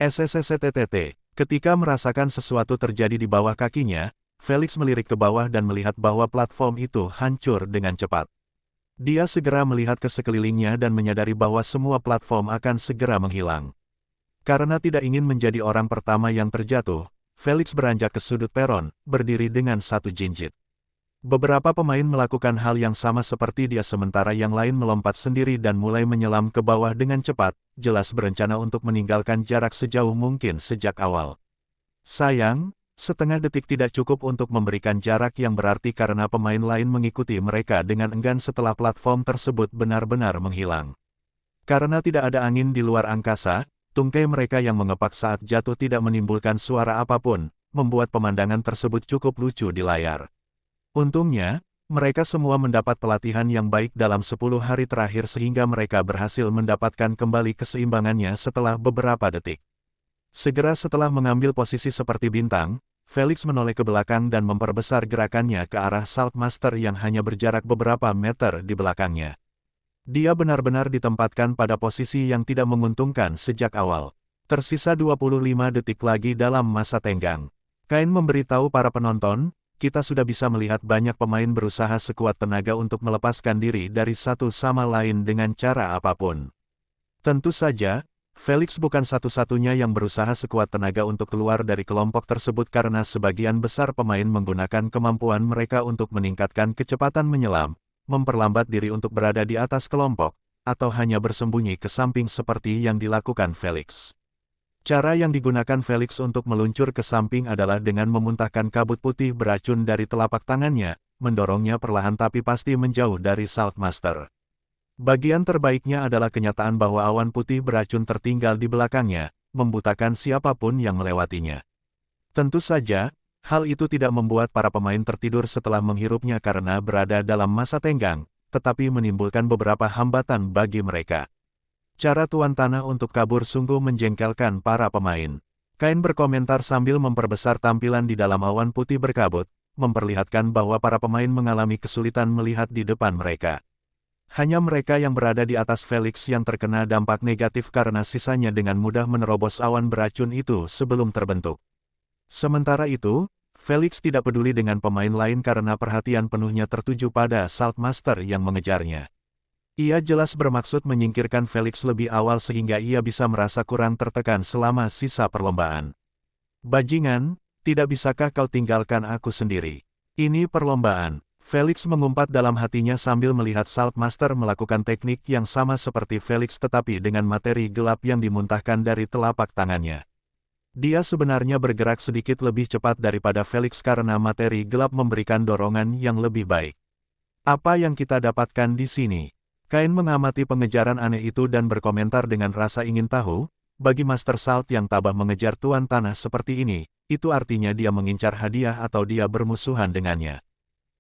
SSSTTT. Ketika merasakan sesuatu terjadi di bawah kakinya, Felix melirik ke bawah dan melihat bahwa platform itu hancur dengan cepat. Dia segera melihat ke sekelilingnya dan menyadari bahwa semua platform akan segera menghilang. Karena tidak ingin menjadi orang pertama yang terjatuh, Felix beranjak ke sudut peron, berdiri dengan satu jinjit. Beberapa pemain melakukan hal yang sama seperti dia sementara yang lain melompat sendiri dan mulai menyelam ke bawah dengan cepat, jelas berencana untuk meninggalkan jarak sejauh mungkin sejak awal. Sayang, setengah detik tidak cukup untuk memberikan jarak yang berarti karena pemain lain mengikuti mereka dengan enggan setelah platform tersebut benar-benar menghilang. Karena tidak ada angin di luar angkasa, tungkai mereka yang mengepak saat jatuh tidak menimbulkan suara apapun, membuat pemandangan tersebut cukup lucu di layar. Untungnya, mereka semua mendapat pelatihan yang baik dalam 10 hari terakhir sehingga mereka berhasil mendapatkan kembali keseimbangannya setelah beberapa detik. Segera setelah mengambil posisi seperti bintang, Felix menoleh ke belakang dan memperbesar gerakannya ke arah Saltmaster yang hanya berjarak beberapa meter di belakangnya. Dia benar-benar ditempatkan pada posisi yang tidak menguntungkan sejak awal. Tersisa 25 detik lagi dalam masa tenggang. Kain memberitahu para penonton, kita sudah bisa melihat banyak pemain berusaha sekuat tenaga untuk melepaskan diri dari satu sama lain dengan cara apapun. Tentu saja, Felix bukan satu-satunya yang berusaha sekuat tenaga untuk keluar dari kelompok tersebut karena sebagian besar pemain menggunakan kemampuan mereka untuk meningkatkan kecepatan menyelam, memperlambat diri untuk berada di atas kelompok, atau hanya bersembunyi ke samping seperti yang dilakukan Felix. Cara yang digunakan Felix untuk meluncur ke samping adalah dengan memuntahkan kabut putih beracun dari telapak tangannya, mendorongnya perlahan tapi pasti menjauh dari Saltmaster. Bagian terbaiknya adalah kenyataan bahwa awan putih beracun tertinggal di belakangnya, membutakan siapapun yang melewatinya. Tentu saja, hal itu tidak membuat para pemain tertidur setelah menghirupnya karena berada dalam masa tenggang, tetapi menimbulkan beberapa hambatan bagi mereka. Cara Tuan Tanah untuk kabur sungguh menjengkelkan para pemain. Kain berkomentar sambil memperbesar tampilan di dalam awan putih berkabut, memperlihatkan bahwa para pemain mengalami kesulitan melihat di depan mereka. Hanya mereka yang berada di atas Felix yang terkena dampak negatif karena sisanya dengan mudah menerobos awan beracun itu sebelum terbentuk. Sementara itu, Felix tidak peduli dengan pemain lain karena perhatian penuhnya tertuju pada Saltmaster yang mengejarnya. Ia jelas bermaksud menyingkirkan Felix lebih awal sehingga ia bisa merasa kurang tertekan selama sisa perlombaan. Bajingan, tidak bisakah kau tinggalkan aku sendiri? Ini perlombaan. Felix mengumpat dalam hatinya sambil melihat Saltmaster melakukan teknik yang sama seperti Felix tetapi dengan materi gelap yang dimuntahkan dari telapak tangannya. Dia sebenarnya bergerak sedikit lebih cepat daripada Felix karena materi gelap memberikan dorongan yang lebih baik. Apa yang kita dapatkan di sini? Kain mengamati pengejaran aneh itu dan berkomentar dengan rasa ingin tahu, bagi Master Salt yang tabah mengejar Tuan Tanah seperti ini, itu artinya dia mengincar hadiah atau dia bermusuhan dengannya.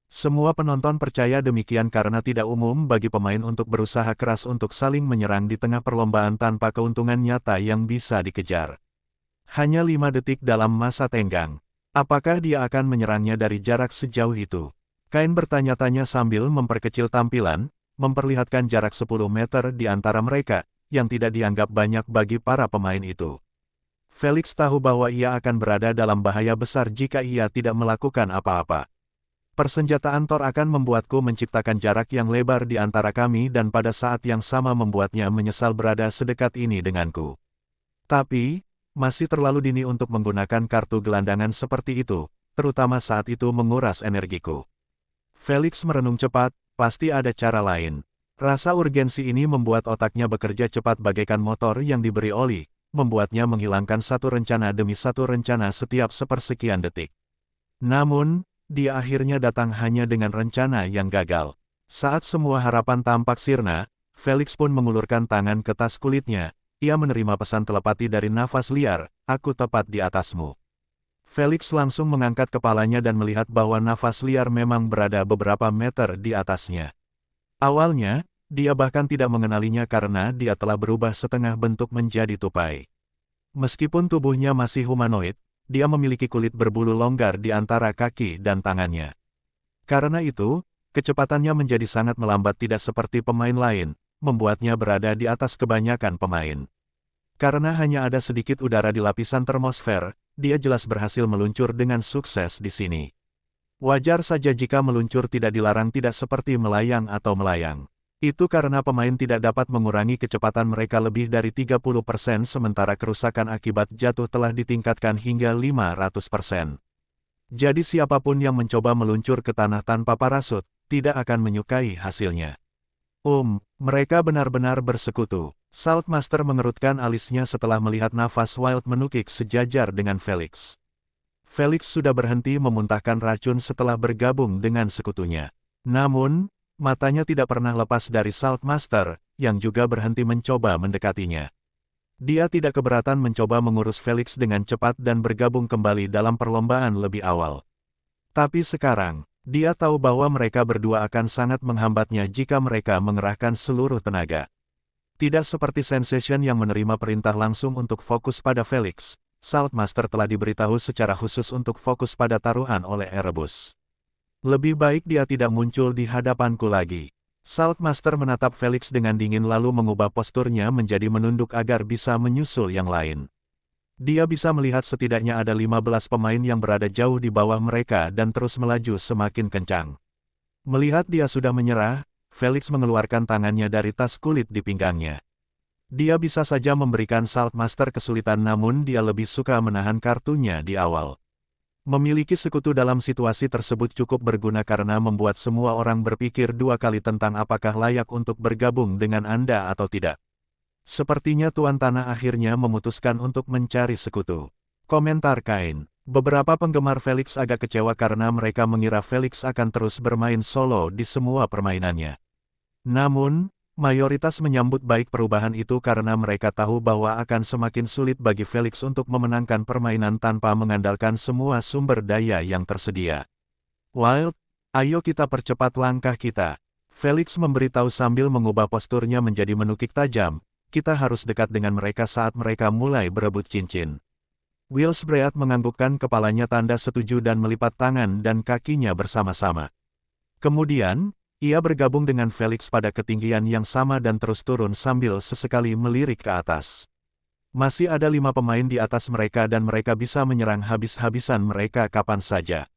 Semua penonton percaya demikian karena tidak umum bagi pemain untuk berusaha keras untuk saling menyerang di tengah perlombaan tanpa keuntungan nyata yang bisa dikejar. Hanya 5 detik dalam masa tenggang. Apakah dia akan menyerangnya dari jarak sejauh itu? Kain bertanya-tanya sambil memperkecil tampilan, memperlihatkan jarak 10 meter di antara mereka, yang tidak dianggap banyak bagi para pemain itu. Felix tahu bahwa ia akan berada dalam bahaya besar jika ia tidak melakukan apa-apa. Persenjataan Thor akan membuatku menciptakan jarak yang lebar di antara kami dan pada saat yang sama membuatnya menyesal berada sedekat ini denganku. Tapi, masih terlalu dini untuk menggunakan kartu gelandangan seperti itu, terutama saat itu menguras energiku. Felix merenung cepat, pasti ada cara lain. Rasa urgensi ini membuat otaknya bekerja cepat bagaikan motor yang diberi oli, membuatnya menghilangkan satu rencana demi satu rencana setiap sepersekian detik. Namun, dia akhirnya datang hanya dengan rencana yang gagal. Saat semua harapan tampak sirna, Felix pun mengulurkan tangan ke tas kulitnya. Ia menerima pesan telepati dari nafas liar, aku tepat di atasmu. Felix langsung mengangkat kepalanya dan melihat bahwa nafas liar memang berada beberapa meter di atasnya. Awalnya, dia bahkan tidak mengenalinya karena dia telah berubah setengah bentuk menjadi tupai. Meskipun tubuhnya masih humanoid, dia memiliki kulit berbulu longgar di antara kaki dan tangannya. Karena itu, kecepatannya menjadi sangat melambat tidak seperti pemain lain, membuatnya berada di atas kebanyakan pemain. Karena hanya ada sedikit udara di lapisan termosfer, dia jelas berhasil meluncur dengan sukses di sini. Wajar saja jika meluncur tidak dilarang, tidak seperti melayang atau melayang. Itu karena pemain tidak dapat mengurangi kecepatan mereka lebih dari 30% sementara kerusakan akibat jatuh telah ditingkatkan hingga 500%. Jadi siapapun yang mencoba meluncur ke tanah tanpa parasut, tidak akan menyukai hasilnya. Mereka benar-benar bersekutu. Saltmaster mengerutkan alisnya setelah melihat nafas Wild menukik sejajar dengan Felix. Felix sudah berhenti memuntahkan racun setelah bergabung dengan sekutunya. Namun, matanya tidak pernah lepas dari Saltmaster, yang juga berhenti mencoba mendekatinya. Dia tidak keberatan mencoba mengurus Felix dengan cepat dan bergabung kembali dalam perlombaan lebih awal. Tapi sekarang, dia tahu bahwa mereka berdua akan sangat menghambatnya jika mereka mengerahkan seluruh tenaga. Tidak seperti Sensation yang menerima perintah langsung untuk fokus pada Felix, Saltmaster telah diberitahu secara khusus untuk fokus pada taruhan oleh Erebus. Lebih baik dia tidak muncul di hadapanku lagi. Saltmaster menatap Felix dengan dingin lalu mengubah posturnya menjadi menunduk agar bisa menyusul yang lain. Dia bisa melihat setidaknya ada 15 pemain yang berada jauh di bawah mereka dan terus melaju semakin kencang. Melihat dia sudah menyerah, Felix mengeluarkan tangannya dari tas kulit di pinggangnya. Dia bisa saja memberikan Saltmaster kesulitan namun dia lebih suka menahan kartunya di awal. Memiliki sekutu dalam situasi tersebut cukup berguna karena membuat semua orang berpikir dua kali tentang apakah layak untuk bergabung dengan Anda atau tidak. Sepertinya Tuan Tanah akhirnya memutuskan untuk mencari sekutu. Komentar Kain. Beberapa penggemar Felix agak kecewa karena mereka mengira Felix akan terus bermain solo di semua permainannya. Namun, mayoritas menyambut baik perubahan itu karena mereka tahu bahwa akan semakin sulit bagi Felix untuk memenangkan permainan tanpa mengandalkan semua sumber daya yang tersedia. Wild, ayo kita percepat langkah kita. Felix memberitahu sambil mengubah posturnya menjadi menukik tajam. Kita harus dekat dengan mereka saat mereka mulai berebut cincin. Willsbread menganggukkan kepalanya tanda setuju dan melipat tangan dan kakinya bersama-sama. Kemudian, ia bergabung dengan Felix pada ketinggian yang sama dan terus turun sambil sesekali melirik ke atas. Masih ada 5 pemain di atas mereka dan mereka bisa menyerang habis-habisan mereka kapan saja.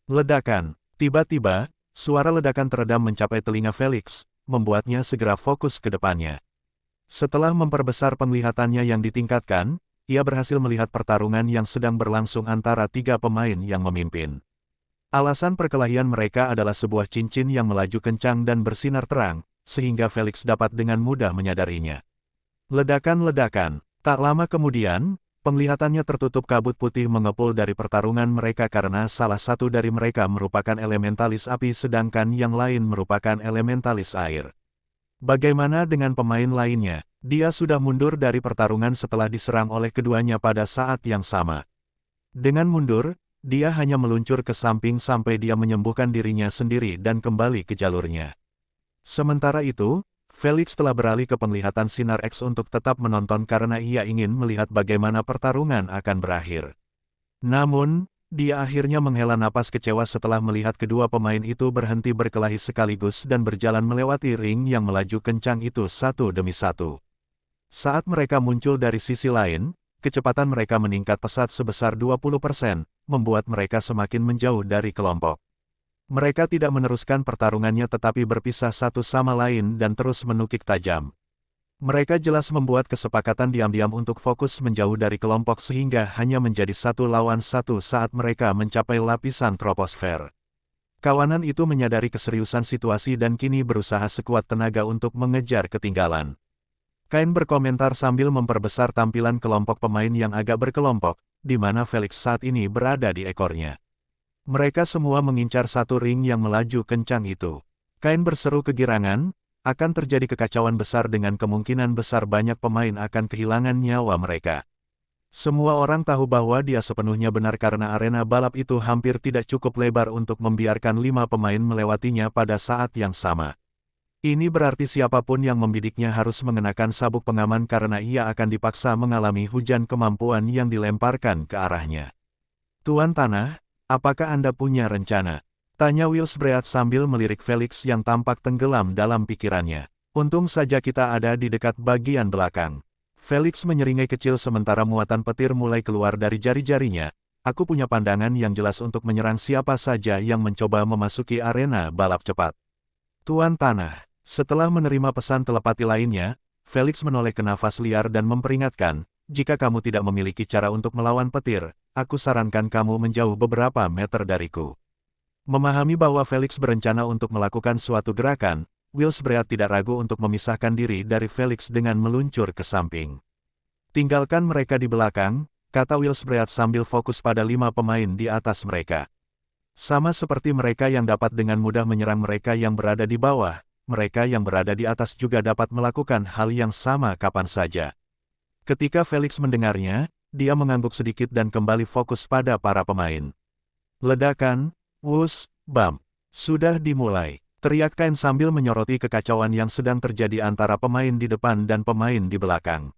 Ledakan. Tiba-tiba, suara ledakan teredam mencapai telinga Felix, membuatnya segera fokus ke depannya. Setelah memperbesar penglihatannya yang ditingkatkan, ia berhasil melihat pertarungan yang sedang berlangsung antara 3 pemain yang memimpin. Alasan perkelahian mereka adalah sebuah cincin yang melaju kencang dan bersinar terang, sehingga Felix dapat dengan mudah menyadarinya. Ledakan-ledakan. Tak lama kemudian, penglihatannya tertutup kabut putih mengepul dari pertarungan mereka karena salah satu dari mereka merupakan elementalis api sedangkan yang lain merupakan elementalis air. Bagaimana dengan pemain lainnya? Dia sudah mundur dari pertarungan setelah diserang oleh keduanya pada saat yang sama. Dengan mundur, dia hanya meluncur ke samping sampai dia menyembuhkan dirinya sendiri dan kembali ke jalurnya. Sementara itu, Felix telah beralih ke penglihatan sinar X untuk tetap menonton karena ia ingin melihat bagaimana pertarungan akan berakhir. Namun, dia akhirnya menghela napas kecewa setelah melihat kedua pemain itu berhenti berkelahi sekaligus dan berjalan melewati ring yang melaju kencang itu satu demi satu. Saat mereka muncul dari sisi lain, kecepatan mereka meningkat pesat sebesar 20%, membuat mereka semakin menjauh dari kelompok. Mereka tidak meneruskan pertarungannya tetapi berpisah satu sama lain dan terus menukik tajam. Mereka jelas membuat kesepakatan diam-diam untuk fokus menjauh dari kelompok sehingga hanya menjadi 1 lawan 1 saat mereka mencapai lapisan troposfer. Kawanan itu menyadari keseriusan situasi dan kini berusaha sekuat tenaga untuk mengejar ketinggalan. Kain berkomentar sambil memperbesar tampilan kelompok pemain yang agak berkelompok, di mana Felix saat ini berada di ekornya. Mereka semua mengincar satu ring yang melaju kencang itu. Kain berseru kegirangan, akan terjadi kekacauan besar dengan kemungkinan besar banyak pemain akan kehilangan nyawa mereka. Semua orang tahu bahwa dia sepenuhnya benar karena arena balap itu hampir tidak cukup lebar untuk membiarkan 5 pemain melewatinya pada saat yang sama. Ini berarti siapapun yang membidiknya harus mengenakan sabuk pengaman karena ia akan dipaksa mengalami hujan kemampuan yang dilemparkan ke arahnya. Tuan Tanah, apakah Anda punya rencana? Tanya Willsbread sambil melirik Felix yang tampak tenggelam dalam pikirannya. Untung saja kita ada di dekat bagian belakang. Felix menyeringai kecil sementara muatan petir mulai keluar dari jari-jarinya. Aku punya pandangan yang jelas untuk menyerang siapa saja yang mencoba memasuki arena balap cepat. Tuan Tanah, setelah menerima pesan telepati lainnya, Felix menoleh ke nafas liar dan memperingatkan, jika kamu tidak memiliki cara untuk melawan petir, aku sarankan kamu menjauh beberapa meter dariku. Memahami bahwa Felix berencana untuk melakukan suatu gerakan, Wilsbread tidak ragu untuk memisahkan diri dari Felix dengan meluncur ke samping. Tinggalkan mereka di belakang, kata Wilsbread sambil fokus pada 5 pemain di atas mereka. Sama seperti mereka yang dapat dengan mudah menyerang mereka yang berada di bawah, mereka yang berada di atas juga dapat melakukan hal yang sama kapan saja. Ketika Felix mendengarnya, dia mengangguk sedikit dan kembali fokus pada para pemain. Ledakan, wush, bam, sudah dimulai. Teriak Kain sambil menyoroti kekacauan yang sedang terjadi antara pemain di depan dan pemain di belakang.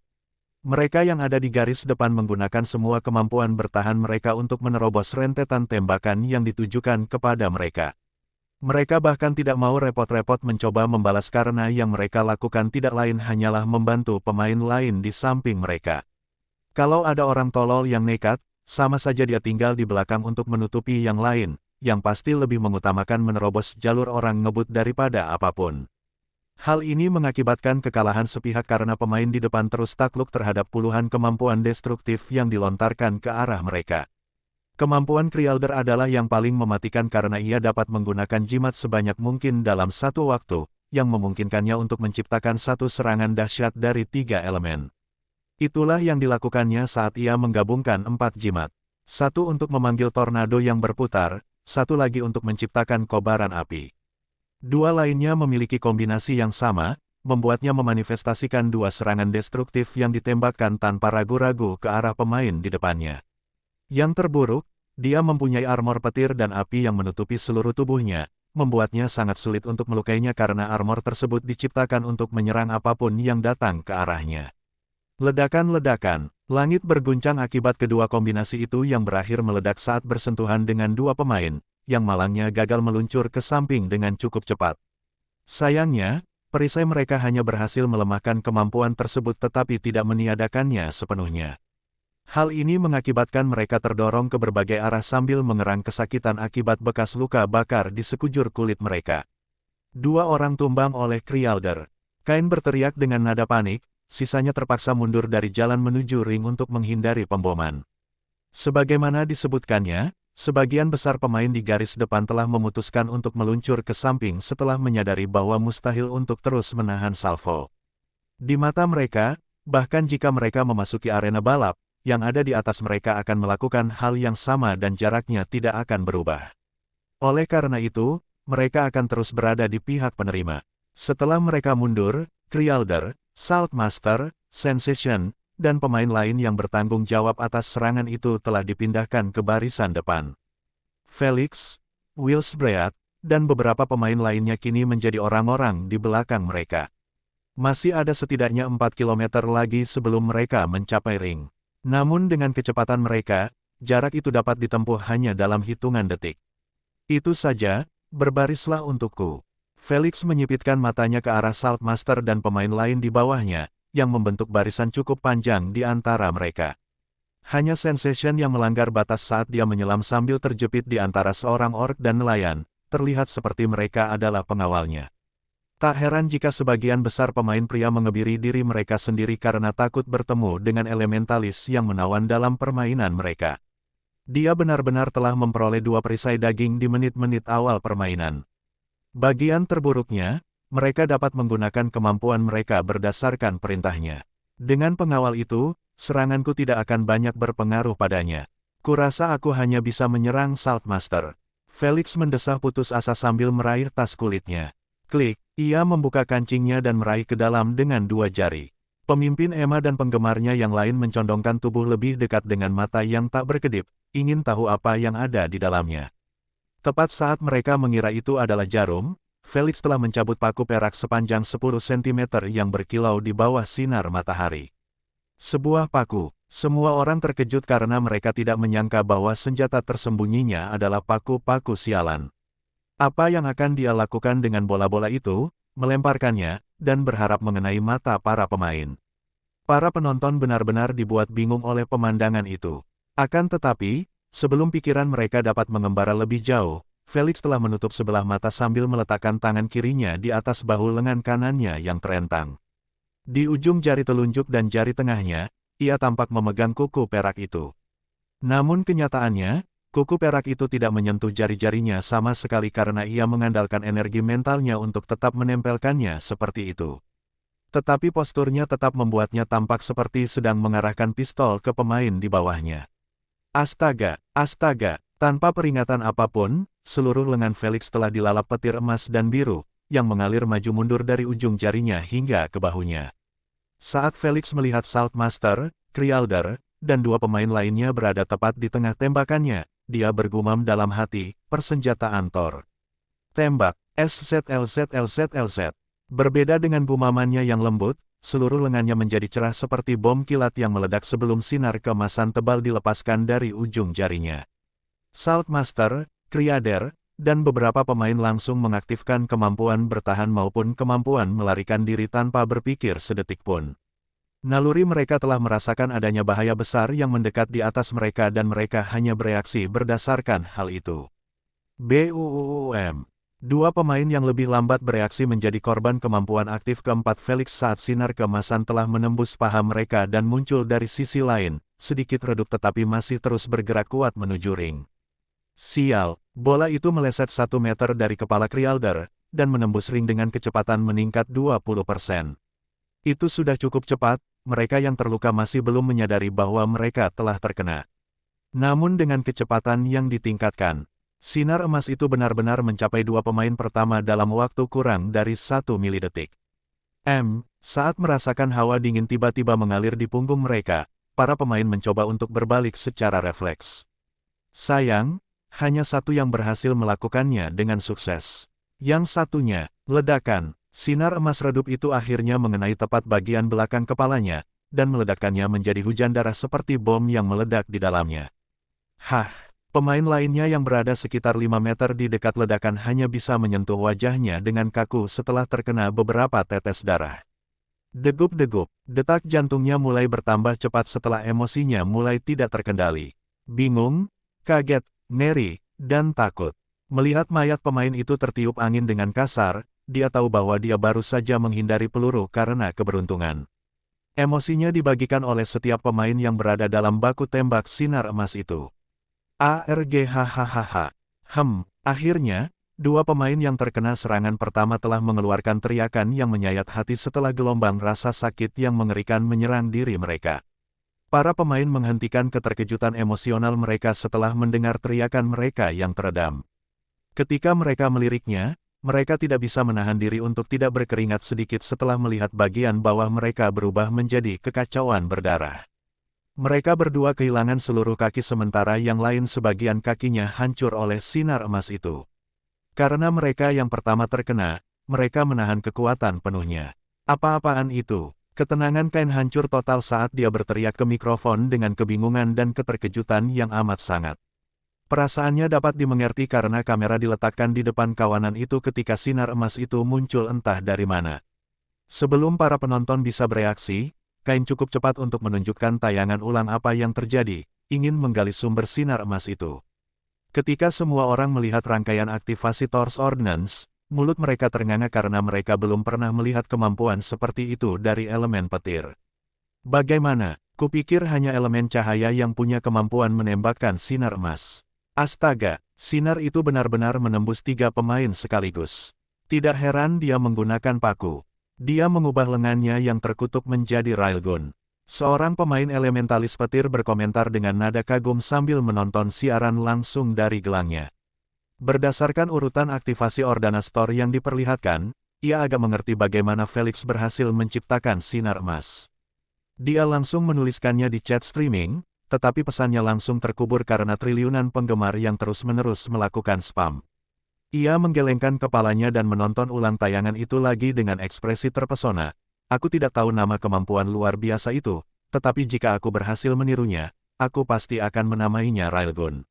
Mereka yang ada di garis depan menggunakan semua kemampuan bertahan mereka untuk menerobos rentetan tembakan yang ditujukan kepada mereka. Mereka bahkan tidak mau repot-repot mencoba membalas karena yang mereka lakukan tidak lain hanyalah membantu pemain lain di samping mereka. Kalau ada orang tolol yang nekat, sama saja dia tinggal di belakang untuk menutupi yang lain, yang pasti lebih mengutamakan menerobos jalur orang ngebut daripada apapun. Hal ini mengakibatkan kekalahan sepihak karena pemain di depan terus takluk terhadap puluhan kemampuan destruktif yang dilontarkan ke arah mereka. Kemampuan Krialder adalah yang paling mematikan karena ia dapat menggunakan jimat sebanyak mungkin dalam satu waktu, yang memungkinkannya untuk menciptakan satu serangan dahsyat dari 3 elemen. Itulah yang dilakukannya saat ia menggabungkan 4 jimat. Satu untuk memanggil tornado yang berputar, satu lagi untuk menciptakan kobaran api. 2 lainnya memiliki kombinasi yang sama, membuatnya memanifestasikan 2 serangan destruktif yang ditembakkan tanpa ragu-ragu ke arah pemain di depannya. Yang terburuk, dia mempunyai armor petir dan api yang menutupi seluruh tubuhnya, membuatnya sangat sulit untuk melukainya karena armor tersebut diciptakan untuk menyerang apapun yang datang ke arahnya. Ledakan-ledakan, langit berguncang akibat kedua kombinasi itu yang berakhir meledak saat bersentuhan dengan 2 pemain, yang malangnya gagal meluncur ke samping dengan cukup cepat. Sayangnya, perisai mereka hanya berhasil melemahkan kemampuan tersebut tetapi tidak meniadakannya sepenuhnya. Hal ini mengakibatkan mereka terdorong ke berbagai arah sambil mengerang kesakitan akibat bekas luka bakar di sekujur kulit mereka. 2 orang tumbang oleh Krialder. Kain berteriak dengan nada panik, sisanya terpaksa mundur dari jalan menuju ring untuk menghindari pemboman. Sebagaimana disebutkannya, sebagian besar pemain di garis depan telah memutuskan untuk meluncur ke samping setelah menyadari bahwa mustahil untuk terus menahan salvo. Di mata mereka, bahkan jika mereka memasuki arena balap, yang ada di atas mereka akan melakukan hal yang sama dan jaraknya tidak akan berubah. Oleh karena itu, mereka akan terus berada di pihak penerima. Setelah mereka mundur, Krialder, Saltmaster, Sensation, dan pemain lain yang bertanggung jawab atas serangan itu telah dipindahkan ke barisan depan. Felix, Wilsbread, dan beberapa pemain lainnya kini menjadi orang-orang di belakang mereka. Masih ada setidaknya 4 kilometer lagi sebelum mereka mencapai ring. Namun dengan kecepatan mereka, jarak itu dapat ditempuh hanya dalam hitungan detik. Itu saja, berbarislah untukku. Felix menyipitkan matanya ke arah Saltmaster dan pemain lain di bawahnya, yang membentuk barisan cukup panjang di antara mereka. Hanya Sensation yang melanggar batas saat dia menyelam sambil terjepit di antara seorang orc dan nelayan, terlihat seperti mereka adalah pengawalnya. Tak heran jika sebagian besar pemain pria mengebiri diri mereka sendiri karena takut bertemu dengan elementalis yang menawan dalam permainan mereka. Dia benar-benar telah memperoleh 2 perisai daging di menit-menit awal permainan. Bagian terburuknya, mereka dapat menggunakan kemampuan mereka berdasarkan perintahnya. Dengan pengawal itu, seranganku tidak akan banyak berpengaruh padanya. Kurasa aku hanya bisa menyerang Saltmaster. Felix mendesah putus asa sambil meraih tas kulitnya. Klik, ia membuka kancingnya dan meraih ke dalam dengan 2 jari. Pemimpin Emma dan penggemarnya yang lain mencondongkan tubuh lebih dekat dengan mata yang tak berkedip, ingin tahu apa yang ada di dalamnya. Tepat saat mereka mengira itu adalah jarum, Felix telah mencabut paku perak sepanjang 10 cm yang berkilau di bawah sinar matahari. Sebuah paku. Semua orang terkejut karena mereka tidak menyangka bahwa senjata tersembunyinya adalah paku-paku sialan. Apa yang akan dia lakukan dengan bola-bola itu? Melemparkannya, dan berharap mengenai mata para pemain. Para penonton benar-benar dibuat bingung oleh pemandangan itu. Akan tetapi, sebelum pikiran mereka dapat mengembara lebih jauh, Felix telah menutup sebelah mata sambil meletakkan tangan kirinya di atas bahu lengan kanannya yang terentang. Di ujung jari telunjuk dan jari tengahnya, ia tampak memegang kuku perak itu. Namun kenyataannya, kuku perak itu tidak menyentuh jari-jarinya sama sekali karena ia mengandalkan energi mentalnya untuk tetap menempelkannya seperti itu. Tetapi posturnya tetap membuatnya tampak seperti sedang mengarahkan pistol ke pemain di bawahnya. Astaga, astaga, tanpa peringatan apapun, seluruh lengan Felix telah dilalap petir emas dan biru, yang mengalir maju mundur dari ujung jarinya hingga ke bahunya. Saat Felix melihat Saltmaster, Krialder, dan dua pemain lainnya berada tepat di tengah tembakannya, dia bergumam dalam hati, persenjataan Thor. Tembak, SZLZLZLZ. Berbeda dengan gumamannya yang lembut, seluruh lengannya menjadi cerah seperti bom kilat yang meledak sebelum sinar keemasan tebal dilepaskan dari ujung jarinya. Saltmaster, Kriader, dan beberapa pemain langsung mengaktifkan kemampuan bertahan maupun kemampuan melarikan diri tanpa berpikir sedetik pun. Naluri mereka telah merasakan adanya bahaya besar yang mendekat di atas mereka dan mereka hanya bereaksi berdasarkan hal itu. BUUM. Dua pemain yang lebih lambat bereaksi menjadi korban kemampuan aktif keempat Felix saat sinar keemasan telah menembus paha mereka dan muncul dari sisi lain, sedikit redup tetapi masih terus bergerak kuat menuju ring. Sial, bola itu meleset 1 meter dari kepala Krialder, dan menembus ring dengan kecepatan meningkat 20%. Itu sudah cukup cepat, mereka yang terluka masih belum menyadari bahwa mereka telah terkena. Namun dengan kecepatan yang ditingkatkan, sinar emas itu benar-benar mencapai dua pemain pertama dalam waktu kurang dari 1 milidetik. Saat merasakan hawa dingin tiba-tiba mengalir di punggung mereka, para pemain mencoba untuk berbalik secara refleks. Sayang, hanya satu yang berhasil melakukannya dengan sukses. Yang satunya, ledakan, sinar emas redup itu akhirnya mengenai tepat bagian belakang kepalanya, dan meledakkannya menjadi hujan darah seperti bom yang meledak di dalamnya. Pemain lainnya yang berada sekitar 5 meter di dekat ledakan hanya bisa menyentuh wajahnya dengan kaku setelah terkena beberapa tetes darah. Degup-degup, detak jantungnya mulai bertambah cepat setelah emosinya mulai tidak terkendali. Bingung, kaget, ngeri, dan takut. Melihat mayat pemain itu tertiup angin dengan kasar, dia tahu bahwa dia baru saja menghindari peluru karena keberuntungan. Emosinya dibagikan oleh setiap pemain yang berada dalam baku tembak sinar emas itu. Akhirnya, dua pemain yang terkena serangan pertama telah mengeluarkan teriakan yang menyayat hati setelah gelombang rasa sakit yang mengerikan menyerang diri mereka. Para pemain menghentikan keterkejutan emosional mereka setelah mendengar teriakan mereka yang teredam. Ketika mereka meliriknya, mereka tidak bisa menahan diri untuk tidak berkeringat sedikit setelah melihat bagian bawah mereka berubah menjadi kekacauan berdarah. Mereka berdua kehilangan seluruh kaki sementara yang lain sebagian kakinya hancur oleh sinar emas itu. Karena mereka yang pertama terkena, mereka menahan kekuatan penuhnya. Apa-apaan itu? Ketenangan Kain hancur total saat dia berteriak ke mikrofon dengan kebingungan dan keterkejutan yang amat sangat. Perasaannya dapat dimengerti karena kamera diletakkan di depan kawanan itu ketika sinar emas itu muncul entah dari mana. Sebelum para penonton bisa bereaksi, Kain cukup cepat untuk menunjukkan tayangan ulang apa yang terjadi, ingin menggali sumber sinar emas itu. Ketika semua orang melihat rangkaian aktivasi Thor's Ordnance, mulut mereka ternganga karena mereka belum pernah melihat kemampuan seperti itu dari elemen petir. Bagaimana? Kupikir hanya elemen cahaya yang punya kemampuan menembakkan sinar emas. Astaga, sinar itu benar-benar menembus 3 pemain sekaligus. Tidak heran dia menggunakan paku. Dia mengubah lengannya yang terkutuk menjadi railgun. Seorang pemain elementalis petir berkomentar dengan nada kagum sambil menonton siaran langsung dari gelangnya. Berdasarkan urutan aktivasi Ordanas Thor yang diperlihatkan, ia agak mengerti bagaimana Felix berhasil menciptakan sinar emas. Dia langsung menuliskannya di chat streaming, tetapi pesannya langsung terkubur karena triliunan penggemar yang terus-menerus melakukan spam. Ia menggelengkan kepalanya dan menonton ulang tayangan itu lagi dengan ekspresi terpesona. Aku tidak tahu nama kemampuan luar biasa itu, tetapi jika aku berhasil menirunya, aku pasti akan menamainya Railgun.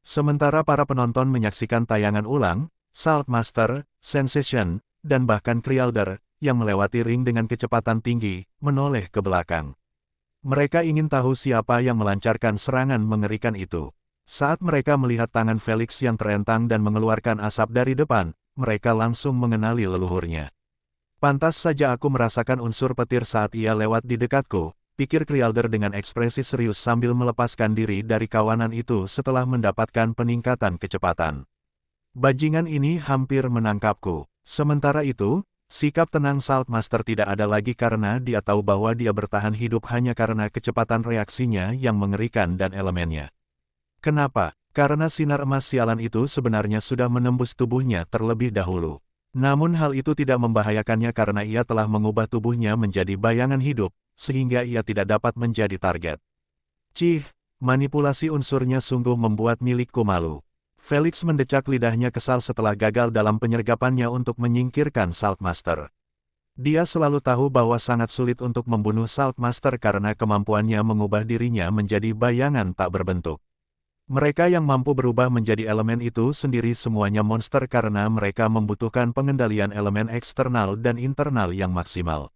Sementara para penonton menyaksikan tayangan ulang, Saltmaster, Sensation, dan bahkan Krialder, yang melewati ring dengan kecepatan tinggi, menoleh ke belakang. Mereka ingin tahu siapa yang melancarkan serangan mengerikan itu. Saat mereka melihat tangan Felix yang terentang dan mengeluarkan asap dari depan, mereka langsung mengenali leluhurnya. Pantas saja aku merasakan unsur petir saat ia lewat di dekatku, pikir Kryalder dengan ekspresi serius sambil melepaskan diri dari kawanan itu setelah mendapatkan peningkatan kecepatan. Bajingan ini hampir menangkapku. Sementara itu, sikap tenang Saltmaster tidak ada lagi karena dia tahu bahwa dia bertahan hidup hanya karena kecepatan reaksinya yang mengerikan dan elemennya. Kenapa? Karena sinar emas sialan itu sebenarnya sudah menembus tubuhnya terlebih dahulu. Namun hal itu tidak membahayakannya karena ia telah mengubah tubuhnya menjadi bayangan hidup, sehingga ia tidak dapat menjadi target. Cih, manipulasi unsurnya sungguh membuat milikku malu. Felix mendecak lidahnya kesal setelah gagal dalam penyergapannya untuk menyingkirkan Saltmaster. Dia selalu tahu bahwa sangat sulit untuk membunuh Saltmaster karena kemampuannya mengubah dirinya menjadi bayangan tak berbentuk. Mereka yang mampu berubah menjadi elemen itu sendiri semuanya monster karena mereka membutuhkan pengendalian elemen eksternal dan internal yang maksimal.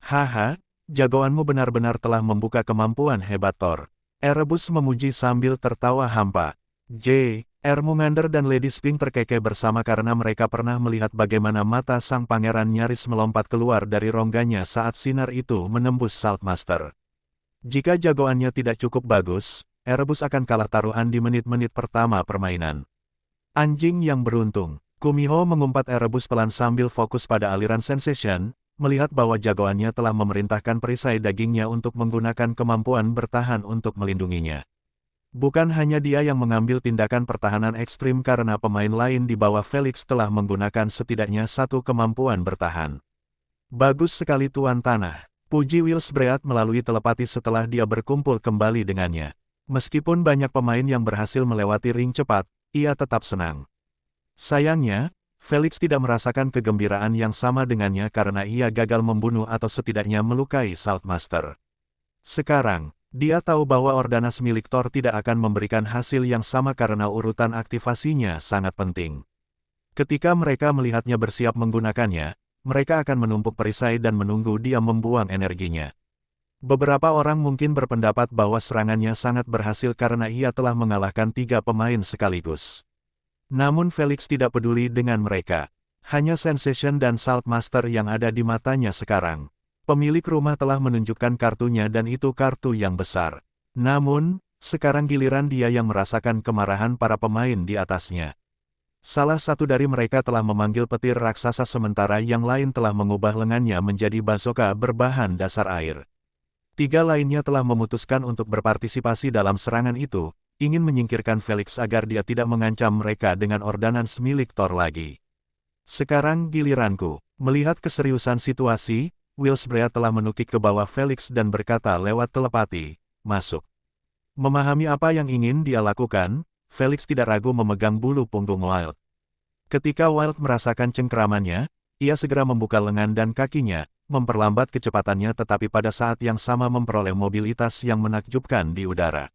Haha, jagoanmu benar-benar telah membuka kemampuan hebat Thor. Erebus memuji sambil tertawa hampa. Ermomander dan Lady Sphinx terkekeh bersama karena mereka pernah melihat bagaimana mata sang pangeran nyaris melompat keluar dari rongganya saat sinar itu menembus Saltmaster. Jika jagoannya tidak cukup bagus, Erebus akan kalah taruhan di menit-menit pertama permainan. Anjing yang beruntung. Kumiho mengumpat Erebus pelan sambil fokus pada aliran sensation, melihat bahwa jagoannya telah memerintahkan perisai dagingnya untuk menggunakan kemampuan bertahan untuk melindunginya. Bukan hanya dia yang mengambil tindakan pertahanan ekstrim karena pemain lain di bawah Felix telah menggunakan setidaknya satu kemampuan bertahan. Bagus sekali Tuan Tanah, puji Wilsbread melalui telepati setelah dia berkumpul kembali dengannya. Meskipun banyak pemain yang berhasil melewati ring cepat, ia tetap senang. Sayangnya, Felix tidak merasakan kegembiraan yang sama dengannya karena ia gagal membunuh atau setidaknya melukai Saltmaster. Sekarang, dia tahu bahwa Ordanas milik Thor tidak akan memberikan hasil yang sama karena urutan aktivasinya sangat penting. Ketika mereka melihatnya bersiap menggunakannya, mereka akan menumpuk perisai dan menunggu dia membuang energinya. Beberapa orang mungkin berpendapat bahwa serangannya sangat berhasil karena ia telah mengalahkan 3 pemain sekaligus. Namun Felix tidak peduli dengan mereka. Hanya Sensation dan Saltmaster yang ada di matanya sekarang. Pemilik rumah telah menunjukkan kartunya dan itu kartu yang besar. Namun, sekarang giliran dia yang merasakan kemarahan para pemain di atasnya. Salah satu dari mereka telah memanggil petir raksasa sementara yang lain telah mengubah lengannya menjadi bazooka berbahan dasar air. 3 lainnya telah memutuskan untuk berpartisipasi dalam serangan itu, ingin menyingkirkan Felix agar dia tidak mengancam mereka dengan ordonans milik Thor lagi. Sekarang giliranku. Melihat keseriusan situasi, Wilsbread telah menukik ke bawah Felix dan berkata lewat telepati, "Masuk." Memahami apa yang ingin dia lakukan, Felix tidak ragu memegang bulu punggung Wild. Ketika Wild merasakan cengkeramannya, ia segera membuka lengan dan kakinya, memperlambat kecepatannya tetapi pada saat yang sama memperoleh mobilitas yang menakjubkan di udara.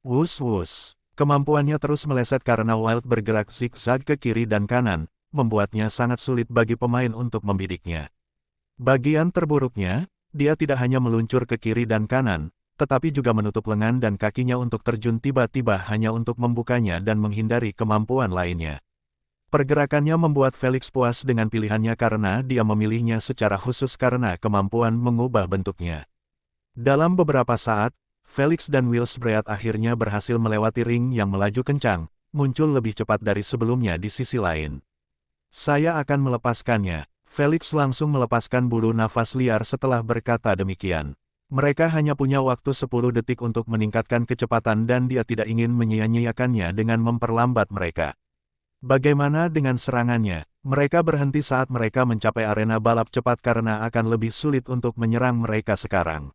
Wus-wus, kemampuannya terus meleset karena Wild bergerak zigzag ke kiri dan kanan, membuatnya sangat sulit bagi pemain untuk membidiknya. Bagian terburuknya, dia tidak hanya meluncur ke kiri dan kanan, tetapi juga menutup lengan dan kakinya untuk terjun tiba-tiba hanya untuk membukanya dan menghindari kemampuan lainnya. Pergerakannya membuat Felix puas dengan pilihannya karena dia memilihnya secara khusus karena kemampuan mengubah bentuknya. Dalam beberapa saat, Felix dan Wilsbread akhirnya berhasil melewati ring yang melaju kencang, muncul lebih cepat dari sebelumnya di sisi lain. "Saya akan melepaskannya." Felix langsung melepaskan bulu nafas liar setelah berkata demikian. Mereka hanya punya waktu 10 detik untuk meningkatkan kecepatan dan dia tidak ingin menyia-nyiakannya dengan memperlambat mereka. Bagaimana dengan serangannya? Mereka berhenti saat mereka mencapai arena balap cepat karena akan lebih sulit untuk menyerang mereka sekarang.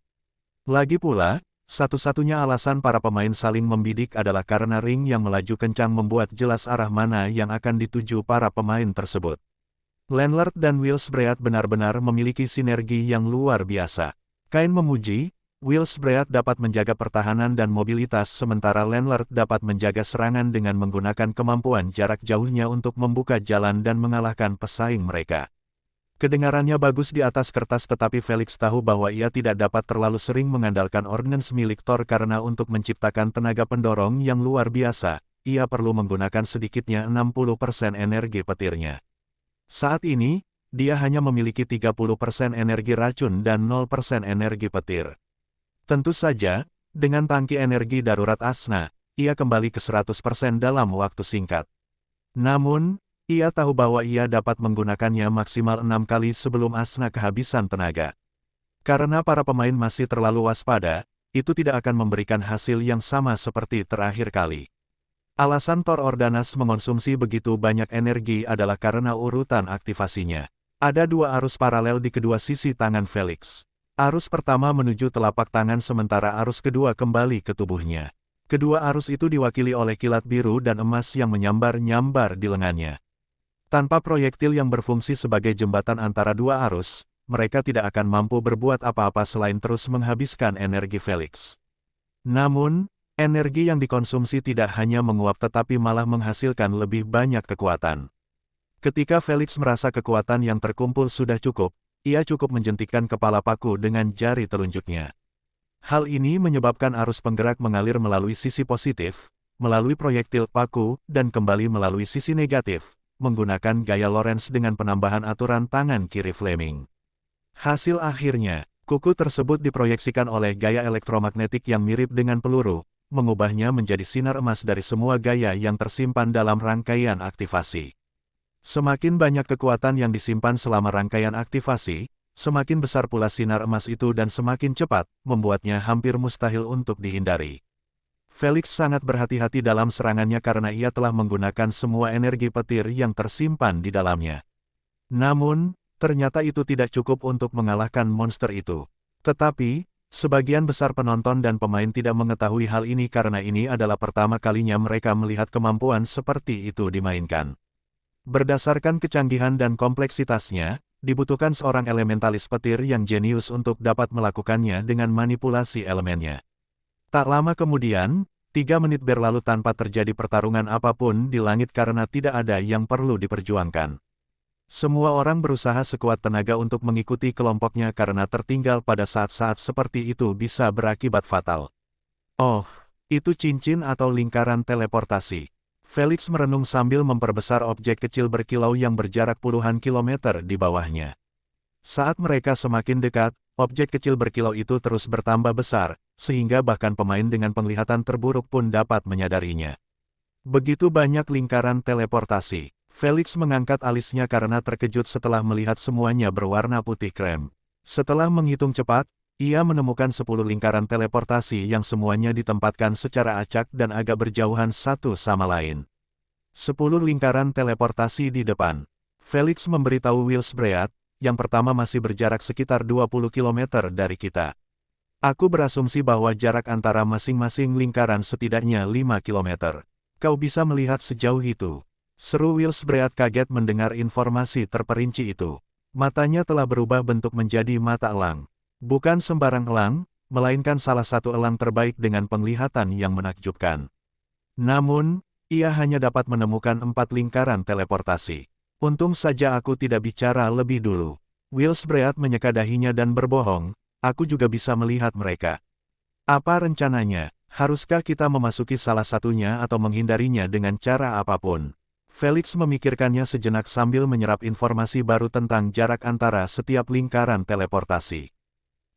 Lagi pula, satu-satunya alasan para pemain saling membidik adalah karena ring yang melaju kencang membuat jelas arah mana yang akan dituju para pemain tersebut. Landlord dan Wilsbread benar-benar memiliki sinergi yang luar biasa. Kain memuji, Wilsbread dapat menjaga pertahanan dan mobilitas sementara Landlord dapat menjaga serangan dengan menggunakan kemampuan jarak jauhnya untuk membuka jalan dan mengalahkan pesaing mereka. Kedengarannya bagus di atas kertas tetapi Felix tahu bahwa ia tidak dapat terlalu sering mengandalkan ordnance milik Thor karena untuk menciptakan tenaga pendorong yang luar biasa, ia perlu menggunakan sedikitnya 60% energi petirnya. Saat ini, dia hanya memiliki 30% energi racun dan 0% energi petir. Tentu saja, dengan tangki energi darurat Asna, ia kembali ke 100% dalam waktu singkat. Namun, ia tahu bahwa ia dapat menggunakannya maksimal 6 kali sebelum Asna kehabisan tenaga. Karena para pemain masih terlalu waspada, itu tidak akan memberikan hasil yang sama seperti terakhir kali. Alasan Thor Ordanas mengonsumsi begitu banyak energi adalah karena urutan aktivasinya. Ada dua arus paralel di kedua sisi tangan Felix. Arus pertama menuju telapak tangan sementara arus kedua kembali ke tubuhnya. Kedua arus itu diwakili oleh kilat biru dan emas yang menyambar-nyambar di lengannya. Tanpa proyektil yang berfungsi sebagai jembatan antara dua arus, mereka tidak akan mampu berbuat apa-apa selain terus menghabiskan energi Felix. Namun, energi yang dikonsumsi tidak hanya menguap tetapi malah menghasilkan lebih banyak kekuatan. Ketika Felix merasa kekuatan yang terkumpul sudah cukup, ia cukup menjentikkan kepala paku dengan jari telunjuknya. Hal ini menyebabkan arus penggerak mengalir melalui sisi positif, melalui proyektil paku, dan kembali melalui sisi negatif, menggunakan gaya Lorentz dengan penambahan aturan tangan kiri Fleming. Hasil akhirnya, kuku tersebut diproyeksikan oleh gaya elektromagnetik yang mirip dengan peluru, mengubahnya menjadi sinar emas dari semua gaya yang tersimpan dalam rangkaian aktivasi. Semakin banyak kekuatan yang disimpan selama rangkaian aktivasi, semakin besar pula sinar emas itu dan semakin cepat, membuatnya hampir mustahil untuk dihindari. Felix sangat berhati-hati dalam serangannya karena ia telah menggunakan semua energi petir yang tersimpan di dalamnya. Namun, ternyata itu tidak cukup untuk mengalahkan monster itu. Tetapi, sebagian besar penonton dan pemain tidak mengetahui hal ini karena ini adalah pertama kalinya mereka melihat kemampuan seperti itu dimainkan. Berdasarkan kecanggihan dan kompleksitasnya, dibutuhkan seorang elementalis petir yang jenius untuk dapat melakukannya dengan manipulasi elemennya. Tak lama kemudian, 3 menit berlalu tanpa terjadi pertarungan apapun di langit karena tidak ada yang perlu diperjuangkan. Semua orang berusaha sekuat tenaga untuk mengikuti kelompoknya karena tertinggal pada saat-saat seperti itu bisa berakibat fatal. Oh, itu cincin atau lingkaran teleportasi. Felix merenung sambil memperbesar objek kecil berkilau yang berjarak puluhan kilometer di bawahnya. Saat mereka semakin dekat, objek kecil berkilau itu terus bertambah besar, sehingga bahkan pemain dengan penglihatan terburuk pun dapat menyadarinya. Begitu banyak lingkaran teleportasi. Felix mengangkat alisnya karena terkejut setelah melihat semuanya berwarna putih krem. Setelah menghitung cepat, ia menemukan 10 lingkaran teleportasi yang semuanya ditempatkan secara acak dan agak berjauhan satu sama lain. 10 lingkaran teleportasi di depan. Felix memberitahu Wils Breat, yang pertama masih berjarak sekitar 20 km dari kita. Aku berasumsi bahwa jarak antara masing-masing lingkaran setidaknya 5 km. Kau bisa melihat sejauh itu. Seru Wils Breat kaget mendengar informasi terperinci itu. Matanya telah berubah bentuk menjadi mata elang. Bukan sembarang elang, melainkan salah satu elang terbaik dengan penglihatan yang menakjubkan. Namun, ia hanya dapat menemukan 4 lingkaran teleportasi. Untung saja aku tidak bicara lebih dulu. Wils Breat menyeka dahinya dan berbohong, aku juga bisa melihat mereka. Apa rencananya? Haruskah kita memasuki salah satunya atau menghindarinya dengan cara apapun? Felix memikirkannya sejenak sambil menyerap informasi baru tentang jarak antara setiap lingkaran teleportasi.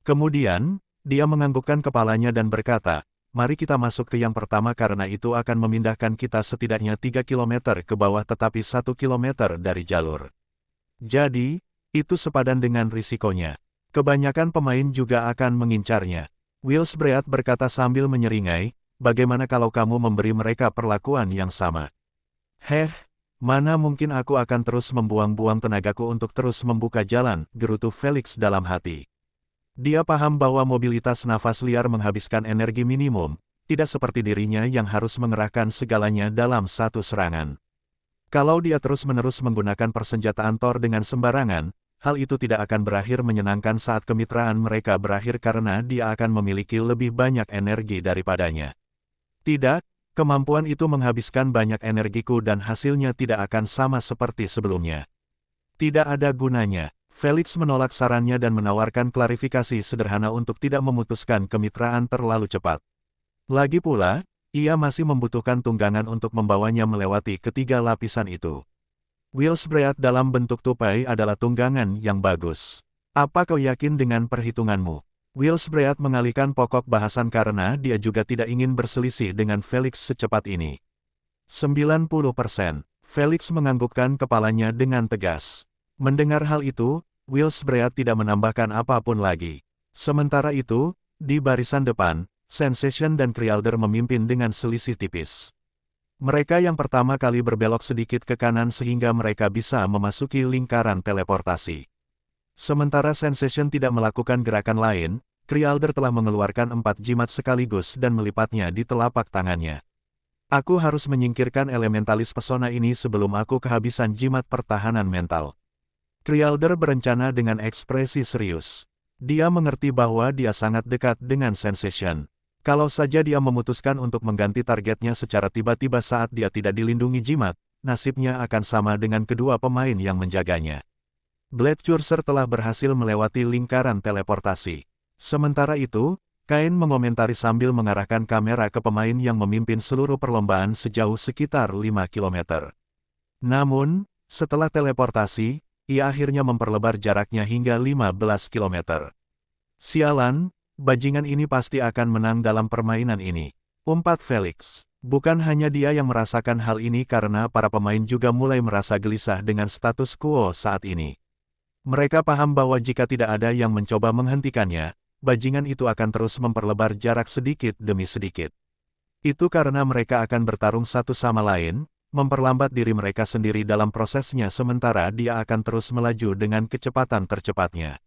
Kemudian, dia menganggukkan kepalanya dan berkata, mari kita masuk ke yang pertama karena itu akan memindahkan kita setidaknya 3 km ke bawah tetapi 1 km dari jalur. Jadi, itu sepadan dengan risikonya. Kebanyakan pemain juga akan mengincarnya. Wils Breat berkata sambil menyeringai, bagaimana kalau kamu memberi mereka perlakuan yang sama? Mana mungkin aku akan terus membuang-buang tenagaku untuk terus membuka jalan, gerutu Felix dalam hati. Dia paham bahwa mobilitas nafas liar menghabiskan energi minimum, tidak seperti dirinya yang harus mengerahkan segalanya dalam satu serangan. Kalau dia terus-menerus menggunakan persenjataan Thor dengan sembarangan, hal itu tidak akan berakhir menyenangkan saat kemitraan mereka berakhir karena dia akan memiliki lebih banyak energi daripadanya. Tidak. Kemampuan itu menghabiskan banyak energiku dan hasilnya tidak akan sama seperti sebelumnya. Tidak ada gunanya. Felix menolak sarannya dan menawarkan klarifikasi sederhana untuk tidak memutuskan kemitraan terlalu cepat. Lagi pula, ia masih membutuhkan tunggangan untuk membawanya melewati ketiga lapisan itu. Willsbread dalam bentuk tupai adalah tunggangan yang bagus. Apa kau yakin dengan perhitunganmu? Willsbread mengalihkan pokok bahasan karena dia juga tidak ingin berselisih dengan Felix secepat ini. 90%. Felix menganggukkan kepalanya dengan tegas. Mendengar hal itu, Willsbread tidak menambahkan apapun lagi. Sementara itu, di barisan depan, Sensation dan Crealder memimpin dengan selisih tipis. Mereka yang pertama kali berbelok sedikit ke kanan sehingga mereka bisa memasuki lingkaran teleportasi. Sementara Sensation tidak melakukan gerakan lain, Crealder telah mengeluarkan 4 jimat sekaligus dan melipatnya di telapak tangannya. Aku harus menyingkirkan elementalis pesona ini sebelum aku kehabisan jimat pertahanan mental. Crealder berencana dengan ekspresi serius. Dia mengerti bahwa dia sangat dekat dengan Sensation. Kalau saja dia memutuskan untuk mengganti targetnya secara tiba-tiba saat dia tidak dilindungi jimat, nasibnya akan sama dengan kedua pemain yang menjaganya. Blade Curser telah berhasil melewati lingkaran teleportasi. Sementara itu, Kain mengomentari sambil mengarahkan kamera ke pemain yang memimpin seluruh perlombaan sejauh sekitar 5 km. Namun, setelah teleportasi, ia akhirnya memperlebar jaraknya hingga 15 km. Sialan, bajingan ini pasti akan menang dalam permainan ini, umpat Felix. Bukan hanya dia yang merasakan hal ini karena para pemain juga mulai merasa gelisah dengan status quo saat ini. Mereka paham bahwa jika tidak ada yang mencoba menghentikannya, bajingan itu akan terus memperlebar jarak sedikit demi sedikit. Itu karena mereka akan bertarung satu sama lain, memperlambat diri mereka sendiri dalam prosesnya sementara dia akan terus melaju dengan kecepatan tercepatnya.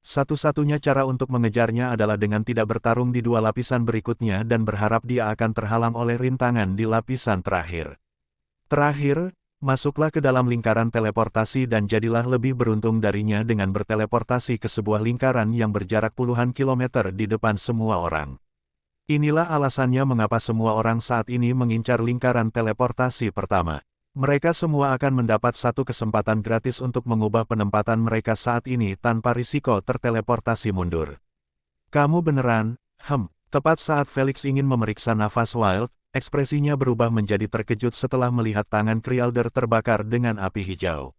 Satu-satunya cara untuk mengejarnya adalah dengan tidak bertarung di dua lapisan berikutnya dan berharap dia akan terhalang oleh rintangan di lapisan terakhir. Terakhir, masuklah ke dalam lingkaran teleportasi dan jadilah lebih beruntung darinya dengan berteleportasi ke sebuah lingkaran yang berjarak puluhan kilometer di depan semua orang. Inilah alasannya mengapa semua orang saat ini mengincar lingkaran teleportasi pertama. Mereka semua akan mendapat satu kesempatan gratis untuk mengubah penempatan mereka saat ini tanpa risiko terteleportasi mundur. Kamu beneran? Tepat saat Felix ingin memeriksa nafas Wild, ekspresinya berubah menjadi terkejut setelah melihat tangan Crealder terbakar dengan api hijau.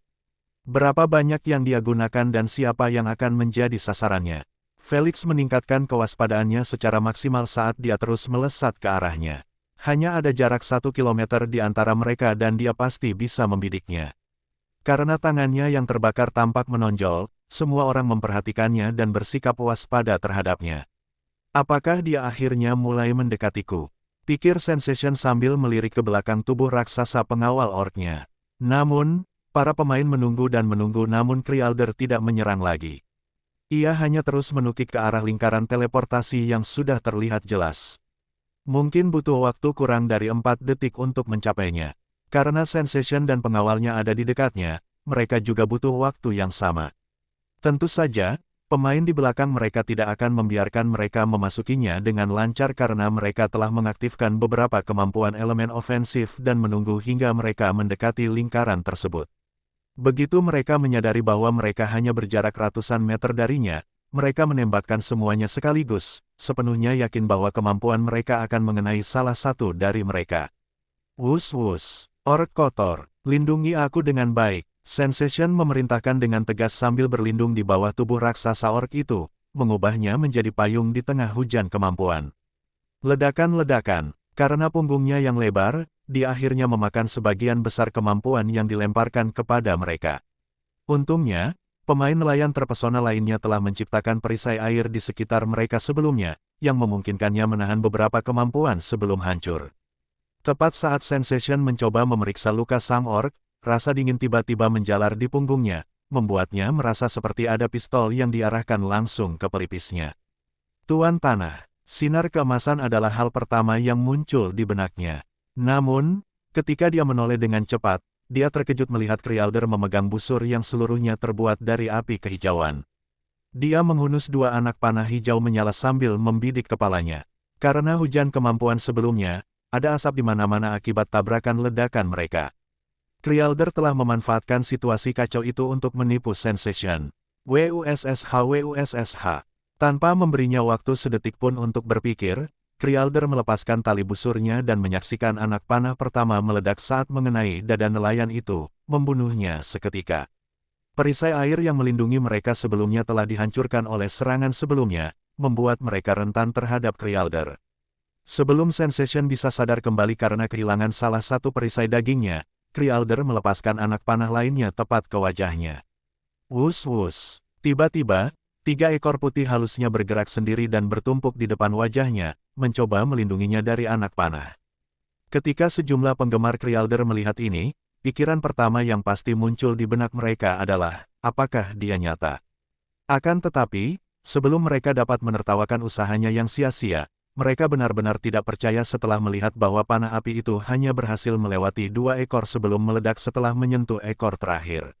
Berapa banyak yang dia gunakan dan siapa yang akan menjadi sasarannya? Felix meningkatkan kewaspadaannya secara maksimal saat dia terus melesat ke arahnya. Hanya ada jarak 1 kilometer di antara mereka dan dia pasti bisa membidiknya. Karena tangannya yang terbakar tampak menonjol, semua orang memperhatikannya dan bersikap waspada terhadapnya. Apakah dia akhirnya mulai mendekatiku? Pikir Sensation sambil melirik ke belakang tubuh raksasa pengawal orknya. Namun, para pemain menunggu dan menunggu namun Crealder tidak menyerang lagi. Ia hanya terus menukik ke arah lingkaran teleportasi yang sudah terlihat jelas. Mungkin butuh waktu kurang dari 4 detik untuk mencapainya. Karena Sensation dan pengawalnya ada di dekatnya, mereka juga butuh waktu yang sama. Tentu saja, pemain di belakang mereka tidak akan membiarkan mereka memasukinya dengan lancar karena mereka telah mengaktifkan beberapa kemampuan elemen ofensif dan menunggu hingga mereka mendekati lingkaran tersebut. Begitu mereka menyadari bahwa mereka hanya berjarak ratusan meter darinya, mereka menembakkan semuanya sekaligus, sepenuhnya yakin bahwa kemampuan mereka akan mengenai salah satu dari mereka. Wus-wus, ork kotor, lindungi aku dengan baik. Sensation memerintahkan dengan tegas sambil berlindung di bawah tubuh raksasa ork itu, mengubahnya menjadi payung di tengah hujan kemampuan. Ledakan-ledakan, karena punggungnya yang lebar, dia akhirnya memakan sebagian besar kemampuan yang dilemparkan kepada mereka. Untungnya, pemain nelayan terpesona lainnya telah menciptakan perisai air di sekitar mereka sebelumnya, yang memungkinkannya menahan beberapa kemampuan sebelum hancur. Tepat saat Sensation mencoba memeriksa luka sang ork, rasa dingin tiba-tiba menjalar di punggungnya, membuatnya merasa seperti ada pistol yang diarahkan langsung ke pelipisnya. Tuan Tanah, sinar keemasan adalah hal pertama yang muncul di benaknya. Namun, ketika dia menoleh dengan cepat, dia terkejut melihat Crealder memegang busur yang seluruhnya terbuat dari api kehijauan. Dia menghunus 2 anak panah hijau menyala sambil membidik kepalanya. Karena hujan kemampuan sebelumnya, ada asap di mana-mana akibat tabrakan ledakan mereka. Crealder telah memanfaatkan situasi kacau itu untuk menipu Sensation. WUSSH. Tanpa memberinya waktu sedetik pun untuk berpikir, Krialder melepaskan tali busurnya dan menyaksikan anak panah pertama meledak saat mengenai dada nelayan itu, membunuhnya seketika. Perisai air yang melindungi mereka sebelumnya telah dihancurkan oleh serangan sebelumnya, membuat mereka rentan terhadap Krialder. Sebelum Sensation bisa sadar kembali karena kehilangan salah satu perisai dagingnya, Krialder melepaskan anak panah lainnya tepat ke wajahnya. Wus-wus. Tiba-tiba, 3 ekor putih halusnya bergerak sendiri dan bertumpuk di depan wajahnya, mencoba melindunginya dari anak panah. Ketika sejumlah penggemar Krialder melihat ini, pikiran pertama yang pasti muncul di benak mereka adalah, apakah dia nyata? Akan tetapi, sebelum mereka dapat menertawakan usahanya yang sia-sia, mereka benar-benar tidak percaya setelah melihat bahwa panah api itu hanya berhasil melewati 2 ekor sebelum meledak setelah menyentuh ekor terakhir.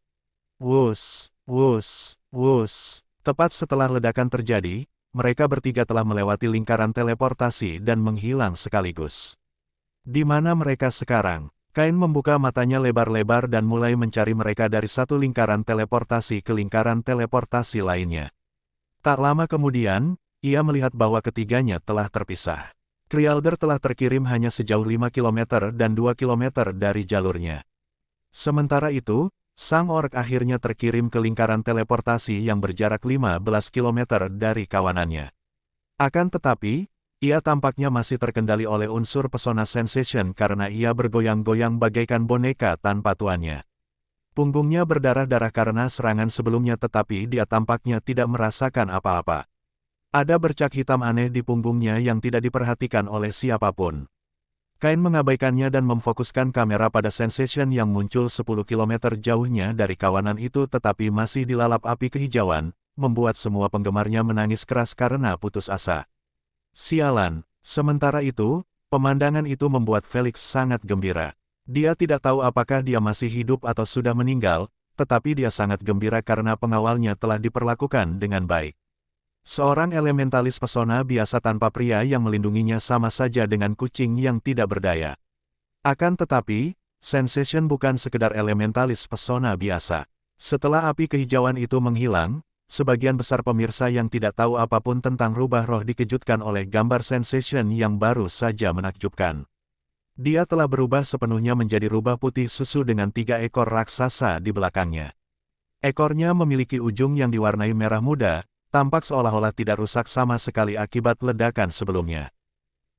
Wus, wus, wus. Tepat setelah ledakan terjadi, mereka bertiga telah melewati lingkaran teleportasi dan menghilang sekaligus. Di mana mereka sekarang? Kain membuka matanya lebar-lebar dan mulai mencari mereka dari satu lingkaran teleportasi ke lingkaran teleportasi lainnya. Tak lama kemudian, ia melihat bahwa ketiganya telah terpisah. Krialder telah terkirim hanya sejauh 5 km dan 2 km dari jalurnya. Sementara itu, sang orc akhirnya terkirim ke lingkaran teleportasi yang berjarak 15 km dari kawanannya. Akan tetapi, ia tampaknya masih terkendali oleh unsur pesona Sensation karena ia bergoyang-goyang bagaikan boneka tanpa tuannya. Punggungnya berdarah-darah karena serangan sebelumnya tetapi dia tampaknya tidak merasakan apa-apa. Ada bercak hitam aneh di punggungnya yang tidak diperhatikan oleh siapapun. Kain mengabaikannya dan memfokuskan kamera pada Sensation yang muncul 10 km jauhnya dari kawanan itu tetapi masih dilalap api kehijauan, membuat semua penggemarnya menangis keras karena putus asa. Sialan, sementara itu, pemandangan itu membuat Felix sangat gembira. Dia tidak tahu apakah dia masih hidup atau sudah meninggal, tetapi dia sangat gembira karena pengawalnya telah diperlakukan dengan baik. Seorang elementalis pesona biasa tanpa pria yang melindunginya sama saja dengan kucing yang tidak berdaya. Akan tetapi, Sensation bukan sekedar elementalis pesona biasa. Setelah api kehijauan itu menghilang, sebagian besar pemirsa yang tidak tahu apapun tentang rubah roh dikejutkan oleh gambar Sensation yang baru saja menakjubkan. Dia telah berubah sepenuhnya menjadi rubah putih susu dengan 3 ekor raksasa di belakangnya. Ekornya memiliki ujung yang diwarnai merah muda, tampak seolah-olah tidak rusak sama sekali akibat ledakan sebelumnya.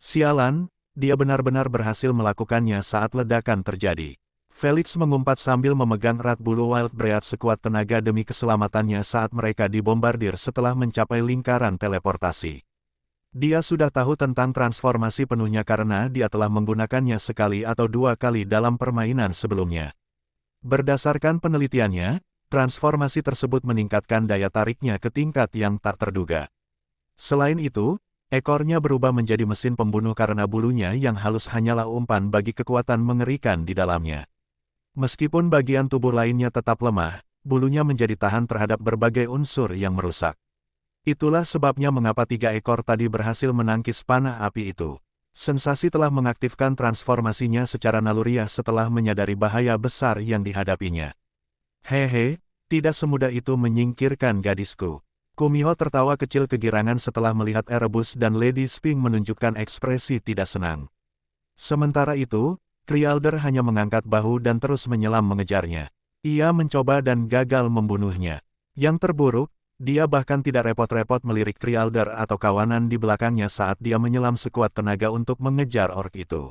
Sialan, dia benar-benar berhasil melakukannya saat ledakan terjadi. Felix mengumpat sambil memegang erat bulu Wildbreath sekuat tenaga demi keselamatannya saat mereka dibombardir setelah mencapai lingkaran teleportasi. Dia sudah tahu tentang transformasi penuhnya karena dia telah menggunakannya sekali atau 2 kali dalam permainan sebelumnya. Berdasarkan penelitiannya, transformasi tersebut meningkatkan daya tariknya ke tingkat yang tak terduga. Selain itu, ekornya berubah menjadi mesin pembunuh karena bulunya yang halus hanyalah umpan bagi kekuatan mengerikan di dalamnya. Meskipun bagian tubuh lainnya tetap lemah, bulunya menjadi tahan terhadap berbagai unsur yang merusak. Itulah sebabnya mengapa 3 ekor tadi berhasil menangkis panah api itu. Sensasi telah mengaktifkan transformasinya secara naluriah setelah menyadari bahaya besar yang dihadapinya. Hehe, tidak semudah itu menyingkirkan gadisku. Kumiho tertawa kecil kegirangan setelah melihat Erebus dan Lady Sphinx menunjukkan ekspresi tidak senang. Sementara itu, Krialder hanya mengangkat bahu dan terus menyelam mengejarnya. Ia mencoba dan gagal membunuhnya. Yang terburuk, dia bahkan tidak repot-repot melirik Krialder atau kawanan di belakangnya saat dia menyelam sekuat tenaga untuk mengejar orc itu.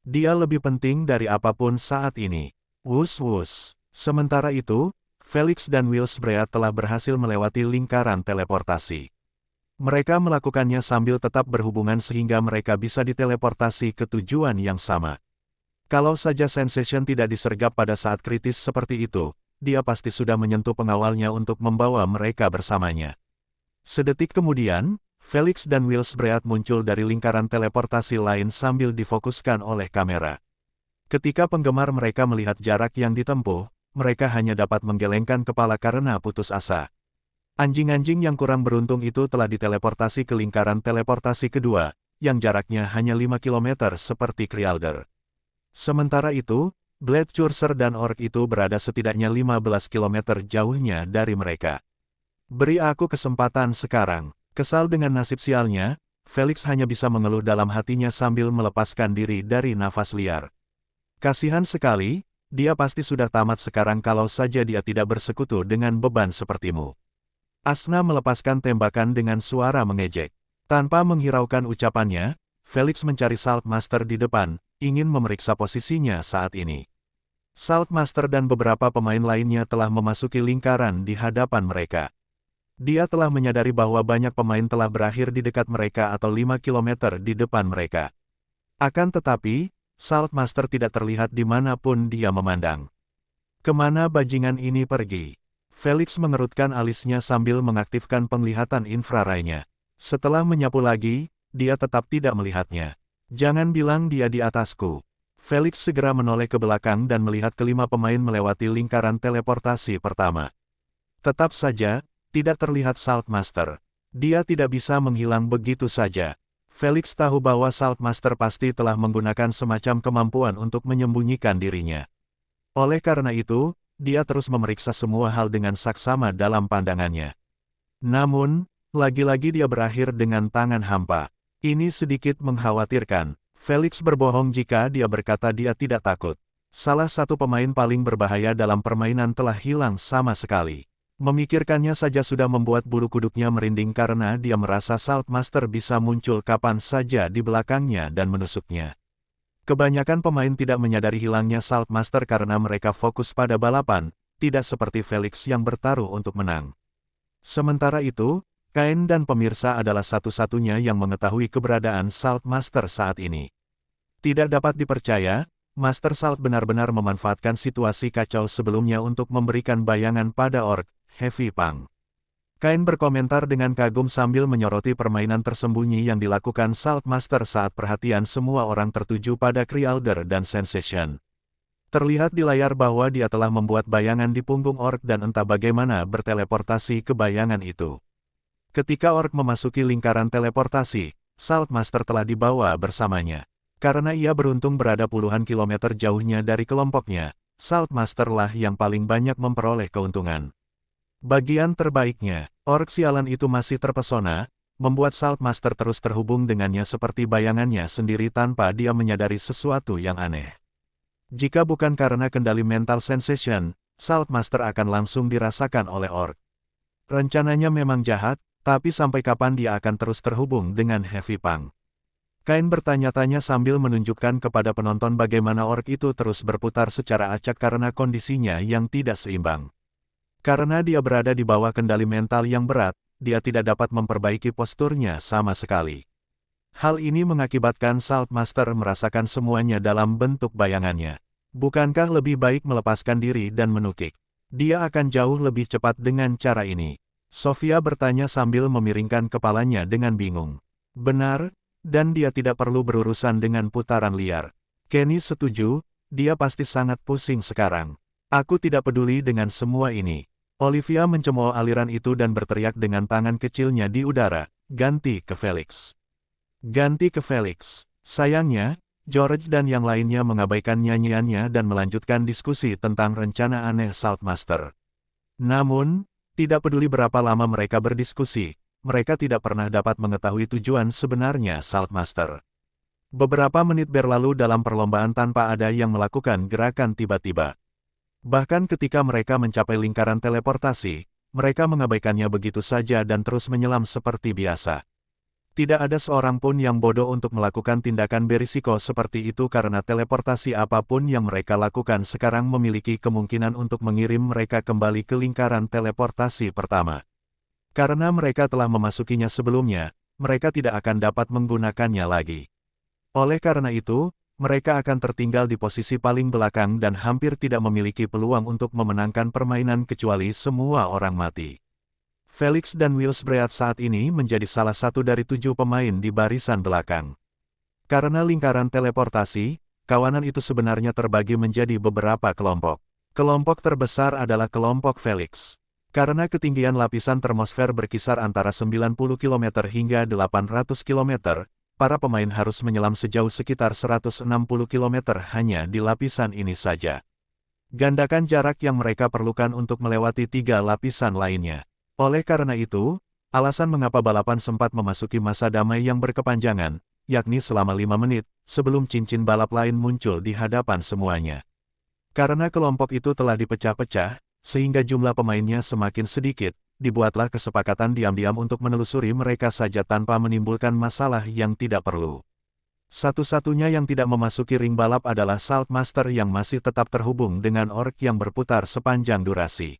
Dia lebih penting dari apapun saat ini. Wus-wus. Sementara itu, Felix dan Wildbreath telah berhasil melewati lingkaran teleportasi. Mereka melakukannya sambil tetap berhubungan sehingga mereka bisa diteleportasi ke tujuan yang sama. Kalau saja Sensation tidak disergap pada saat kritis seperti itu, dia pasti sudah menyentuh pengawalnya untuk membawa mereka bersamanya. Sedetik kemudian, Felix dan Wildbreath muncul dari lingkaran teleportasi lain sambil difokuskan oleh kamera. Ketika penggemar mereka melihat jarak yang ditempuh, mereka hanya dapat menggelengkan kepala karena putus asa. Anjing-anjing yang kurang beruntung itu telah diteleportasi ke lingkaran teleportasi kedua, yang jaraknya hanya 5 km seperti Krialder. Sementara itu, Blade Curser dan orc itu berada setidaknya 15 km jauhnya dari mereka. Beri aku kesempatan sekarang. Kesal dengan nasib sialnya, Felix hanya bisa mengeluh dalam hatinya sambil melepaskan diri dari nafas liar. Kasihan sekali, dia pasti sudah tamat sekarang kalau saja dia tidak bersekutu dengan beban sepertimu. Asna melepaskan tembakan dengan suara mengejek. Tanpa menghiraukan ucapannya, Felix mencari Saltmaster di depan, ingin memeriksa posisinya saat ini. Saltmaster dan beberapa pemain lainnya telah memasuki lingkaran di hadapan mereka. Dia telah menyadari bahwa banyak pemain telah berakhir di dekat mereka atau 5 km di depan mereka. Akan tetapi, Saltmaster tidak terlihat dimanapun dia memandang. Kemana bajingan ini pergi? Felix mengerutkan alisnya sambil mengaktifkan penglihatan infrarainya. Setelah menyapu lagi, dia tetap tidak melihatnya. Jangan bilang dia di atasku. Felix segera menoleh ke belakang dan melihat kelima pemain melewati lingkaran teleportasi pertama. Tetap saja, tidak terlihat Saltmaster. Dia tidak bisa menghilang begitu saja. Felix tahu bahwa Saltmaster pasti telah menggunakan semacam kemampuan untuk menyembunyikan dirinya. Oleh karena itu, dia terus memeriksa semua hal dengan saksama dalam pandangannya. Namun, lagi-lagi dia berakhir dengan tangan hampa. Ini sedikit mengkhawatirkan. Felix berbohong jika dia berkata dia tidak takut. Salah satu pemain paling berbahaya dalam permainan telah hilang sama sekali. Memikirkannya saja sudah membuat bulu kuduknya merinding karena dia merasa Saltmaster bisa muncul kapan saja di belakangnya dan menusuknya. Kebanyakan pemain tidak menyadari hilangnya Saltmaster karena mereka fokus pada balapan, tidak seperti Felix yang bertaruh untuk menang. Sementara itu, Kain dan pemirsa adalah satu-satunya yang mengetahui keberadaan Saltmaster saat ini. Tidak dapat dipercaya, Master Salt benar-benar memanfaatkan situasi kacau sebelumnya untuk memberikan bayangan pada orc, Heavy Pang. Kain berkomentar dengan kagum sambil menyoroti permainan tersembunyi yang dilakukan Saltmaster saat perhatian semua orang tertuju pada Crealder dan Sensation. Terlihat di layar bahwa dia telah membuat bayangan di punggung orc dan entah bagaimana berteleportasi ke bayangan itu. Ketika orc memasuki lingkaran teleportasi, Saltmaster telah dibawa bersamanya. Karena ia beruntung berada puluhan kilometer jauhnya dari kelompoknya, Saltmaster lah yang paling banyak memperoleh keuntungan. Bagian terbaiknya, orc sialan itu masih terpesona, membuat Saltmaster terus terhubung dengannya seperti bayangannya sendiri tanpa dia menyadari sesuatu yang aneh. Jika bukan karena kendali mental Sensation, Saltmaster akan langsung dirasakan oleh orc. Rencananya memang jahat, tapi sampai kapan dia akan terus terhubung dengan Heavy Pang? Kain bertanya-tanya sambil menunjukkan kepada penonton bagaimana orc itu terus berputar secara acak karena kondisinya yang tidak seimbang. Karena dia berada di bawah kendali mental yang berat, dia tidak dapat memperbaiki posturnya sama sekali. Hal ini mengakibatkan Saltmaster merasakan semuanya dalam bentuk bayangannya. Bukankah lebih baik melepaskan diri dan menukik? Dia akan jauh lebih cepat dengan cara ini. Sofia bertanya sambil memiringkan kepalanya dengan bingung. Benar, dan dia tidak perlu berurusan dengan putaran liar. Kenny setuju, dia pasti sangat pusing sekarang. Aku tidak peduli dengan semua ini. Olivia mencemooh aliran itu dan berteriak dengan tangan kecilnya di udara, ganti ke Felix. Ganti ke Felix. Sayangnya, George dan yang lainnya mengabaikan nyanyiannya dan melanjutkan diskusi tentang rencana aneh Saltmaster. Namun, tidak peduli berapa lama mereka berdiskusi, mereka tidak pernah dapat mengetahui tujuan sebenarnya Saltmaster. Beberapa menit berlalu dalam perlombaan tanpa ada yang melakukan gerakan tiba-tiba. Bahkan ketika mereka mencapai lingkaran teleportasi, mereka mengabaikannya begitu saja dan terus menyelam seperti biasa. Tidak ada seorang pun yang bodoh untuk melakukan tindakan berisiko seperti itu karena teleportasi apapun yang mereka lakukan sekarang memiliki kemungkinan untuk mengirim mereka kembali ke lingkaran teleportasi pertama. Karena mereka telah memasukinya sebelumnya, mereka tidak akan dapat menggunakannya lagi. Oleh karena itu, mereka akan tertinggal di posisi paling belakang dan hampir tidak memiliki peluang untuk memenangkan permainan kecuali semua orang mati. Felix dan Wilsbread saat ini menjadi salah satu dari 7 pemain di barisan belakang. Karena lingkaran teleportasi, kawanan itu sebenarnya terbagi menjadi beberapa kelompok. Kelompok terbesar adalah kelompok Felix. Karena ketinggian lapisan termosfer berkisar antara 90 km hingga 800 km, para pemain harus menyelam sejauh sekitar 160 km hanya di lapisan ini saja. Gandakan jarak yang mereka perlukan untuk melewati 3 lapisan lainnya. Oleh karena itu, alasan mengapa balapan sempat memasuki masa damai yang berkepanjangan, yakni selama 5 menit, sebelum cincin balap lain muncul di hadapan semuanya. Karena kelompok itu telah dipecah-pecah, sehingga jumlah pemainnya semakin sedikit, dibuatlah kesepakatan diam-diam untuk menelusuri mereka saja tanpa menimbulkan masalah yang tidak perlu. Satu-satunya yang tidak memasuki ring balap adalah Saltmaster yang masih tetap terhubung dengan orc yang berputar sepanjang durasi.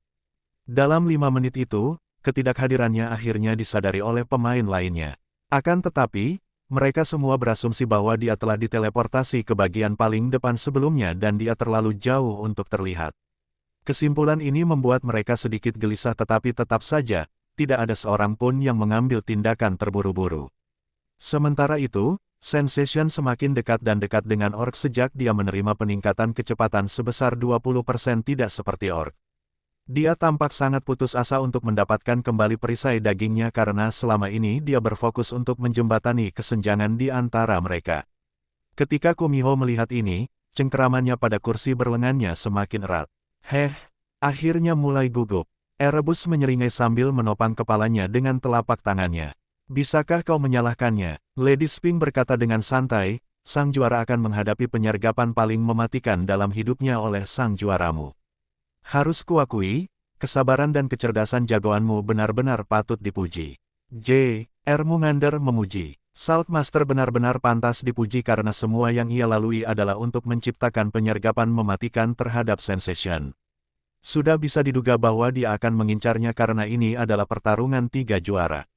Dalam 5 menit itu, ketidakhadirannya akhirnya disadari oleh pemain lainnya. Akan tetapi, mereka semua berasumsi bahwa dia telah diteleportasi ke bagian paling depan sebelumnya dan dia terlalu jauh untuk terlihat. Kesimpulan ini membuat mereka sedikit gelisah tetapi tetap saja, tidak ada seorang pun yang mengambil tindakan terburu-buru. Sementara itu, Sensation semakin dekat dan dekat dengan orc sejak dia menerima peningkatan kecepatan sebesar 20% tidak seperti orc. Dia tampak sangat putus asa untuk mendapatkan kembali perisai dagingnya karena selama ini dia berfokus untuk menjembatani kesenjangan di antara mereka. Ketika Kumiho melihat ini, cengkeramannya pada kursi berlengannya semakin erat. Akhirnya mulai gugup. Erebus menyeringai sambil menopang kepalanya dengan telapak tangannya. Bisakah kau menyalahkannya? Lady Spink berkata dengan santai, sang juara akan menghadapi penyergapan paling mematikan dalam hidupnya oleh sang juaramu. Harus kuakui, kesabaran dan kecerdasan jagoanmu benar-benar patut dipuji. Ermumander memuji. Saltmaster benar-benar pantas dipuji karena semua yang ia lalui adalah untuk menciptakan penyergapan mematikan terhadap Sensation. Sudah bisa diduga bahwa dia akan mengincarnya karena ini adalah pertarungan 3 juara.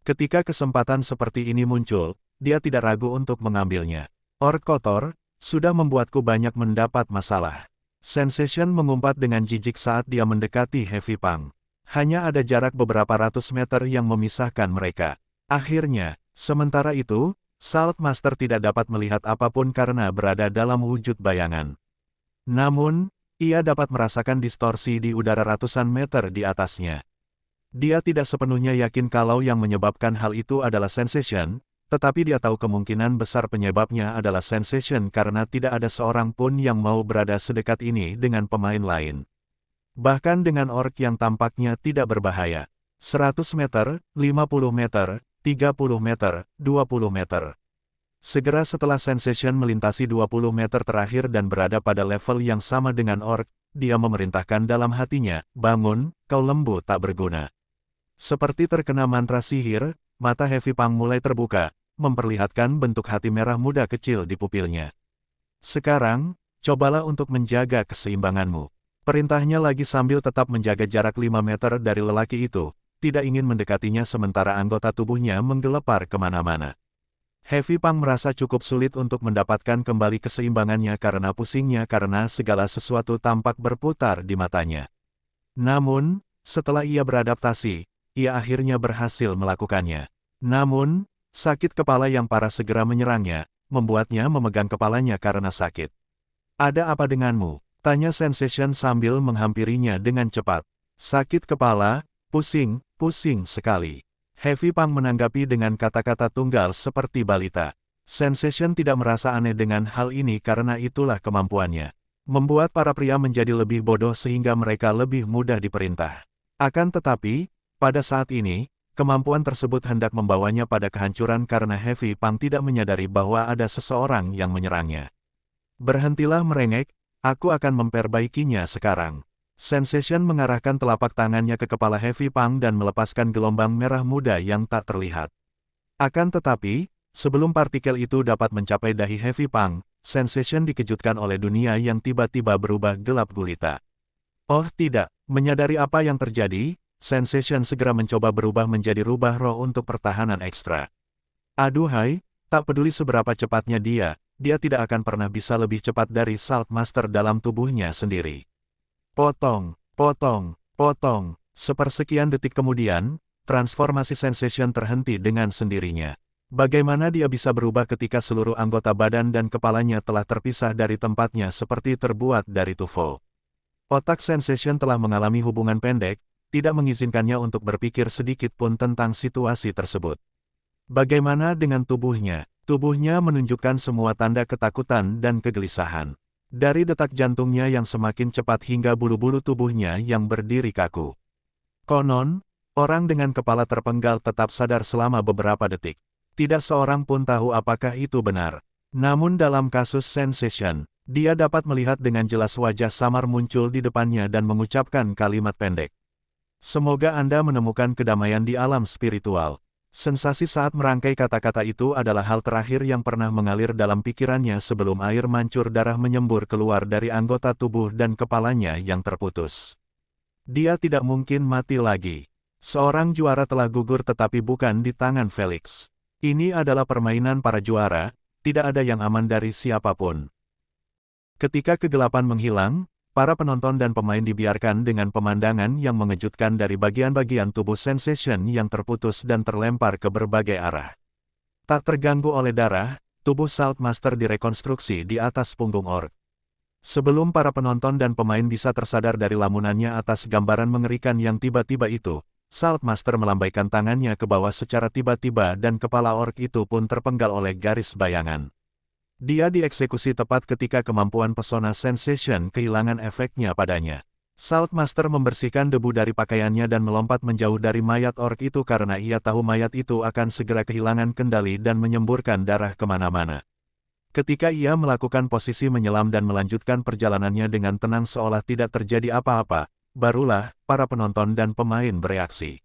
Ketika kesempatan seperti ini muncul, dia tidak ragu untuk mengambilnya. Orc kotor, sudah membuatku banyak mendapat masalah. Sensation mengumpat dengan jijik saat dia mendekati Heavy Punk. Hanya ada jarak beberapa ratus meter yang memisahkan mereka. Akhirnya, sementara itu, Saltmaster tidak dapat melihat apapun karena berada dalam wujud bayangan. Namun, ia dapat merasakan distorsi di udara ratusan meter di atasnya. Dia tidak sepenuhnya yakin kalau yang menyebabkan hal itu adalah Sensation, tetapi dia tahu kemungkinan besar penyebabnya adalah Sensation karena tidak ada seorang pun yang mau berada sedekat ini dengan pemain lain. Bahkan dengan orc yang tampaknya tidak berbahaya. 100 meter, 50 meter, 30 meter, 20 meter. Segera setelah Sensation melintasi 20 meter terakhir dan berada pada level yang sama dengan orc, dia memerintahkan dalam hatinya, bangun, kau lembu tak berguna. Seperti terkena mantra sihir, mata Heavy Punk mulai terbuka, memperlihatkan bentuk hati merah muda kecil di pupilnya. Sekarang, cobalah untuk menjaga keseimbanganmu. Perintahnya lagi sambil tetap menjaga jarak 5 meter dari lelaki itu, tidak ingin mendekatinya sementara anggota tubuhnya menggelepar kemana-mana. Heavy Punk merasa cukup sulit untuk mendapatkan kembali keseimbangannya karena pusingnya karena segala sesuatu tampak berputar di matanya. Namun, setelah ia beradaptasi, ia akhirnya berhasil melakukannya. Namun, sakit kepala yang parah segera menyerangnya, membuatnya memegang kepalanya karena sakit. Ada apa denganmu? Tanya Sensation sambil menghampirinya dengan cepat. Sakit kepala, pusing sekali. Heavy Punk menanggapi dengan kata-kata tunggal seperti balita. Sensation tidak merasa aneh dengan hal ini karena itulah kemampuannya. Membuat para pria menjadi lebih bodoh sehingga mereka lebih mudah diperintah. Akan tetapi, pada saat ini, kemampuan tersebut hendak membawanya pada kehancuran karena Heavy Punk tidak menyadari bahwa ada seseorang yang menyerangnya. Berhentilah merengek, aku akan memperbaikinya sekarang. Sensation mengarahkan telapak tangannya ke kepala Heavy Punk dan melepaskan gelombang merah muda yang tak terlihat. Akan tetapi, sebelum partikel itu dapat mencapai dahi Heavy Punk, Sensation dikejutkan oleh dunia yang tiba-tiba berubah gelap gulita. Oh tidak, menyadari apa yang terjadi, Sensation segera mencoba berubah menjadi rubah roh untuk pertahanan ekstra. Aduhai, tak peduli seberapa cepatnya dia tidak akan pernah bisa lebih cepat dari Saltmaster dalam tubuhnya sendiri. Potong. Sepersekian detik kemudian, transformasi Sensation terhenti dengan sendirinya. Bagaimana dia bisa berubah ketika seluruh anggota badan dan kepalanya telah terpisah dari tempatnya seperti terbuat dari tufo? Otak Sensation telah mengalami hubungan pendek, tidak mengizinkannya untuk berpikir sedikit pun tentang situasi tersebut. Bagaimana dengan tubuhnya? Tubuhnya menunjukkan semua tanda ketakutan dan kegelisahan. Dari detak jantungnya yang semakin cepat hingga bulu-bulu tubuhnya yang berdiri kaku. Konon, Orang dengan kepala terpenggal tetap sadar selama beberapa detik. Tidak seorang pun tahu apakah itu benar. Namun dalam kasus Sensation, dia dapat melihat dengan jelas wajah samar muncul di depannya dan mengucapkan kalimat pendek. Semoga Anda menemukan kedamaian di alam spiritual. Sensasi saat merangkai kata-kata itu adalah hal terakhir yang pernah mengalir dalam pikirannya sebelum air mancur darah menyembur keluar dari anggota tubuh dan kepalanya yang terputus. Dia tidak mungkin mati lagi. Seorang juara telah gugur tetapi bukan di tangan Felix. Ini adalah permainan para juara, tidak ada yang aman dari siapapun. Ketika kegelapan menghilang, para penonton dan pemain dibiarkan dengan pemandangan yang mengejutkan dari bagian-bagian tubuh Sensation yang terputus dan terlempar ke berbagai arah. Tak terganggu oleh darah, tubuh Saltmaster direkonstruksi di atas punggung orc. Sebelum para penonton dan pemain bisa tersadar dari lamunannya atas gambaran mengerikan yang tiba-tiba itu, Saltmaster melambaikan tangannya ke bawah secara tiba-tiba dan kepala orc itu pun terpenggal oleh garis bayangan. Dia dieksekusi tepat ketika kemampuan pesona Sensation kehilangan efeknya padanya. Saltmaster membersihkan debu dari pakaiannya dan melompat menjauh dari mayat orc itu karena ia tahu mayat itu akan segera kehilangan kendali dan menyemburkan darah kemana-mana. Ketika ia melakukan posisi menyelam dan melanjutkan perjalanannya dengan tenang seolah tidak terjadi apa-apa, barulah para penonton dan pemain bereaksi.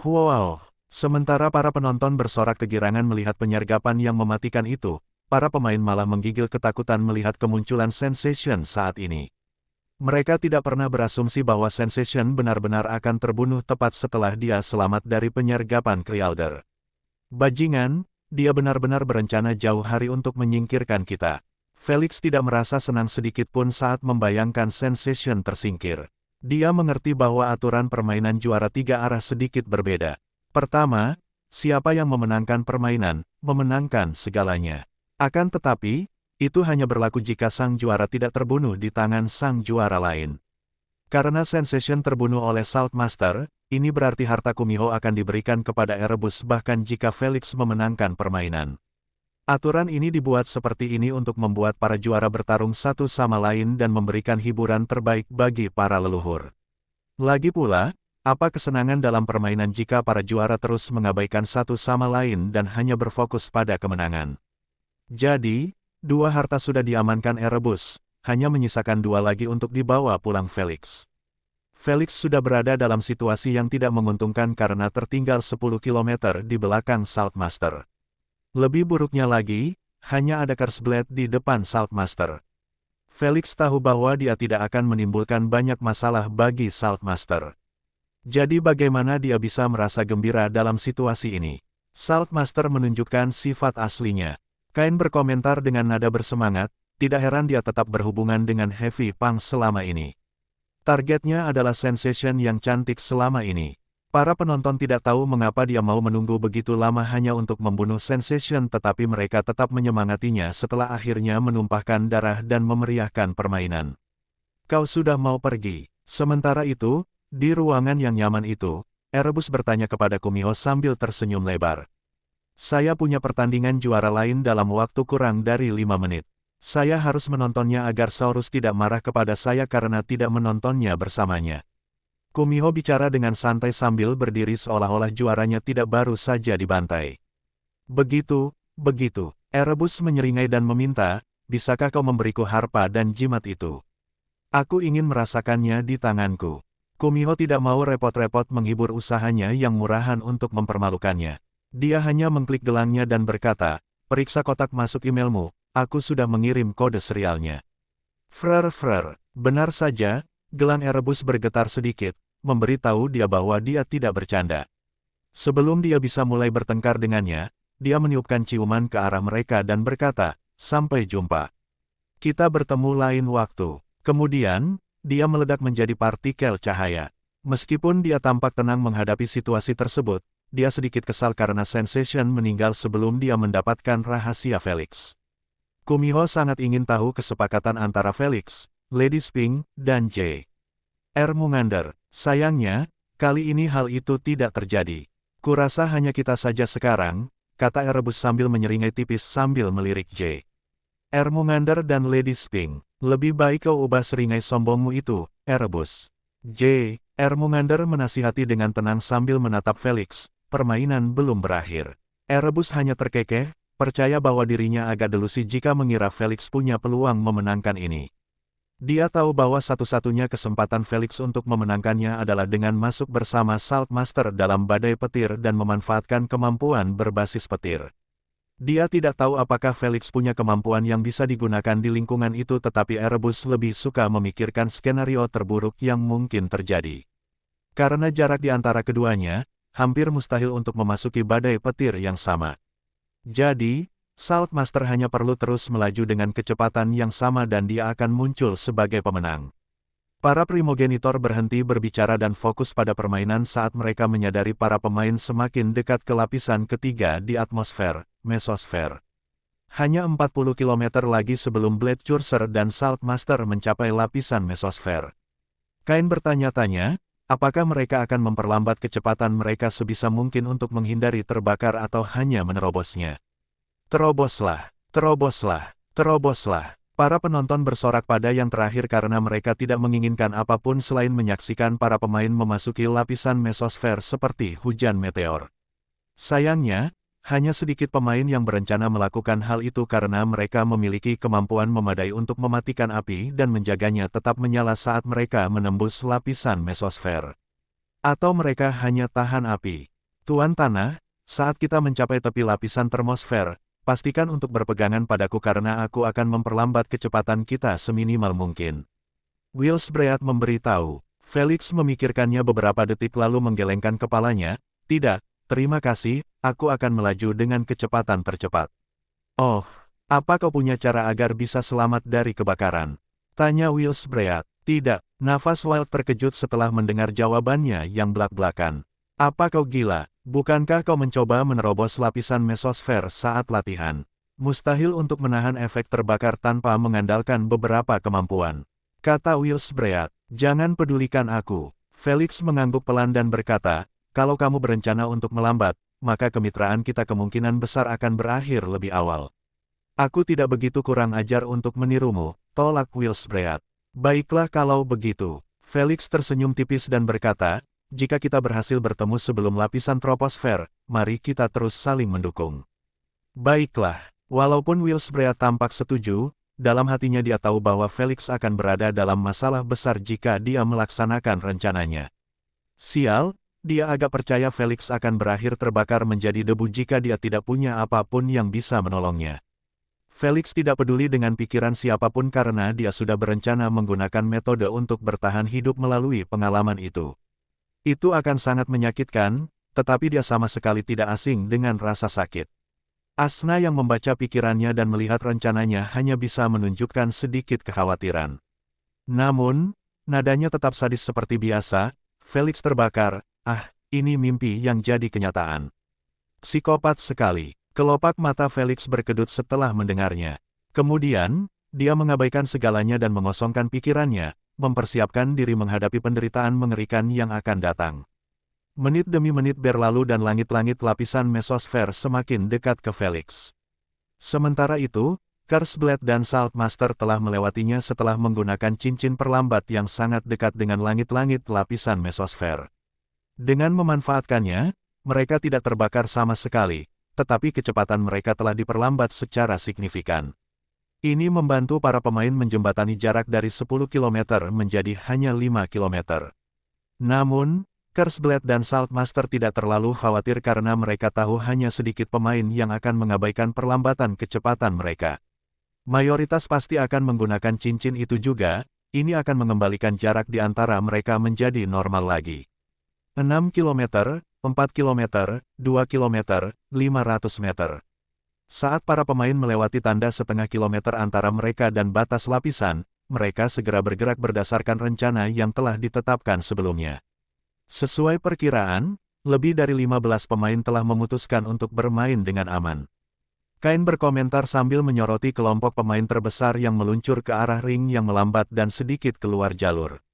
Wow! Sementara para penonton bersorak kegirangan melihat penyergapan yang mematikan itu, para pemain malah menggigil ketakutan melihat kemunculan Sensation saat ini. Mereka tidak pernah berasumsi bahwa Sensation benar-benar akan terbunuh tepat setelah dia selamat dari penyergapan Krealder. Bajingan, dia benar-benar berencana jauh hari untuk menyingkirkan kita. Felix tidak merasa senang sedikit pun saat membayangkan Sensation tersingkir. Dia mengerti bahwa aturan permainan juara 3 arah sedikit berbeda. Pertama, siapa yang memenangkan permainan, memenangkan segalanya. Akan tetapi, itu hanya berlaku jika sang juara tidak terbunuh di tangan sang juara lain. Karena Sensation terbunuh oleh Saltmaster, ini berarti harta Kumiho akan diberikan kepada Erebus bahkan jika Felix memenangkan permainan. Aturan ini dibuat seperti ini untuk membuat para juara bertarung satu sama lain dan memberikan hiburan terbaik bagi para leluhur. Lagi pula, apa kesenangan dalam permainan jika para juara terus mengabaikan satu sama lain dan hanya berfokus pada kemenangan? Jadi, 2 harta sudah diamankan Erebus, hanya menyisakan 2 lagi untuk dibawa pulang Felix. Felix sudah berada dalam situasi yang tidak menguntungkan karena tertinggal 10 km di belakang Saltmaster. Lebih buruknya lagi, hanya ada Curseblade di depan Saltmaster. Felix tahu bahwa dia tidak akan menimbulkan banyak masalah bagi Saltmaster. Jadi bagaimana dia bisa merasa gembira dalam situasi ini? Saltmaster menunjukkan sifat aslinya. Kain berkomentar dengan nada bersemangat, tidak heran dia tetap berhubungan dengan Heavy Punk selama ini. Targetnya adalah Sensation yang cantik selama ini. Para penonton tidak tahu mengapa dia mau menunggu begitu lama hanya untuk membunuh Sensation tetapi mereka tetap menyemangatinya setelah akhirnya menumpahkan darah dan memeriahkan permainan. Kau sudah mau pergi. Sementara itu, di ruangan yang nyaman itu, Erebus bertanya kepada Kumiho sambil tersenyum lebar. Saya punya pertandingan juara lain dalam waktu kurang dari 5 menit. Saya harus menontonnya agar Saurus tidak marah kepada saya karena tidak menontonnya bersamanya. Kumiho bicara dengan santai sambil berdiri seolah-olah juaranya tidak baru saja dibantai. Begitu. Erebus menyeringai dan meminta, bisakah kau memberiku harpa dan jimat itu? Aku ingin merasakannya di tanganku. Kumiho tidak mau repot-repot menghibur usahanya yang murahan untuk mempermalukannya. Dia hanya mengklik gelangnya dan berkata, periksa kotak masuk emailmu, aku sudah mengirim kode serialnya. Benar saja, gelang Erebus bergetar sedikit, memberitahu dia bahwa dia tidak bercanda. Sebelum dia bisa mulai bertengkar dengannya, dia meniupkan ciuman ke arah mereka dan berkata, sampai jumpa. Kita bertemu lain waktu. Kemudian, dia meledak menjadi partikel cahaya. Meskipun dia tampak tenang menghadapi situasi tersebut, dia sedikit kesal karena Sensation meninggal sebelum dia mendapatkan rahasia Felix. Kumiho sangat ingin tahu kesepakatan antara Felix, Lady Sphinx, dan J.R. Mungander. Sayangnya, kali ini hal itu tidak terjadi. Kurasa hanya kita saja sekarang, kata Erebus sambil menyeringai tipis sambil melirik J.R. Mungander dan Lady Sphinx. Lebih baik kau ubah seringai sombongmu itu, Erebus. Ermengander menasihati dengan tenang sambil menatap Felix, permainan belum berakhir. Erebus hanya terkekeh, percaya bahwa dirinya agak delusi jika mengira Felix punya peluang memenangkan ini. Dia tahu bahwa satu-satunya kesempatan Felix untuk memenangkannya adalah dengan masuk bersama Saltmaster dalam badai petir dan memanfaatkan kemampuan berbasis petir. Dia tidak tahu apakah Felix punya kemampuan yang bisa digunakan di lingkungan itu, tetapi Erebus lebih suka memikirkan skenario terburuk yang mungkin terjadi. Karena jarak di antara keduanya, hampir mustahil untuk memasuki badai petir yang sama. Jadi, Saltmaster hanya perlu terus melaju dengan kecepatan yang sama dan dia akan muncul sebagai pemenang. Para primogenitor berhenti berbicara dan fokus pada permainan saat mereka menyadari para pemain semakin dekat ke lapisan ketiga di atmosfer, mesosfer. Hanya 40 km lagi sebelum Blade Curser dan Saltmaster mencapai lapisan mesosfer. Kain bertanya-tanya, apakah mereka akan memperlambat kecepatan mereka sebisa mungkin untuk menghindari terbakar atau hanya menerobosnya. Teroboslah, teroboslah, teroboslah. Para penonton bersorak pada yang terakhir karena mereka tidak menginginkan apapun selain menyaksikan para pemain memasuki lapisan mesosfer seperti hujan meteor. Sayangnya, hanya sedikit pemain yang berencana melakukan hal itu karena mereka memiliki kemampuan memadai untuk mematikan api dan menjaganya tetap menyala saat mereka menembus lapisan mesosfer. Atau mereka hanya tahan api. Tuan Tanah, saat kita mencapai tepi lapisan termosfer, pastikan untuk berpegangan padaku karena aku akan memperlambat kecepatan kita seminimal mungkin. Willsbread memberitahu. Felix memikirkannya beberapa detik lalu menggelengkan kepalanya. Tidak, terima kasih, aku akan melaju dengan kecepatan tercepat. Oh, apa kau punya cara agar bisa selamat dari kebakaran? Tanya Willsbread. Tidak, nafas Wild terkejut setelah mendengar jawabannya yang belak-belakan. Apa kau gila? Bukankah kau mencoba menerobos lapisan mesosfer saat latihan? Mustahil untuk menahan efek terbakar tanpa mengandalkan beberapa kemampuan. Kata Willsbread, jangan pedulikan aku. Felix mengangguk pelan dan berkata, kalau kamu berencana untuk melambat, maka kemitraan kita kemungkinan besar akan berakhir lebih awal. Aku tidak begitu kurang ajar untuk menirumu, tolak Willsbread. Baiklah kalau begitu. Felix tersenyum tipis dan berkata, jika kita berhasil bertemu sebelum lapisan troposfer, mari kita terus saling mendukung. Baiklah, walaupun Willsbread tampak setuju, dalam hatinya dia tahu bahwa Felix akan berada dalam masalah besar jika dia melaksanakan rencananya. Sial, dia agak percaya Felix akan berakhir terbakar menjadi debu jika dia tidak punya apapun yang bisa menolongnya. Felix tidak peduli dengan pikiran siapapun karena dia sudah berencana menggunakan metode untuk bertahan hidup melalui pengalaman itu. Itu akan sangat menyakitkan, tetapi dia sama sekali tidak asing dengan rasa sakit. Asna yang membaca pikirannya dan melihat rencananya hanya bisa menunjukkan sedikit kekhawatiran. Namun, nadanya tetap sadis seperti biasa. Felix terbakar, ini mimpi yang jadi kenyataan. Psikopat sekali. Kelopak mata Felix berkedut setelah mendengarnya. Kemudian, dia mengabaikan segalanya dan mengosongkan pikirannya, mempersiapkan diri menghadapi penderitaan mengerikan yang akan datang. Menit demi menit berlalu dan langit-langit lapisan mesosfer semakin dekat ke Felix. Sementara itu, Cursed dan Saltmaster telah melewatinya setelah menggunakan cincin perlambat yang sangat dekat dengan langit-langit lapisan mesosfer. Dengan memanfaatkannya, mereka tidak terbakar sama sekali, tetapi kecepatan mereka telah diperlambat secara signifikan. Ini membantu para pemain menjembatani jarak dari 10 km menjadi hanya 5 km. Namun, Cursed dan Saltmaster tidak terlalu khawatir karena mereka tahu hanya sedikit pemain yang akan mengabaikan perlambatan kecepatan mereka. Mayoritas pasti akan menggunakan cincin itu juga, ini akan mengembalikan jarak di antara mereka menjadi normal lagi. 6 km, 4 km, 2 km, 500 meter. Saat para pemain melewati tanda setengah kilometer antara mereka dan batas lapisan, mereka segera bergerak berdasarkan rencana yang telah ditetapkan sebelumnya. Sesuai perkiraan, lebih dari 15 pemain telah memutuskan untuk bermain dengan aman. Kain berkomentar sambil menyoroti kelompok pemain terbesar yang meluncur ke arah ring yang melambat dan sedikit keluar jalur.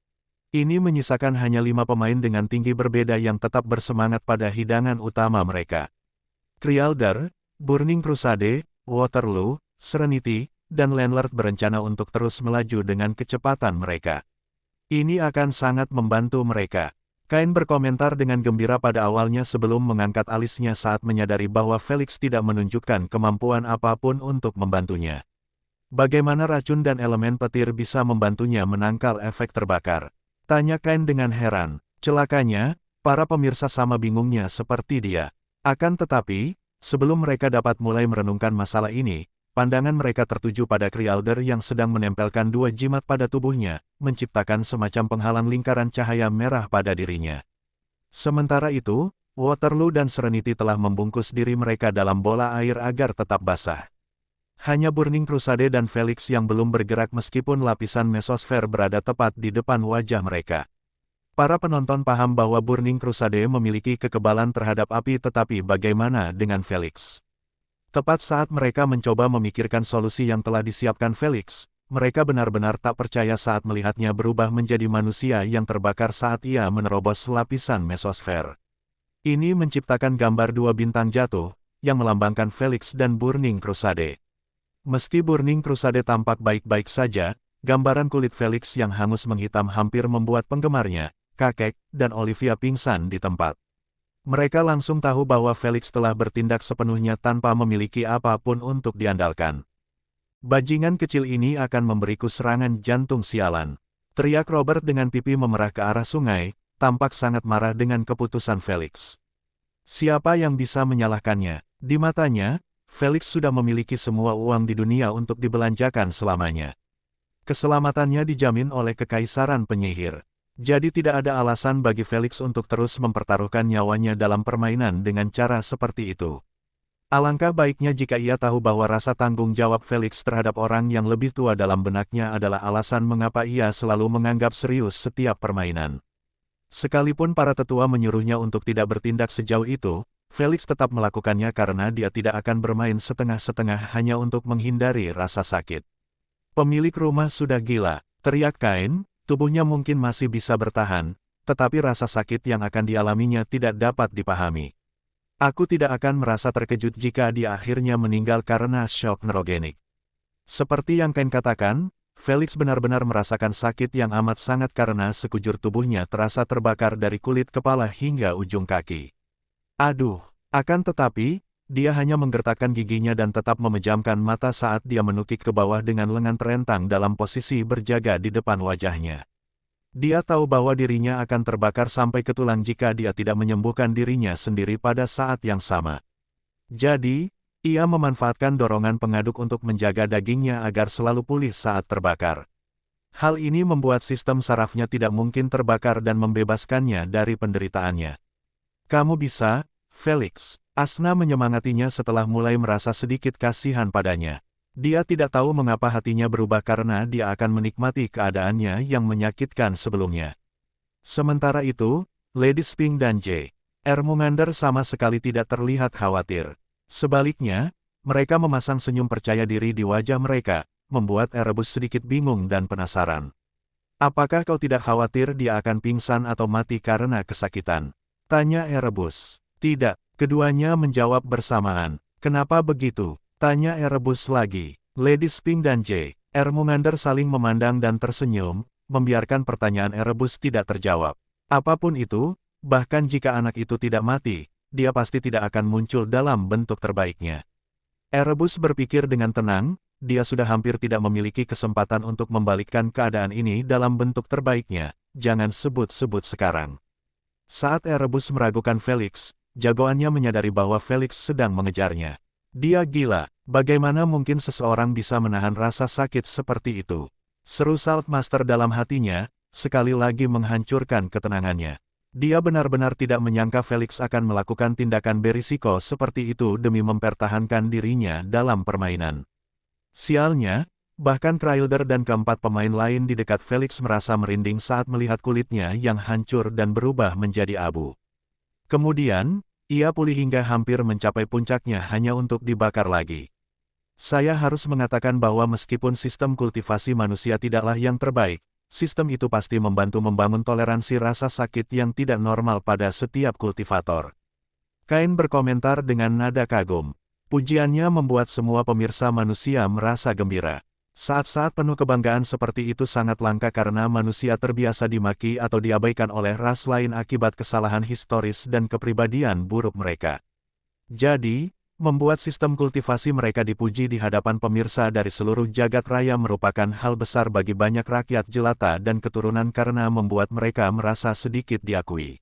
Ini menyisakan hanya 5 pemain dengan tinggi berbeda yang tetap bersemangat pada hidangan utama mereka. Krialder, Burning Crusade, Waterloo, Serenity, dan Landlord berencana untuk terus melaju dengan kecepatan mereka. Ini akan sangat membantu mereka. Kain berkomentar dengan gembira pada awalnya sebelum mengangkat alisnya saat menyadari bahwa Felix tidak menunjukkan kemampuan apapun untuk membantunya. Bagaimana racun dan elemen petir bisa membantunya menangkal efek terbakar? Tanya Kain dengan heran. Celakanya, para pemirsa sama bingungnya seperti dia. Akan tetapi, sebelum mereka dapat mulai merenungkan masalah ini, pandangan mereka tertuju pada Kryalder yang sedang menempelkan 2 jimat pada tubuhnya, menciptakan semacam penghalang lingkaran cahaya merah pada dirinya. Sementara itu, Waterloo dan Serenity telah membungkus diri mereka dalam bola air agar tetap basah. Hanya Burning Crusade dan Felix yang belum bergerak meskipun lapisan mesosfer berada tepat di depan wajah mereka. Para penonton paham bahwa Burning Crusade memiliki kekebalan terhadap api, tetapi bagaimana dengan Felix? Tepat saat mereka mencoba memikirkan solusi yang telah disiapkan Felix, mereka benar-benar tak percaya saat melihatnya berubah menjadi manusia yang terbakar saat ia menerobos lapisan mesosfer. Ini menciptakan gambar 2 bintang jatuh, yang melambangkan Felix dan Burning Crusade. Meski Burning Crusade tampak baik-baik saja, gambaran kulit Felix yang hangus menghitam hampir membuat penggemarnya, Kakek, dan Olivia pingsan di tempat. Mereka langsung tahu bahwa Felix telah bertindak sepenuhnya tanpa memiliki apapun untuk diandalkan. Bajingan kecil ini akan memberiku serangan jantung sialan. Teriak Robert dengan pipi memerah ke arah sungai, tampak sangat marah dengan keputusan Felix. Siapa yang bisa menyalahkannya? Di matanya, Felix sudah memiliki semua uang di dunia untuk dibelanjakan selamanya. Keselamatannya dijamin oleh Kekaisaran Penyihir. Jadi tidak ada alasan bagi Felix untuk terus mempertaruhkan nyawanya dalam permainan dengan cara seperti itu. Alangkah baiknya jika ia tahu bahwa rasa tanggung jawab Felix terhadap orang yang lebih tua dalam benaknya adalah alasan mengapa ia selalu menganggap serius setiap permainan. Sekalipun para tetua menyuruhnya untuk tidak bertindak sejauh itu, Felix tetap melakukannya karena dia tidak akan bermain setengah-setengah hanya untuk menghindari rasa sakit. Pemilik rumah sudah gila, teriak Kain. Tubuhnya mungkin masih bisa bertahan, tetapi rasa sakit yang akan dialaminya tidak dapat dipahami. Aku tidak akan merasa terkejut jika dia akhirnya meninggal karena shock neurogenik. Seperti yang Kain katakan, Felix benar-benar merasakan sakit yang amat sangat karena sekujur tubuhnya terasa terbakar dari kulit kepala hingga ujung kaki. Aduh, akan tetapi, dia hanya menggertakkan giginya dan tetap memejamkan mata saat dia menukik ke bawah dengan lengan terentang dalam posisi berjaga di depan wajahnya. Dia tahu bahwa dirinya akan terbakar sampai ke tulang jika dia tidak menyembuhkan dirinya sendiri pada saat yang sama. Jadi, ia memanfaatkan dorongan pengaduk untuk menjaga dagingnya agar selalu pulih saat terbakar. Hal ini membuat sistem sarafnya tidak mungkin terbakar dan membebaskannya dari penderitaannya. Kamu bisa, Felix. Asna menyemangatinya setelah mulai merasa sedikit kasihan padanya. Dia tidak tahu mengapa hatinya berubah karena dia akan menikmati keadaannya yang menyakitkan sebelumnya. Sementara itu, Lady Spink dan J. Ermengander sama sekali tidak terlihat khawatir. Sebaliknya, mereka memasang senyum percaya diri di wajah mereka, membuat Erebus sedikit bingung dan penasaran. Apakah kau tidak khawatir dia akan pingsan atau mati karena kesakitan? Tanya Erebus. Tidak. Keduanya menjawab bersamaan. Kenapa begitu? Tanya Erebus lagi. Lady Spink dan J. Ermengander saling memandang dan tersenyum, membiarkan pertanyaan Erebus tidak terjawab. Apapun itu, bahkan jika anak itu tidak mati, dia pasti tidak akan muncul dalam bentuk terbaiknya. Erebus berpikir dengan tenang, dia sudah hampir tidak memiliki kesempatan untuk membalikkan keadaan ini dalam bentuk terbaiknya, jangan sebut-sebut sekarang. Saat Erebus meragukan Felix, jagoannya menyadari bahwa Felix sedang mengejarnya. Dia gila, bagaimana mungkin seseorang bisa menahan rasa sakit seperti itu? Seru Saltmaster dalam hatinya, sekali lagi menghancurkan ketenangannya. Dia benar-benar tidak menyangka Felix akan melakukan tindakan berisiko seperti itu demi mempertahankan dirinya dalam permainan. Sialnya, bahkan Kryalder dan keempat pemain lain di dekat Felix merasa merinding saat melihat kulitnya yang hancur dan berubah menjadi abu. Kemudian, ia pulih hingga hampir mencapai puncaknya hanya untuk dibakar lagi. Saya harus mengatakan bahwa meskipun sistem kultivasi manusia tidaklah yang terbaik, sistem itu pasti membantu membangun toleransi rasa sakit yang tidak normal pada setiap kultivator. Kain berkomentar dengan nada kagum. Pujiannya membuat semua pemirsa manusia merasa gembira. Saat-saat penuh kebanggaan seperti itu sangat langka karena manusia terbiasa dimaki atau diabaikan oleh ras lain akibat kesalahan historis dan kepribadian buruk mereka. Jadi, membuat sistem kultivasi mereka dipuji di hadapan pemirsa dari seluruh jagat raya merupakan hal besar bagi banyak rakyat jelata dan keturunan karena membuat mereka merasa sedikit diakui.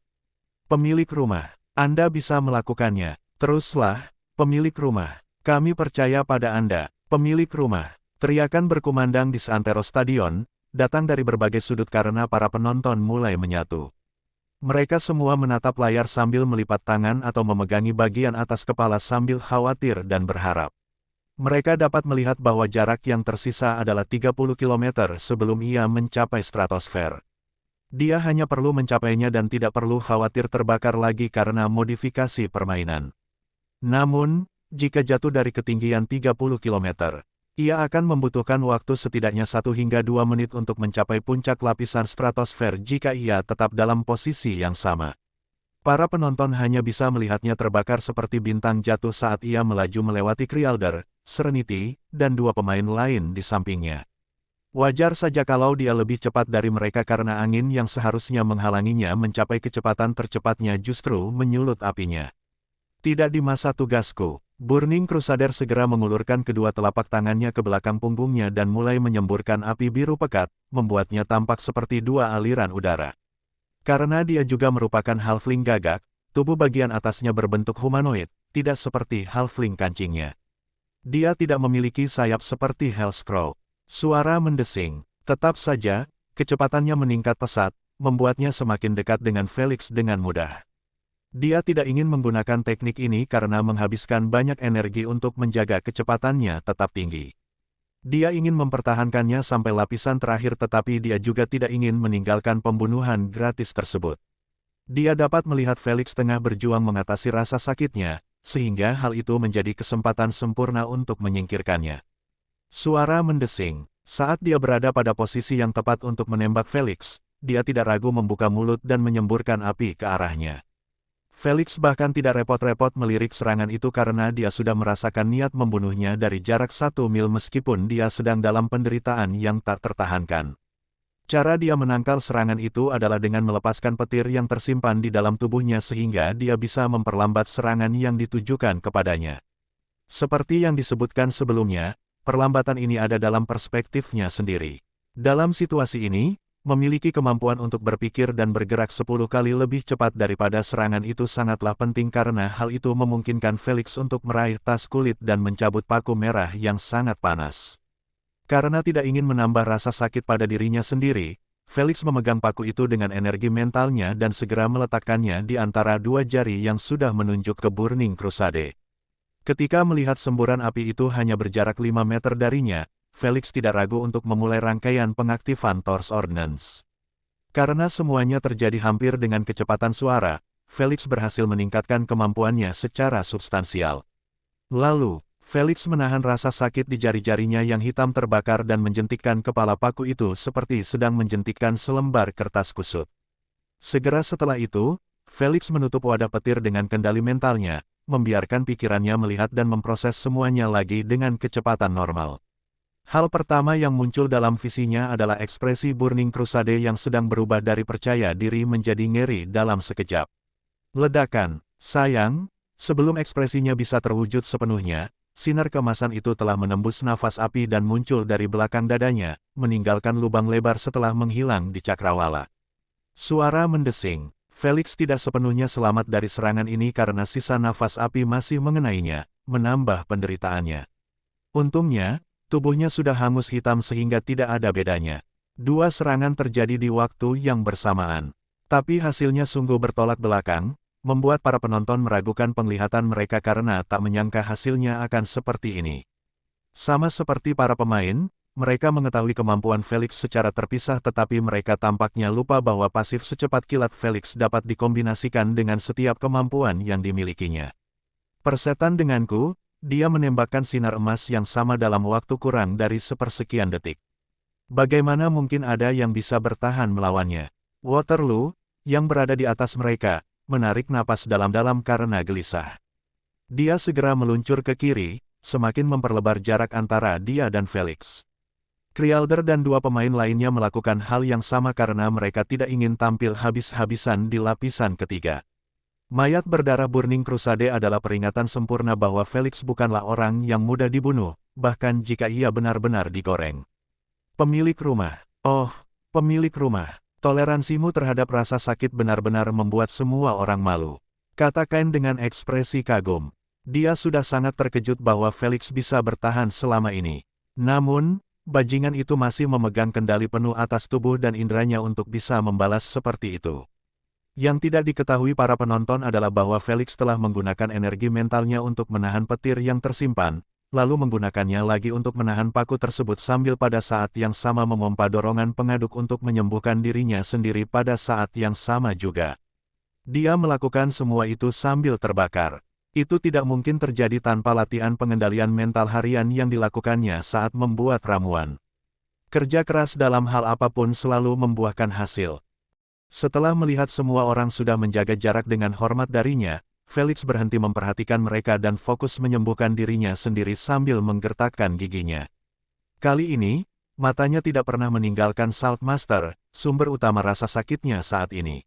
Pemilik rumah, Anda bisa melakukannya. Teruslah, pemilik rumah. Kami percaya pada Anda, pemilik rumah. Teriakan berkumandang di seantero stadion, datang dari berbagai sudut karena para penonton mulai menyatu. Mereka semua menatap layar sambil melipat tangan atau memegangi bagian atas kepala sambil khawatir dan berharap. Mereka dapat melihat bahwa jarak yang tersisa adalah 30 km sebelum ia mencapai stratosfer. Dia hanya perlu mencapainya dan tidak perlu khawatir terbakar lagi karena modifikasi permainan. Namun, jika jatuh dari ketinggian 30 km, ia akan membutuhkan waktu setidaknya 1 hingga 2 menit untuk mencapai puncak lapisan stratosfer jika ia tetap dalam posisi yang sama. Para penonton hanya bisa melihatnya terbakar seperti bintang jatuh saat ia melaju melewati Crealder, Serenity, dan 2 pemain lain di sampingnya. Wajar saja kalau dia lebih cepat dari mereka karena angin yang seharusnya menghalanginya mencapai kecepatan tercepatnya justru menyulut apinya. Tidak di masa tugasku. Burning Crusader segera mengulurkan kedua telapak tangannya ke belakang punggungnya dan mulai menyemburkan api biru pekat, membuatnya tampak seperti 2 aliran udara. Karena dia juga merupakan halfling gagak, tubuh bagian atasnya berbentuk humanoid, tidak seperti halfling kancingnya. Dia tidak memiliki sayap seperti Hellscrow. Suara mendesing. Tetap saja, kecepatannya meningkat pesat, membuatnya semakin dekat dengan Felix dengan mudah. Dia tidak ingin menggunakan teknik ini karena menghabiskan banyak energi untuk menjaga kecepatannya tetap tinggi. Dia ingin mempertahankannya sampai lapisan terakhir tetapi dia juga tidak ingin meninggalkan pembunuhan gratis tersebut. Dia dapat melihat Felix tengah berjuang mengatasi rasa sakitnya, sehingga hal itu menjadi kesempatan sempurna untuk menyingkirkannya. Suara mendesing. Saat dia berada pada posisi yang tepat untuk menembak Felix, dia tidak ragu membuka mulut dan menyemburkan api ke arahnya. Felix bahkan tidak repot-repot melirik serangan itu karena dia sudah merasakan niat membunuhnya dari jarak 1 mil meskipun dia sedang dalam penderitaan yang tak tertahankan. Cara dia menangkal serangan itu adalah dengan melepaskan petir yang tersimpan di dalam tubuhnya sehingga dia bisa memperlambat serangan yang ditujukan kepadanya. Seperti yang disebutkan sebelumnya, perlambatan ini ada dalam perspektifnya sendiri. Dalam situasi ini, memiliki kemampuan untuk berpikir dan bergerak 10 kali lebih cepat daripada serangan itu sangatlah penting karena hal itu memungkinkan Felix untuk meraih tas kulit dan mencabut paku merah yang sangat panas. Karena tidak ingin menambah rasa sakit pada dirinya sendiri, Felix memegang paku itu dengan energi mentalnya dan segera meletakkannya di antara 2 jari yang sudah menunjuk ke Burning Crusade. Ketika melihat semburan api itu hanya berjarak 5 meter darinya, Felix tidak ragu untuk memulai rangkaian pengaktifan Thor's Ordnance. Karena semuanya terjadi hampir dengan kecepatan suara, Felix berhasil meningkatkan kemampuannya secara substansial. Lalu, Felix menahan rasa sakit di jari-jarinya yang hitam terbakar dan menjentikkan kepala paku itu seperti sedang menjentikkan selembar kertas kusut. Segera setelah itu, Felix menutup wadah petir dengan kendali mentalnya, membiarkan pikirannya melihat dan memproses semuanya lagi dengan kecepatan normal. Hal pertama yang muncul dalam visinya adalah ekspresi Burning Crusade yang sedang berubah dari percaya diri menjadi ngeri dalam sekejap. Ledakan, sayang, sebelum ekspresinya bisa terwujud sepenuhnya, sinar kemasan itu telah menembus nafas api dan muncul dari belakang dadanya, meninggalkan lubang lebar setelah menghilang di cakrawala. Suara mendesing. Felix tidak sepenuhnya selamat dari serangan ini karena sisa nafas api masih mengenainya, menambah penderitaannya. Untungnya, tubuhnya sudah hangus hitam sehingga tidak ada bedanya. 2 serangan terjadi di waktu yang bersamaan. Tapi hasilnya sungguh bertolak belakang, membuat para penonton meragukan penglihatan mereka karena tak menyangka hasilnya akan seperti ini. Sama seperti para pemain, mereka mengetahui kemampuan Felix secara terpisah tetapi mereka tampaknya lupa bahwa pasif secepat kilat Felix dapat dikombinasikan dengan setiap kemampuan yang dimilikinya. Persetan denganku, dia menembakkan sinar emas yang sama dalam waktu kurang dari sepersekian detik. Bagaimana mungkin ada yang bisa bertahan melawannya? Waterloo, yang berada di atas mereka, menarik napas dalam-dalam karena gelisah. Dia segera meluncur ke kiri, semakin memperlebar jarak antara dia dan Felix. Krialder dan dua pemain lainnya melakukan hal yang sama karena mereka tidak ingin tampil habis-habisan di lapisan ketiga. Mayat berdarah Burning Crusade adalah peringatan sempurna bahwa Felix bukanlah orang yang mudah dibunuh, bahkan jika ia benar-benar digoreng. Pemilik rumah. Oh, pemilik rumah. Toleransimu terhadap rasa sakit benar-benar membuat semua orang malu. Kata Kain dengan ekspresi kagum. Dia sudah sangat terkejut bahwa Felix bisa bertahan selama ini. Namun, bajingan itu masih memegang kendali penuh atas tubuh dan inderanya untuk bisa membalas seperti itu. Yang tidak diketahui para penonton adalah bahwa Felix telah menggunakan energi mentalnya untuk menahan petir yang tersimpan, lalu menggunakannya lagi untuk menahan paku tersebut sambil pada saat yang sama memompa dorongan pengaduk untuk menyembuhkan dirinya sendiri pada saat yang sama juga. Dia melakukan semua itu sambil terbakar. Itu tidak mungkin terjadi tanpa latihan pengendalian mental harian yang dilakukannya saat membuat ramuan. Kerja keras dalam hal apapun selalu membuahkan hasil. Setelah melihat semua orang sudah menjaga jarak dengan hormat darinya, Felix berhenti memperhatikan mereka dan fokus menyembuhkan dirinya sendiri sambil menggertakkan giginya. Kali ini, matanya tidak pernah meninggalkan Saltmaster, sumber utama rasa sakitnya saat ini.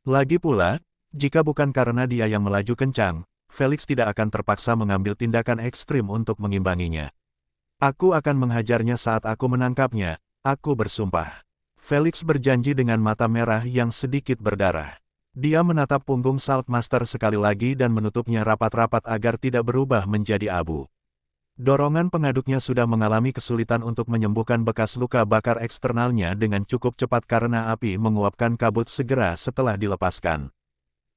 Lagi pula, jika bukan karena dia yang melaju kencang, Felix tidak akan terpaksa mengambil tindakan ekstrim untuk mengimbanginya. Aku akan menghajarnya saat aku menangkapnya, aku bersumpah. Felix berjanji dengan mata merah yang sedikit berdarah. Dia menatap punggung Saltmaster sekali lagi dan menutupnya rapat-rapat agar tidak berubah menjadi abu. Dorongan pengaduknya sudah mengalami kesulitan untuk menyembuhkan bekas luka bakar eksternalnya dengan cukup cepat karena api menguapkan kabut segera setelah dilepaskan.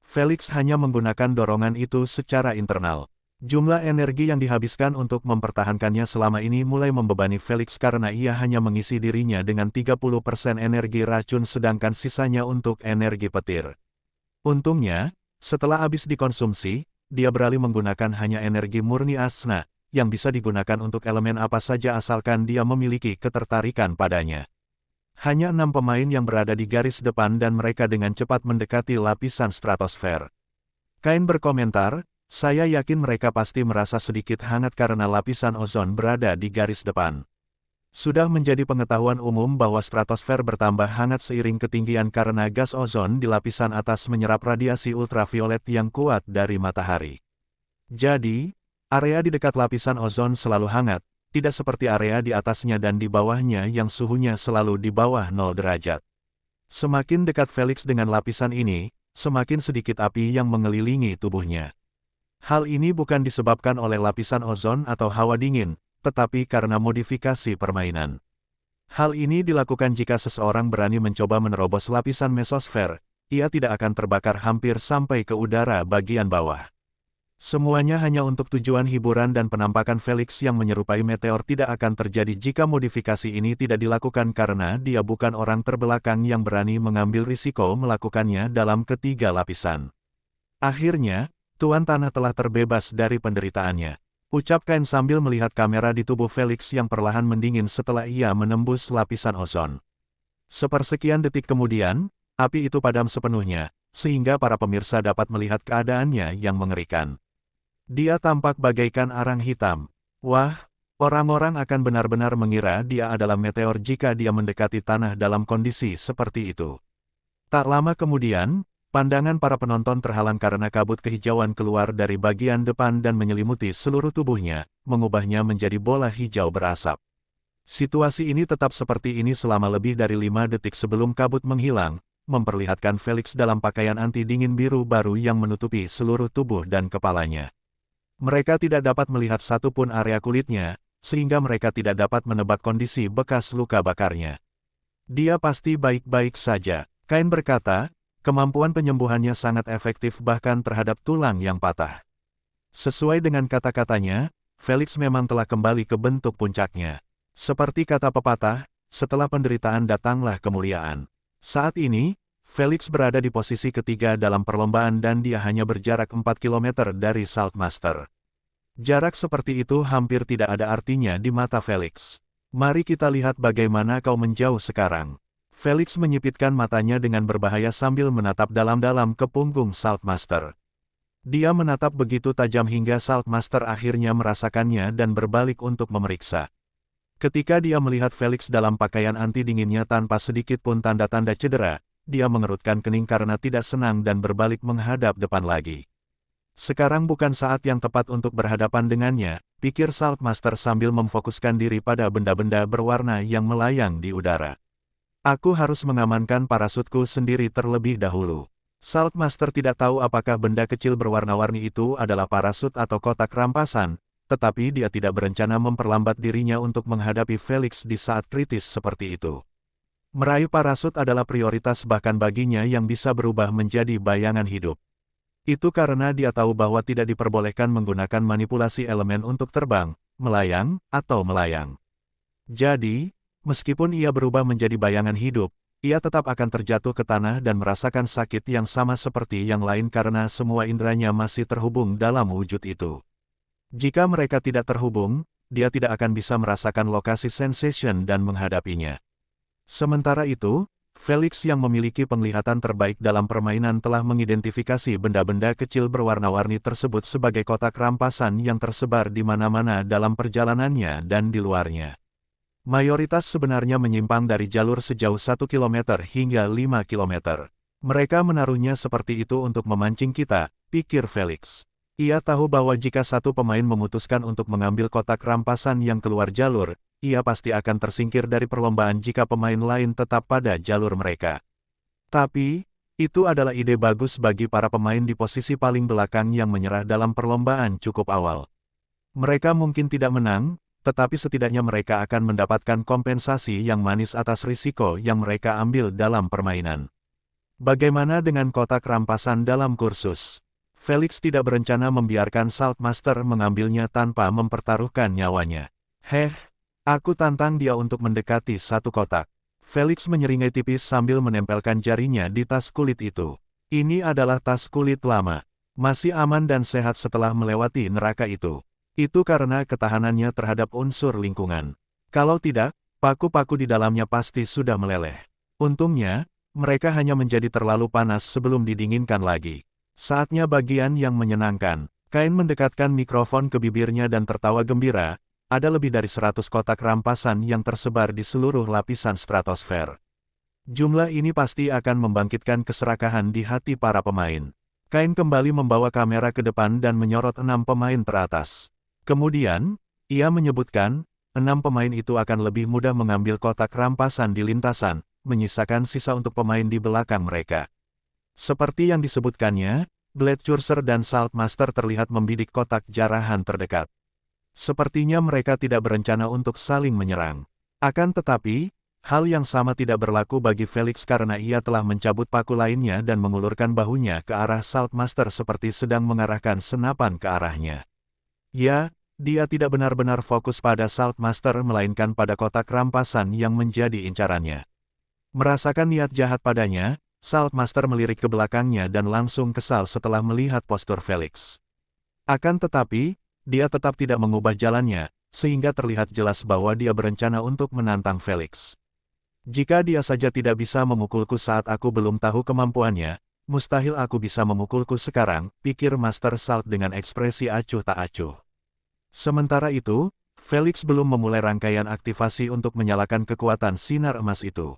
Felix hanya menggunakan dorongan itu secara internal. Jumlah energi yang dihabiskan untuk mempertahankannya selama ini mulai membebani Felix karena ia hanya mengisi dirinya dengan 30% energi racun sedangkan sisanya untuk energi petir. Untungnya, setelah habis dikonsumsi, dia beralih menggunakan hanya energi murni asna, yang bisa digunakan untuk elemen apa saja asalkan dia memiliki ketertarikan padanya. Hanya 6 pemain yang berada di garis depan dan mereka dengan cepat mendekati lapisan stratosfer. Kain berkomentar, saya yakin mereka pasti merasa sedikit hangat karena lapisan ozon berada di garis depan. Sudah menjadi pengetahuan umum bahwa stratosfer bertambah hangat seiring ketinggian karena gas ozon di lapisan atas menyerap radiasi ultraviolet yang kuat dari matahari. Jadi, area di dekat lapisan ozon selalu hangat, tidak seperti area di atasnya dan di bawahnya yang suhunya selalu di bawah 0 derajat. Semakin dekat Felix dengan lapisan ini, semakin sedikit api yang mengelilingi tubuhnya. Hal ini bukan disebabkan oleh lapisan ozon atau hawa dingin, tetapi karena modifikasi permainan. Hal ini dilakukan jika seseorang berani mencoba menerobos lapisan mesosfer, ia tidak akan terbakar hampir sampai ke udara bagian bawah. Semuanya hanya untuk tujuan hiburan dan penampakan Felix yang menyerupai meteor tidak akan terjadi jika modifikasi ini tidak dilakukan karena dia bukan orang terbelakang yang berani mengambil risiko melakukannya dalam ketiga lapisan. Akhirnya, Tuan Tanah telah terbebas dari penderitaannya. Ucap Kain sambil melihat kamera di tubuh Felix yang perlahan mendingin setelah ia menembus lapisan ozon. Sepersekian detik kemudian, api itu padam sepenuhnya, sehingga para pemirsa dapat melihat keadaannya yang mengerikan. Dia tampak bagaikan arang hitam. Wah, orang-orang akan benar-benar mengira dia adalah meteor jika dia mendekati tanah dalam kondisi seperti itu. Tak lama kemudian, pandangan para penonton terhalang karena kabut kehijauan keluar dari bagian depan dan menyelimuti seluruh tubuhnya, mengubahnya menjadi bola hijau berasap. Situasi ini tetap seperti ini selama lebih dari 5 detik sebelum kabut menghilang, memperlihatkan Felix dalam pakaian anti-dingin biru baru yang menutupi seluruh tubuh dan kepalanya. Mereka tidak dapat melihat satupun area kulitnya, sehingga mereka tidak dapat menebak kondisi bekas luka bakarnya. Dia pasti baik-baik saja, Kain berkata, kemampuan penyembuhannya sangat efektif bahkan terhadap tulang yang patah. Sesuai dengan kata-katanya, Felix memang telah kembali ke bentuk puncaknya. Seperti kata pepatah, setelah penderitaan datanglah kemuliaan. Saat ini, Felix berada di posisi ketiga dalam perlombaan dan dia hanya berjarak 4 km dari Saltmaster. Jarak seperti itu hampir tidak ada artinya di mata Felix. Mari kita lihat bagaimana kau menjauh sekarang. Felix menyipitkan matanya dengan berbahaya sambil menatap dalam-dalam ke punggung Saltmaster. Dia menatap begitu tajam hingga Saltmaster akhirnya merasakannya dan berbalik untuk memeriksa. Ketika dia melihat Felix dalam pakaian anti-dinginnya tanpa sedikit pun tanda-tanda cedera, dia mengerutkan kening karena tidak senang dan berbalik menghadap depan lagi. Sekarang bukan saat yang tepat untuk berhadapan dengannya, pikir Saltmaster sambil memfokuskan diri pada benda-benda berwarna yang melayang di udara. Aku harus mengamankan parasutku sendiri terlebih dahulu. Saltmaster tidak tahu apakah benda kecil berwarna-warni itu adalah parasut atau kotak rampasan, tetapi dia tidak berencana memperlambat dirinya untuk menghadapi Felix di saat kritis seperti itu. Meraih parasut adalah prioritas bahkan baginya yang bisa berubah menjadi bayangan hidup. Itu karena dia tahu bahwa tidak diperbolehkan menggunakan manipulasi elemen untuk terbang, melayang, atau melayang. Jadi, meskipun ia berubah menjadi bayangan hidup, ia tetap akan terjatuh ke tanah dan merasakan sakit yang sama seperti yang lain karena semua inderanya masih terhubung dalam wujud itu. Jika mereka tidak terhubung, dia tidak akan bisa merasakan lokasi sensation dan menghadapinya. Sementara itu, Felix yang memiliki penglihatan terbaik dalam permainan telah mengidentifikasi benda-benda kecil berwarna-warni tersebut sebagai kotak rampasan yang tersebar di mana-mana dalam perjalanannya dan di luarnya. Mayoritas sebenarnya menyimpang dari jalur sejauh 1 km hingga 5 km. Mereka menaruhnya seperti itu untuk memancing kita, pikir Felix. Ia tahu bahwa jika satu pemain memutuskan untuk mengambil kotak rampasan yang keluar jalur, ia pasti akan tersingkir dari perlombaan jika pemain lain tetap pada jalur mereka. Tapi, itu adalah ide bagus bagi para pemain di posisi paling belakang yang menyerah dalam perlombaan cukup awal. Mereka mungkin tidak menang, tetapi setidaknya mereka akan mendapatkan kompensasi yang manis atas risiko yang mereka ambil dalam permainan. Bagaimana dengan kotak rampasan dalam kursus? Felix tidak berencana membiarkan Saltmaster mengambilnya tanpa mempertaruhkan nyawanya. Aku tantang dia untuk mendekati satu kotak. Felix menyeringai tipis sambil menempelkan jarinya di tas kulit itu. Ini adalah tas kulit lama. Masih aman dan sehat setelah melewati neraka itu. Itu karena ketahanannya terhadap unsur lingkungan. Kalau tidak, paku-paku di dalamnya pasti sudah meleleh. Untungnya, mereka hanya menjadi terlalu panas sebelum didinginkan lagi. Saatnya bagian yang menyenangkan. Kain mendekatkan mikrofon ke bibirnya dan tertawa gembira. Ada lebih dari 100 kotak rampasan yang tersebar di seluruh lapisan stratosfer. Jumlah ini pasti akan membangkitkan keserakahan di hati para pemain. Kain kembali membawa kamera ke depan dan menyorot 6 pemain teratas. Kemudian, ia menyebutkan, 6 pemain itu akan lebih mudah mengambil kotak rampasan di lintasan, menyisakan sisa untuk pemain di belakang mereka. Seperti yang disebutkannya, Gladechurcher dan Saltmaster terlihat membidik kotak jarahan terdekat. Sepertinya mereka tidak berencana untuk saling menyerang. Akan tetapi, hal yang sama tidak berlaku bagi Felix karena ia telah mencabut paku lainnya dan mengulurkan bahunya ke arah Saltmaster seperti sedang mengarahkan senapan ke arahnya. Ya, dia tidak benar-benar fokus pada Saltmaster melainkan pada kotak rampasan yang menjadi incarannya. Merasakan niat jahat padanya, Saltmaster melirik ke belakangnya dan langsung kesal setelah melihat postur Felix. Akan tetapi, dia tetap tidak mengubah jalannya, sehingga terlihat jelas bahwa dia berencana untuk menantang Felix. Jika dia saja tidak bisa memukulku saat aku belum tahu kemampuannya, mustahil aku bisa memukulku sekarang, pikir Master Salt dengan ekspresi acuh tak acuh. Sementara itu, Felix belum memulai rangkaian aktivasi untuk menyalakan kekuatan sinar emas itu.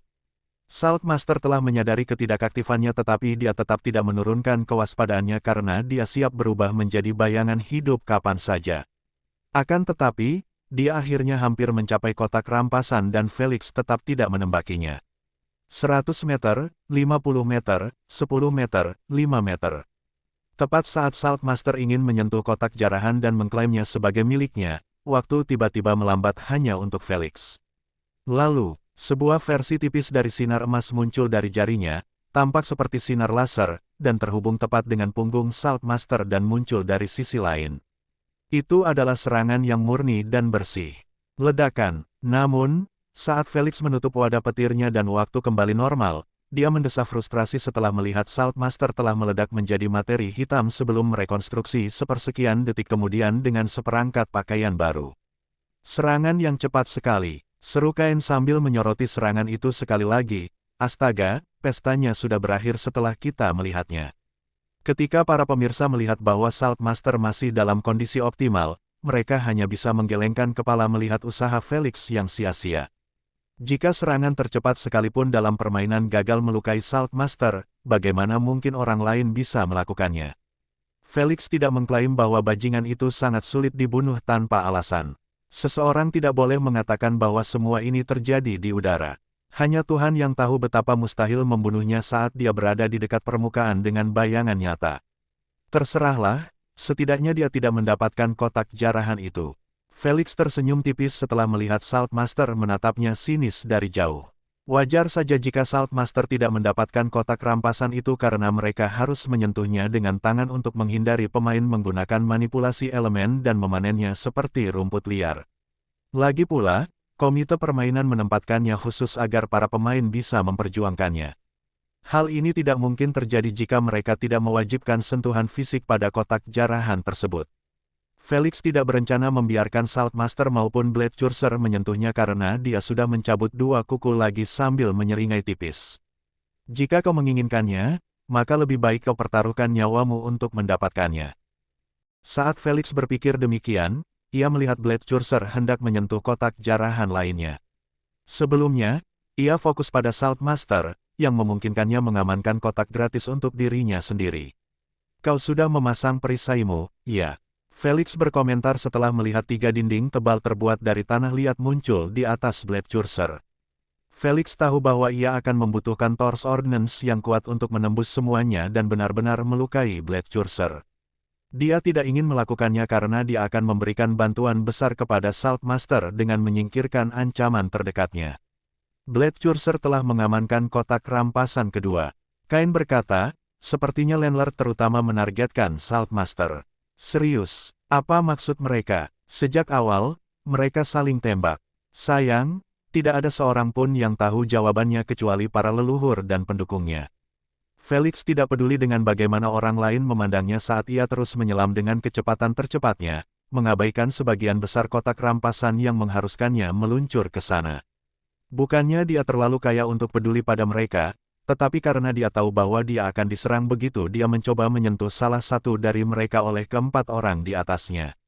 Saltmaster telah menyadari ketidakaktifannya tetapi dia tetap tidak menurunkan kewaspadaannya karena dia siap berubah menjadi bayangan hidup kapan saja. Akan tetapi, dia akhirnya hampir mencapai kotak rampasan dan Felix tetap tidak menembakinya. 100 meter, 50 meter, 10 meter, 5 meter. Tepat saat Saltmaster ingin menyentuh kotak jarahan dan mengklaimnya sebagai miliknya, waktu tiba-tiba melambat hanya untuk Felix. Lalu, sebuah versi tipis dari sinar emas muncul dari jarinya, tampak seperti sinar laser, dan terhubung tepat dengan punggung Saltmaster dan muncul dari sisi lain. Itu adalah serangan yang murni dan bersih. Ledakan. Namun, saat Felix menutup wadah petirnya dan waktu kembali normal, dia mendesah frustrasi setelah melihat Saltmaster telah meledak menjadi materi hitam sebelum merekonstruksi sepersekian detik kemudian dengan seperangkat pakaian baru. Serangan yang cepat sekali. Seru Kain sambil menyoroti serangan itu sekali lagi. Astaga, pestanya sudah berakhir setelah kita melihatnya. Ketika para pemirsa melihat bahwa Saltmaster masih dalam kondisi optimal, mereka hanya bisa menggelengkan kepala melihat usaha Felix yang sia-sia. Jika serangan tercepat sekalipun dalam permainan gagal melukai Saltmaster, bagaimana mungkin orang lain bisa melakukannya? Felix tidak mengklaim bahwa bajingan itu sangat sulit dibunuh tanpa alasan. Seseorang tidak boleh mengatakan bahwa semua ini terjadi di udara. Hanya Tuhan yang tahu betapa mustahil membunuhnya saat dia berada di dekat permukaan dengan bayangan nyata. Terserahlah, setidaknya dia tidak mendapatkan kotak jarahan itu. Felix tersenyum tipis setelah melihat Saltmaster menatapnya sinis dari jauh. Wajar saja jika Saltmaster tidak mendapatkan kotak rampasan itu karena mereka harus menyentuhnya dengan tangan untuk menghindari pemain menggunakan manipulasi elemen dan memanennya seperti rumput liar. Lagi pula, komite permainan menempatkannya khusus agar para pemain bisa memperjuangkannya. Hal ini tidak mungkin terjadi jika mereka tidak mewajibkan sentuhan fisik pada kotak jarahan tersebut. Felix tidak berencana membiarkan Saltmaster maupun Blade Curser menyentuhnya karena dia sudah mencabut 2 kuku lagi sambil menyeringai tipis. Jika kau menginginkannya, maka lebih baik kau pertaruhkan nyawamu untuk mendapatkannya. Saat Felix berpikir demikian, ia melihat Blade Curser hendak menyentuh kotak jarahan lainnya. Sebelumnya, ia fokus pada Saltmaster, yang memungkinkannya mengamankan kotak gratis untuk dirinya sendiri. Kau sudah memasang perisaimu, ya. Felix berkomentar setelah melihat 3 dinding tebal terbuat dari tanah liat muncul di atas Blade Curser. Felix tahu bahwa ia akan membutuhkan Torch Ordnance yang kuat untuk menembus semuanya dan benar-benar melukai Blade Curser. Dia tidak ingin melakukannya karena dia akan memberikan bantuan besar kepada Saltmaster dengan menyingkirkan ancaman terdekatnya. Blade Curser telah mengamankan kotak rampasan kedua. Kain berkata, sepertinya Landlord terutama menargetkan Saltmaster. Serius, apa maksud mereka? Sejak awal, mereka saling tembak. Sayang, tidak ada seorang pun yang tahu jawabannya kecuali para leluhur dan pendukungnya. Felix tidak peduli dengan bagaimana orang lain memandangnya saat ia terus menyelam dengan kecepatan tercepatnya, mengabaikan sebagian besar kotak rampasan yang mengharuskannya meluncur ke sana. Bukannya dia terlalu kaya untuk peduli pada mereka, tetapi karena dia tahu bahwa dia akan diserang begitu dia mencoba menyentuh salah satu dari mereka oleh keempat orang di atasnya.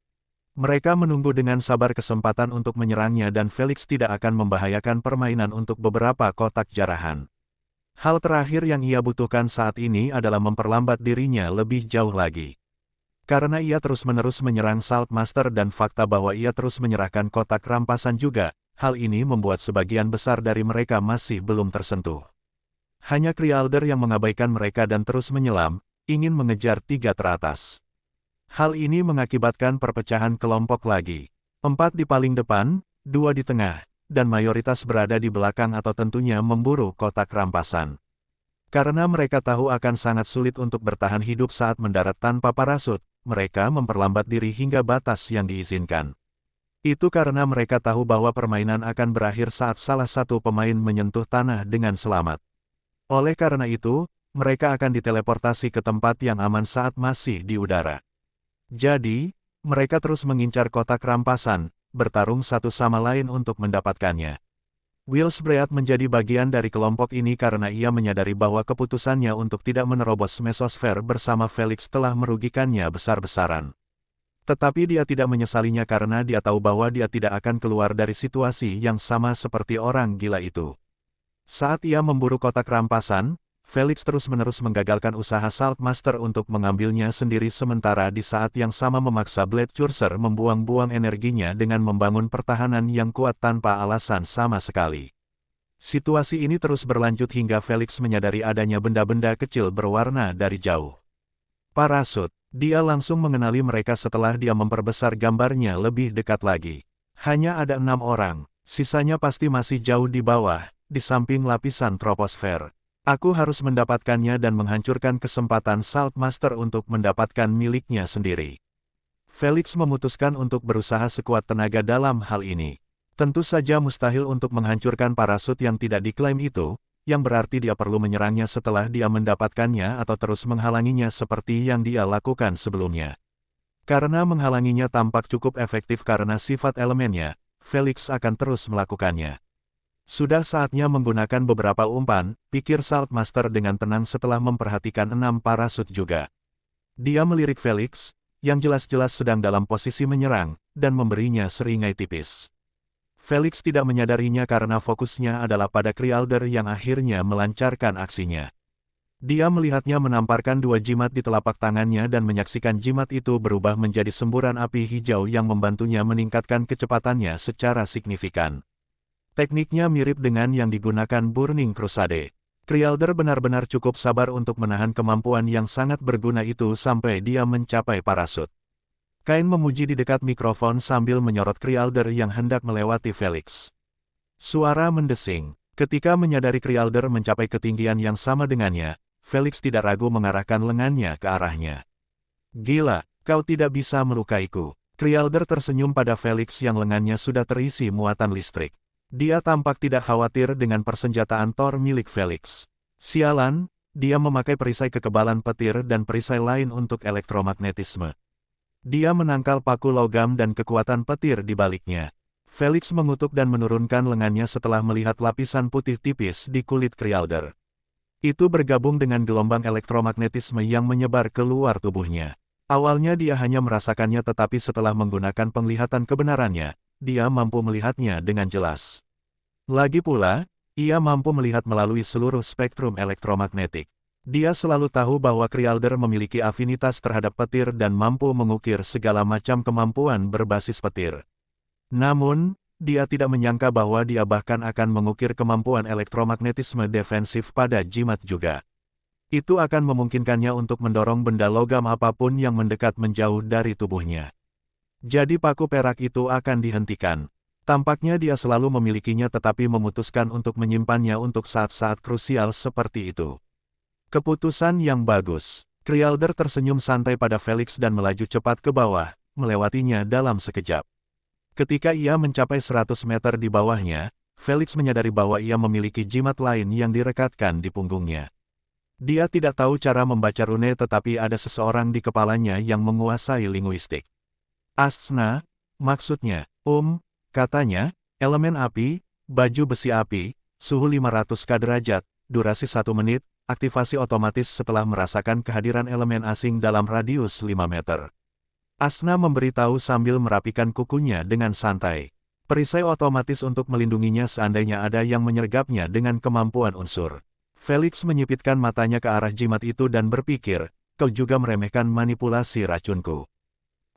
Mereka menunggu dengan sabar kesempatan untuk menyerangnya dan Felix tidak akan membahayakan permainan untuk beberapa kotak jarahan. Hal terakhir yang ia butuhkan saat ini adalah memperlambat dirinya lebih jauh lagi. Karena ia terus-menerus menyerang Saltmaster dan fakta bahwa ia terus menyerahkan kotak rampasan juga, hal ini membuat sebagian besar dari mereka masih belum tersentuh. Hanya Krialder yang mengabaikan mereka dan terus menyelam, ingin mengejar 3 teratas. Hal ini mengakibatkan perpecahan kelompok lagi. 4 di paling depan, 2 di tengah, dan mayoritas berada di belakang atau tentunya memburu kotak rampasan. Karena mereka tahu akan sangat sulit untuk bertahan hidup saat mendarat tanpa parasut, mereka memperlambat diri hingga batas yang diizinkan. Itu karena mereka tahu bahwa permainan akan berakhir saat salah satu pemain menyentuh tanah dengan selamat. Oleh karena itu, mereka akan diteleportasi ke tempat yang aman saat masih di udara. Jadi, mereka terus mengincar kotak rampasan, bertarung satu sama lain untuk mendapatkannya. Willsbread menjadi bagian dari kelompok ini karena ia menyadari bahwa keputusannya untuk tidak menerobos mesosfer bersama Felix telah merugikannya besar-besaran. Tetapi dia tidak menyesalinya karena dia tahu bahwa dia tidak akan keluar dari situasi yang sama seperti orang gila itu. Saat ia memburu kotak rampasan, Felix terus-menerus menggagalkan usaha Saltmaster untuk mengambilnya sendiri sementara di saat yang sama memaksa Blade Curser membuang-buang energinya dengan membangun pertahanan yang kuat tanpa alasan sama sekali. Situasi ini terus berlanjut hingga Felix menyadari adanya benda-benda kecil berwarna dari jauh. Parasut, dia langsung mengenali mereka setelah dia memperbesar gambarnya lebih dekat lagi. Hanya ada 6 orang, sisanya pasti masih jauh di bawah. Di samping lapisan troposfer. Aku harus mendapatkannya dan menghancurkan kesempatan Saltmaster untuk mendapatkan miliknya sendiri. Felix memutuskan untuk berusaha sekuat tenaga dalam hal ini. Tentu saja mustahil untuk menghancurkan parasut yang tidak diklaim itu, yang berarti dia perlu menyerangnya setelah dia mendapatkannya atau terus menghalanginya seperti yang dia lakukan sebelumnya. Karena menghalanginya tampak cukup efektif karena sifat elemennya, Felix akan terus melakukannya. Sudah saatnya menggunakan beberapa umpan, pikir Saltmaster dengan tenang setelah memperhatikan 6 parasut juga. Dia melirik Felix, yang jelas-jelas sedang dalam posisi menyerang, dan memberinya seringai tipis. Felix tidak menyadarinya karena fokusnya adalah pada Kryalder yang akhirnya melancarkan aksinya. Dia melihatnya menamparkan dua jimat di telapak tangannya dan menyaksikan jimat itu berubah menjadi semburan api hijau yang membantunya meningkatkan kecepatannya secara signifikan. Tekniknya mirip dengan yang digunakan Burning Crusade. Kryalder benar-benar cukup sabar untuk menahan kemampuan yang sangat berguna itu sampai dia mencapai parasut. Kain memuji di dekat mikrofon sambil menyorot Kryalder yang hendak melewati Felix. Suara mendesing. Ketika menyadari Kryalder mencapai ketinggian yang sama dengannya, Felix tidak ragu mengarahkan lengannya ke arahnya. Gila, kau tidak bisa melukaiku. Kryalder tersenyum pada Felix yang lengannya sudah terisi muatan listrik. Dia tampak tidak khawatir dengan persenjataan Thor milik Felix. Sialan, dia memakai perisai kekebalan petir dan perisai lain untuk elektromagnetisme. Dia menangkal paku logam dan kekuatan petir di baliknya. Felix mengutuk dan menurunkan lengannya setelah melihat lapisan putih tipis di kulit Kryalder. Itu bergabung dengan gelombang elektromagnetisme yang menyebar keluar tubuhnya. Awalnya dia hanya merasakannya tetapi setelah menggunakan penglihatan kebenarannya, dia mampu melihatnya dengan jelas. Lagi pula, ia mampu melihat melalui seluruh spektrum elektromagnetik. Dia selalu tahu bahwa Kryalder memiliki afinitas terhadap petir dan mampu mengukir segala macam kemampuan berbasis petir. Namun, dia tidak menyangka bahwa dia bahkan akan mengukir kemampuan elektromagnetisme defensif pada jimat juga. Itu akan memungkinkannya untuk mendorong benda logam apapun yang mendekat menjauh dari tubuhnya. Jadi paku perak itu akan dihentikan. Tampaknya dia selalu memilikinya tetapi memutuskan untuk menyimpannya untuk saat-saat krusial seperti itu. Keputusan yang bagus. Kryalder tersenyum santai pada Felix dan melaju cepat ke bawah, melewatinya dalam sekejap. Ketika ia mencapai 100 meter di bawahnya, Felix menyadari bahwa ia memiliki jimat lain yang direkatkan di punggungnya. Dia tidak tahu cara membaca rune tetapi ada seseorang di kepalanya yang menguasai linguistik. Asna, maksudnya, katanya, elemen api, baju besi api, suhu 500 derajat, durasi 1 menit, aktivasi otomatis setelah merasakan kehadiran elemen asing dalam radius 5 meter. Asna memberitahu sambil merapikan kukunya dengan santai. Perisai otomatis untuk melindunginya seandainya ada yang menyergapnya dengan kemampuan unsur. Felix menyipitkan matanya ke arah jimat itu dan berpikir, kau juga meremehkan manipulasi racunku.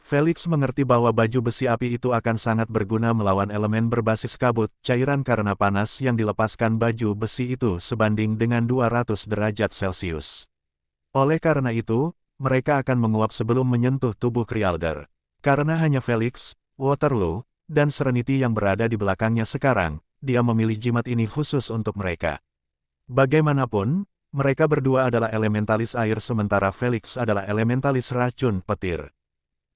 Felix mengerti bahwa baju besi api itu akan sangat berguna melawan elemen berbasis kabut, cairan karena panas yang dilepaskan baju besi itu sebanding dengan 200 derajat Celcius. Oleh karena itu, mereka akan menguap sebelum menyentuh tubuh Kryalder. Karena hanya Felix, Waterloo, dan Serenity yang berada di belakangnya sekarang, dia memilih jimat ini khusus untuk mereka. Bagaimanapun, mereka berdua adalah elementalis air sementara Felix adalah elementalis racun petir.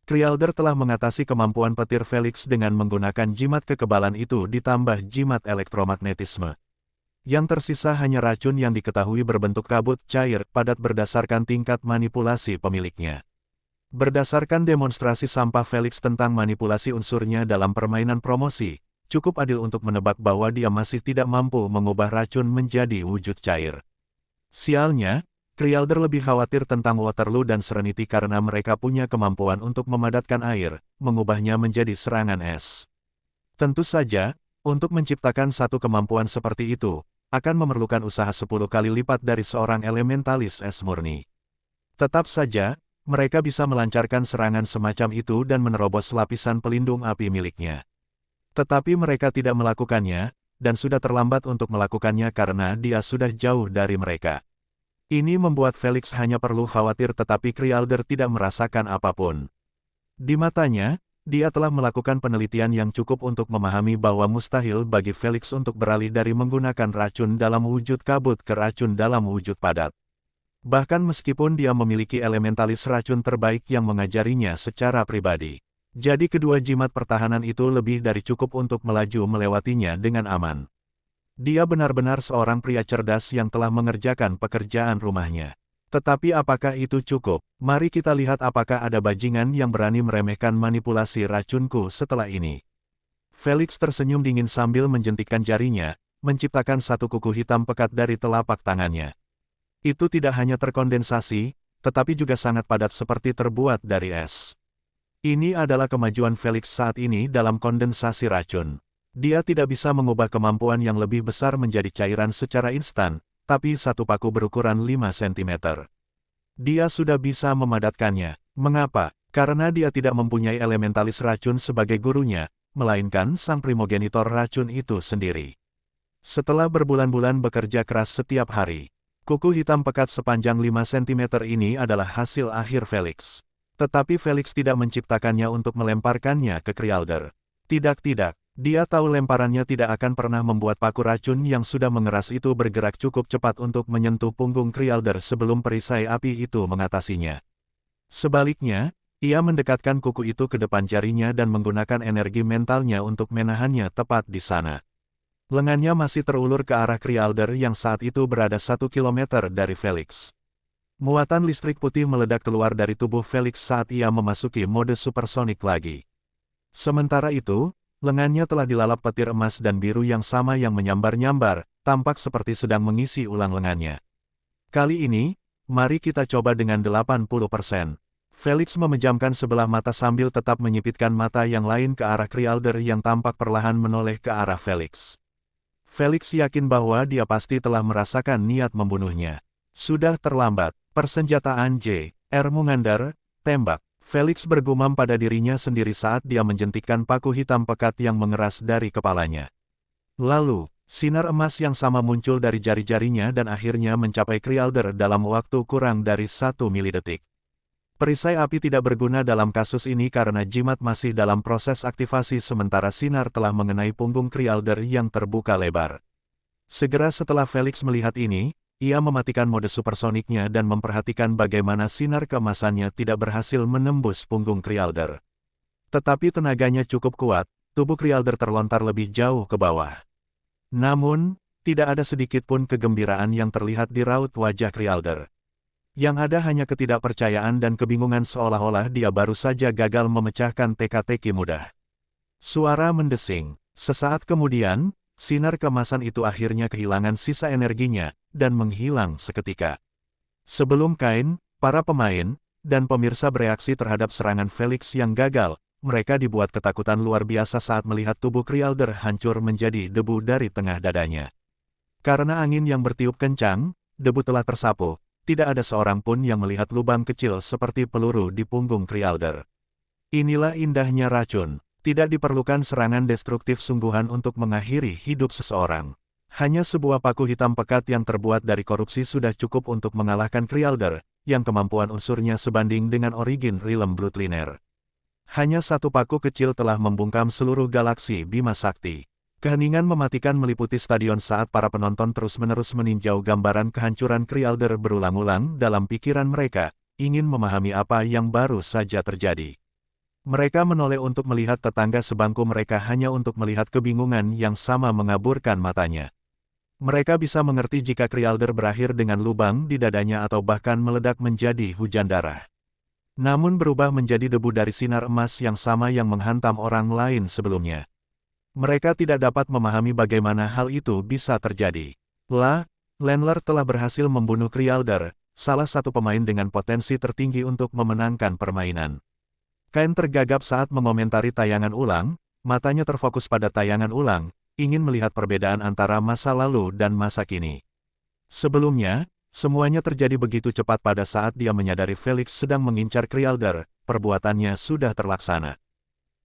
Kryalder telah mengatasi kemampuan petir Felix dengan menggunakan jimat kekebalan itu ditambah jimat elektromagnetisme. Yang tersisa hanya racun yang diketahui berbentuk kabut cair padat berdasarkan tingkat manipulasi pemiliknya. Berdasarkan demonstrasi sampah Felix tentang manipulasi unsurnya dalam permainan promosi, cukup adil untuk menebak bahwa dia masih tidak mampu mengubah racun menjadi wujud cair. Sialnya, Kryalder lebih khawatir tentang Waterloo dan Serenity karena mereka punya kemampuan untuk memadatkan air, mengubahnya menjadi serangan es. Tentu saja, untuk menciptakan satu kemampuan seperti itu, akan memerlukan usaha 10 kali lipat dari seorang elementalis es murni. Tetap saja, mereka bisa melancarkan serangan semacam itu dan menerobos lapisan pelindung api miliknya. Tetapi mereka tidak melakukannya, dan sudah terlambat untuk melakukannya karena dia sudah jauh dari mereka. Ini membuat Felix hanya perlu khawatir tetapi Kryalder tidak merasakan apapun. Di matanya, dia telah melakukan penelitian yang cukup untuk memahami bahwa mustahil bagi Felix untuk beralih dari menggunakan racun dalam wujud kabut ke racun dalam wujud padat. Bahkan meskipun dia memiliki elementalis racun terbaik yang mengajarinya secara pribadi. Jadi kedua jimat pertahanan itu lebih dari cukup untuk melaju melewatinya dengan aman. Dia benar-benar seorang pria cerdas yang telah mengerjakan pekerjaan rumahnya. Tetapi apakah itu cukup? Mari kita lihat apakah ada bajingan yang berani meremehkan manipulasi racunku setelah ini. Felix tersenyum dingin sambil menjentikkan jarinya, menciptakan satu kuku hitam pekat dari telapak tangannya. Itu tidak hanya terkondensasi, tetapi juga sangat padat seperti terbuat dari es. Ini adalah kemajuan Felix saat ini dalam kondensasi racun. Dia tidak bisa mengubah kemampuan yang lebih besar menjadi cairan secara instan, tapi satu paku berukuran 5 cm. Dia sudah bisa memadatkannya. Mengapa? Karena dia tidak mempunyai elementalis racun sebagai gurunya, melainkan sang primogenitor racun itu sendiri. Setelah berbulan-bulan bekerja keras setiap hari, kuku hitam pekat sepanjang 5 cm ini adalah hasil akhir Felix. Tetapi Felix tidak menciptakannya untuk melemparkannya ke Kryalder. Tidak. Dia tahu lemparannya tidak akan pernah membuat paku racun yang sudah mengeras itu bergerak cukup cepat untuk menyentuh punggung Kryalder sebelum perisai api itu mengatasinya. Sebaliknya, ia mendekatkan kuku itu ke depan jarinya dan menggunakan energi mentalnya untuk menahannya tepat di sana. Lengannya masih terulur ke arah Kryalder yang saat itu berada 1 km dari Felix. Muatan listrik putih meledak keluar dari tubuh Felix saat ia memasuki mode supersonik lagi. Sementara itu, lengannya telah dilalap petir emas dan biru yang sama yang menyambar-nyambar, tampak seperti sedang mengisi ulang lengannya. Kali ini, mari kita coba dengan 80%. Felix memejamkan sebelah mata sambil tetap menyipitkan mata yang lain ke arah Kryalder yang tampak perlahan menoleh ke arah Felix. Felix yakin bahwa dia pasti telah merasakan niat membunuhnya. Sudah terlambat. Persenjataan J.R. Mungander, tembak. Felix bergumam pada dirinya sendiri saat dia menjentikkan paku hitam pekat yang mengeras dari kepalanya. Lalu, sinar emas yang sama muncul dari jari-jarinya dan akhirnya mencapai Kryalder dalam waktu kurang dari 1 milidetik. Perisai api tidak berguna dalam kasus ini karena jimat masih dalam proses aktivasi sementara sinar telah mengenai punggung Kryalder yang terbuka lebar. Segera setelah Felix melihat ini, ia mematikan mode supersoniknya dan memperhatikan bagaimana sinar keemasannya tidak berhasil menembus punggung Kryalder. Tetapi tenaganya cukup kuat, tubuh Kryalder terlontar lebih jauh ke bawah. Namun, tidak ada sedikit pun kegembiraan yang terlihat di raut wajah Kryalder. Yang ada hanya ketidakpercayaan dan kebingungan seolah-olah dia baru saja gagal memecahkan teka-teki mudah. Suara mendesing. Sesaat kemudian, sinar keemasan itu akhirnya kehilangan sisa energinya, dan menghilang seketika. Sebelum Kain, para pemain, dan pemirsa bereaksi terhadap serangan Felix yang gagal, mereka dibuat ketakutan luar biasa saat melihat tubuh Kryalder hancur menjadi debu dari tengah dadanya. Karena angin yang bertiup kencang, debu telah tersapu, tidak ada seorang pun yang melihat lubang kecil seperti peluru di punggung Kryalder. Inilah indahnya racun. Tidak diperlukan serangan destruktif sungguhan untuk mengakhiri hidup seseorang. Hanya sebuah paku hitam pekat yang terbuat dari korupsi sudah cukup untuk mengalahkan Kryalder, yang kemampuan unsurnya sebanding dengan origin Realm Bloodliner. Hanya satu paku kecil telah membungkam seluruh galaksi Bima Sakti. Keheningan mematikan meliputi stadion saat para penonton terus-menerus meninjau gambaran kehancuran Kryalder berulang-ulang dalam pikiran mereka, ingin memahami apa yang baru saja terjadi. Mereka menoleh untuk melihat tetangga sebangku mereka hanya untuk melihat kebingungan yang sama mengaburkan matanya. Mereka bisa mengerti jika Kryalder berakhir dengan lubang di dadanya atau bahkan meledak menjadi hujan darah. Namun berubah menjadi debu dari sinar emas yang sama yang menghantam orang lain sebelumnya. Mereka tidak dapat memahami bagaimana hal itu bisa terjadi. Landler telah berhasil membunuh Kryalder, salah satu pemain dengan potensi tertinggi untuk memenangkan permainan. Kain tergagap saat mengomentari tayangan ulang, matanya terfokus pada tayangan ulang, ingin melihat perbedaan antara masa lalu dan masa kini. Sebelumnya, semuanya terjadi begitu cepat pada saat dia menyadari Felix sedang mengincar Kryalder, perbuatannya sudah terlaksana.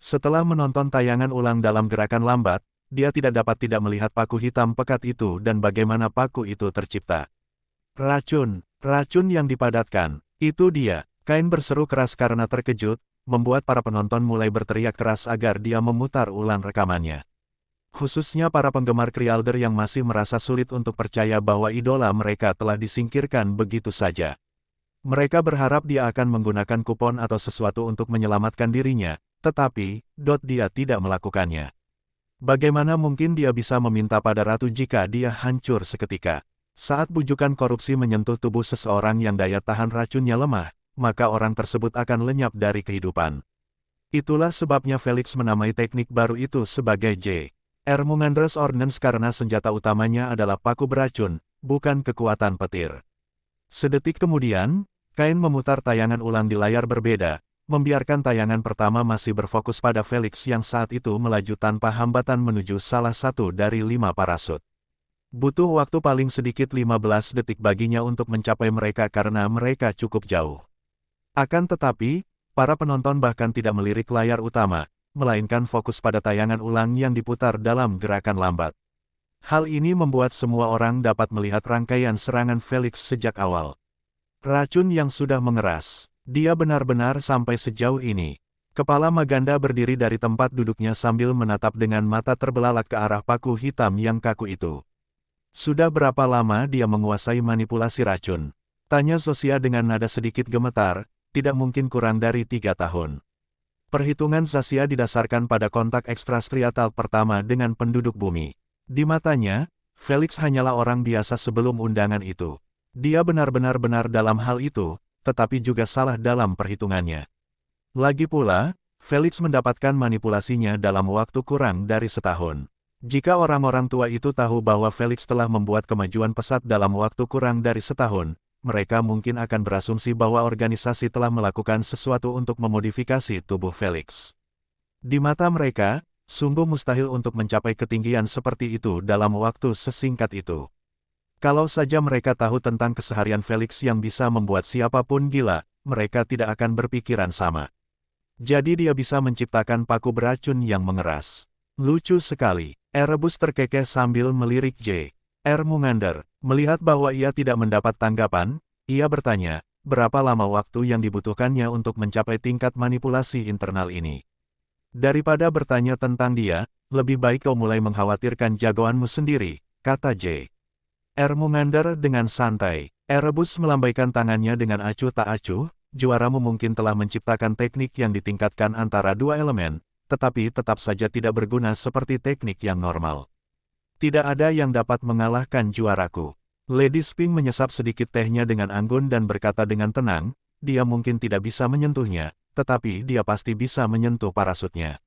Setelah menonton tayangan ulang dalam gerakan lambat, dia tidak dapat tidak melihat paku hitam pekat itu dan bagaimana paku itu tercipta. Racun yang dipadatkan, itu dia. Kain berseru keras karena terkejut, membuat para penonton mulai berteriak keras agar dia memutar ulang rekamannya. Khususnya para penggemar Kryalder yang masih merasa sulit untuk percaya bahwa idola mereka telah disingkirkan begitu saja. Mereka berharap dia akan menggunakan kupon atau sesuatu untuk menyelamatkan dirinya, tetapi, dia tidak melakukannya. Bagaimana mungkin dia bisa meminta pada ratu jika dia hancur seketika? Saat bujukan korupsi menyentuh tubuh seseorang yang daya tahan racunnya lemah, maka orang tersebut akan lenyap dari kehidupan. Itulah sebabnya Felix menamai teknik baru itu sebagai J.R. Mungander's Ordnance karena senjata utamanya adalah paku beracun, bukan kekuatan petir. Sedetik kemudian, Kain memutar tayangan ulang di layar berbeda, membiarkan tayangan pertama masih berfokus pada Felix yang saat itu melaju tanpa hambatan menuju salah satu dari 5 parasut. Butuh waktu paling sedikit 15 detik baginya untuk mencapai mereka karena mereka cukup jauh. Akan tetapi, para penonton bahkan tidak melirik layar utama, melainkan fokus pada tayangan ulang yang diputar dalam gerakan lambat. Hal ini membuat semua orang dapat melihat rangkaian serangan Felix sejak awal. Racun yang sudah mengeras. Dia benar-benar sampai sejauh ini. Kepala Maganda berdiri dari tempat duduknya sambil menatap dengan mata terbelalak ke arah paku hitam yang kaku itu. Sudah berapa lama dia menguasai manipulasi racun? Tanya Zosia dengan nada sedikit gemetar, tidak mungkin kurang dari 3 tahun. Perhitungan Zosia didasarkan pada kontak ekstrastriatal pertama dengan penduduk bumi. Di matanya, Felix hanyalah orang biasa sebelum undangan itu. Dia benar-benar benar dalam hal itu, tetapi juga salah dalam perhitungannya. Lagi pula, Felix mendapatkan manipulasinya dalam waktu kurang dari setahun. Jika orang-orang tua itu tahu bahwa Felix telah membuat kemajuan pesat dalam waktu kurang dari setahun, mereka mungkin akan berasumsi bahwa organisasi telah melakukan sesuatu untuk memodifikasi tubuh Felix. Di mata mereka, sungguh mustahil untuk mencapai ketinggian seperti itu dalam waktu sesingkat itu. Kalau saja mereka tahu tentang keseharian Felix yang bisa membuat siapapun gila, mereka tidak akan berpikiran sama. Jadi dia bisa menciptakan paku beracun yang mengeras. Lucu sekali. Erebus terkekeh sambil melirik J. R. Mungander. Melihat bahwa ia tidak mendapat tanggapan, ia bertanya, berapa lama waktu yang dibutuhkannya untuk mencapai tingkat manipulasi internal ini. Daripada bertanya tentang dia, lebih baik kau mulai mengkhawatirkan jagoanmu sendiri, kata J. R. Mungander dengan santai. Erebus melambaikan tangannya dengan acuh tak acuh, juaramu mungkin telah menciptakan teknik yang ditingkatkan antara 2 elemen, tetapi tetap saja tidak berguna seperti teknik yang normal. Tidak ada yang dapat mengalahkan juaraku. Lady Spink menyesap sedikit tehnya dengan anggun dan berkata dengan tenang, dia mungkin tidak bisa menyentuhnya, tetapi dia pasti bisa menyentuh parasutnya.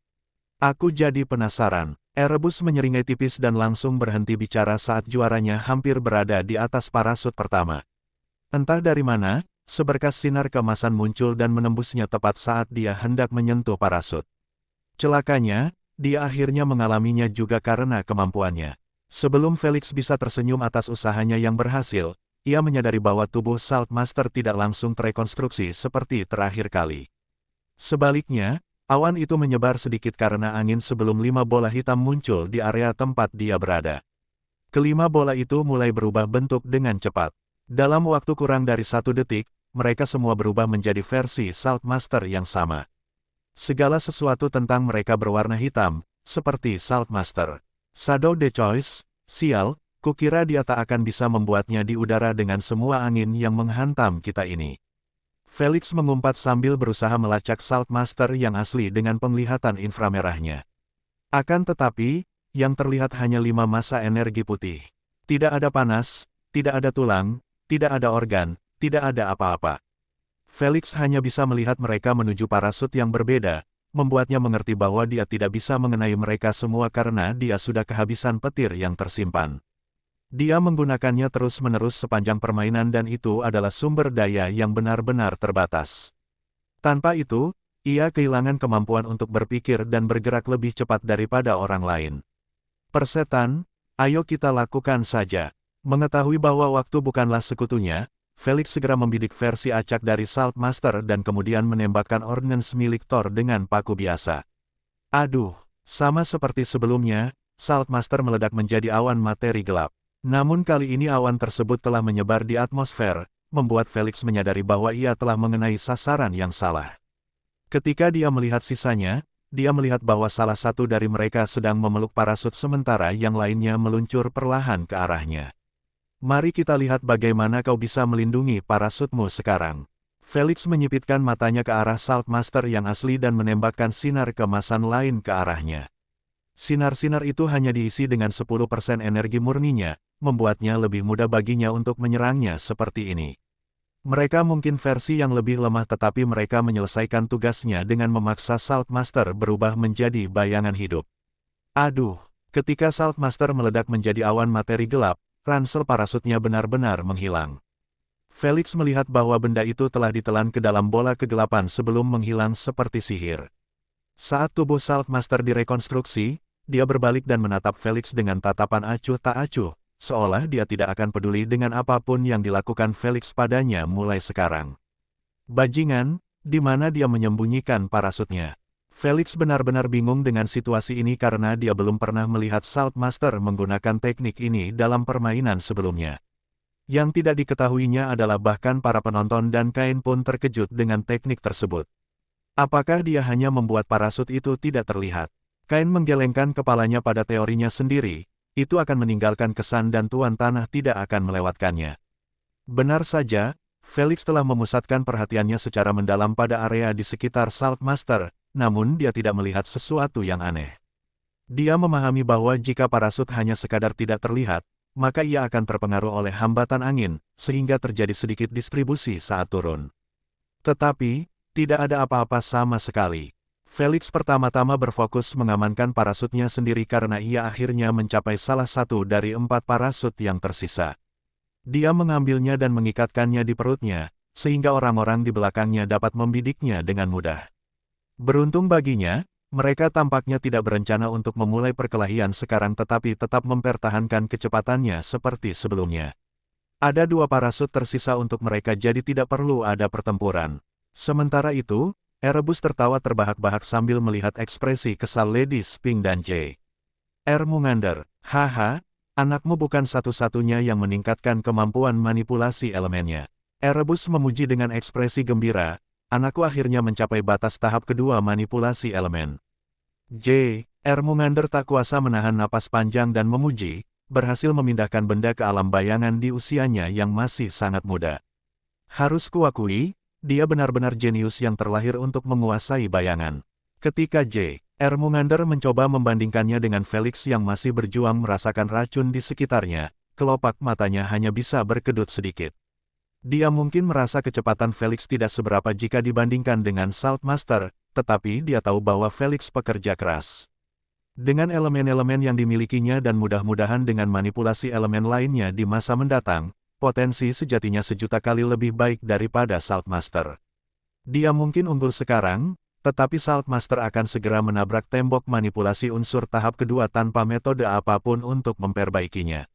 Aku jadi penasaran. Erebus menyeringai tipis dan langsung berhenti bicara saat juaranya hampir berada di atas parasut pertama. Entah dari mana, seberkas sinar keemasan muncul dan menembusnya tepat saat dia hendak menyentuh parasut. Celakanya, dia akhirnya mengalaminya juga karena kemampuannya. Sebelum Felix bisa tersenyum atas usahanya yang berhasil, ia menyadari bahwa tubuh Saltmaster tidak langsung terekonstruksi seperti terakhir kali. Sebaliknya, awan itu menyebar sedikit karena angin sebelum 5 bola hitam muncul di area tempat dia berada. Kelima bola itu mulai berubah bentuk dengan cepat. Dalam waktu kurang dari 1 detik, mereka semua berubah menjadi versi Saltmaster yang sama. Segala sesuatu tentang mereka berwarna hitam, seperti Saltmaster. Shadow the Choice, sial, kukira dia tak akan bisa membuatnya di udara dengan semua angin yang menghantam kita ini. Felix mengumpat sambil berusaha melacak Saltmaster yang asli dengan penglihatan inframerahnya. Akan tetapi, yang terlihat hanya 5 massa energi putih. Tidak ada panas, tidak ada tulang, tidak ada organ, tidak ada apa-apa. Felix hanya bisa melihat mereka menuju parasut yang berbeda, membuatnya mengerti bahwa dia tidak bisa mengenai mereka semua karena dia sudah kehabisan petir yang tersimpan. Dia menggunakannya terus-menerus sepanjang permainan dan itu adalah sumber daya yang benar-benar terbatas. Tanpa itu, ia kehilangan kemampuan untuk berpikir dan bergerak lebih cepat daripada orang lain. Persetan, ayo kita lakukan saja. Mengetahui bahwa waktu bukanlah sekutunya, Felix segera membidik versi acak dari Saltmaster dan kemudian menembakkan ordnance milik Thor dengan paku biasa. Aduh, sama seperti sebelumnya, Saltmaster meledak menjadi awan materi gelap. Namun kali ini awan tersebut telah menyebar di atmosfer, membuat Felix menyadari bahwa ia telah mengenai sasaran yang salah. Ketika dia melihat sisanya, dia melihat bahwa salah satu dari mereka sedang memeluk parasut sementara yang lainnya meluncur perlahan ke arahnya. Mari kita lihat bagaimana kau bisa melindungi parasutmu sekarang. Felix menyipitkan matanya ke arah Saltmaster yang asli dan menembakkan sinar keemasan lain ke arahnya. Sinar-sinar itu hanya diisi dengan 10% energi murninya, membuatnya lebih mudah baginya untuk menyerangnya seperti ini. Mereka mungkin versi yang lebih lemah tetapi mereka menyelesaikan tugasnya dengan memaksa Saltmaster berubah menjadi bayangan hidup. Aduh, ketika Saltmaster meledak menjadi awan materi gelap, ransel parasutnya benar-benar menghilang. Felix melihat bahwa benda itu telah ditelan ke dalam bola kegelapan sebelum menghilang seperti sihir. Saat tubuh Saltmaster direkonstruksi, dia berbalik dan menatap Felix dengan tatapan acuh tak acuh, seolah dia tidak akan peduli dengan apapun yang dilakukan Felix padanya mulai sekarang. Bajingan, di mana dia menyembunyikan parasutnya? Felix benar-benar bingung dengan situasi ini karena dia belum pernah melihat Saltmaster menggunakan teknik ini dalam permainan sebelumnya. Yang tidak diketahuinya adalah bahkan para penonton dan Kain pun terkejut dengan teknik tersebut. Apakah dia hanya membuat parasut itu tidak terlihat? Kain menggelengkan kepalanya pada teorinya sendiri, itu akan meninggalkan kesan dan Tuan Tanah tidak akan melewatkannya. Benar saja, Felix telah memusatkan perhatiannya secara mendalam pada area di sekitar Saltmaster, namun dia tidak melihat sesuatu yang aneh. Dia memahami bahwa jika parasut hanya sekadar tidak terlihat, maka ia akan terpengaruh oleh hambatan angin, sehingga terjadi sedikit distribusi saat turun. Tetapi, tidak ada apa-apa sama sekali. Felix pertama-tama berfokus mengamankan parasutnya sendiri karena ia akhirnya mencapai salah satu dari 4 parasut yang tersisa. Dia mengambilnya dan mengikatkannya di perutnya, sehingga orang-orang di belakangnya dapat membidiknya dengan mudah. Beruntung baginya, mereka tampaknya tidak berencana untuk memulai perkelahian sekarang tetapi tetap mempertahankan kecepatannya seperti sebelumnya. Ada 2 parasut tersisa untuk mereka jadi tidak perlu ada pertempuran. Sementara itu, Erebus tertawa terbahak-bahak sambil melihat ekspresi kesal Lady Sphinx dan J. Ermengander, haha, anakmu bukan satu-satunya yang meningkatkan kemampuan manipulasi elemennya. Erebus memuji dengan ekspresi gembira. Anakku akhirnya mencapai batas tahap kedua manipulasi elemen. J. Ermengander tak kuasa menahan napas panjang dan memuji, berhasil memindahkan benda ke alam bayangan di usianya yang masih sangat muda. Harus kuakui, dia benar-benar jenius yang terlahir untuk menguasai bayangan. Ketika J. Ermengander mencoba membandingkannya dengan Felix yang masih berjuang merasakan racun di sekitarnya, kelopak matanya hanya bisa berkedut sedikit. Dia mungkin merasa kecepatan Felix tidak seberapa jika dibandingkan dengan Saltmaster, tetapi dia tahu bahwa Felix pekerja keras. Dengan elemen-elemen yang dimilikinya dan mudah-mudahan dengan manipulasi elemen lainnya di masa mendatang, potensi sejatinya 1.000.000 kali lebih baik daripada Saltmaster. Dia mungkin unggul sekarang, tetapi Saltmaster akan segera menabrak tembok manipulasi unsur tahap kedua tanpa metode apapun untuk memperbaikinya.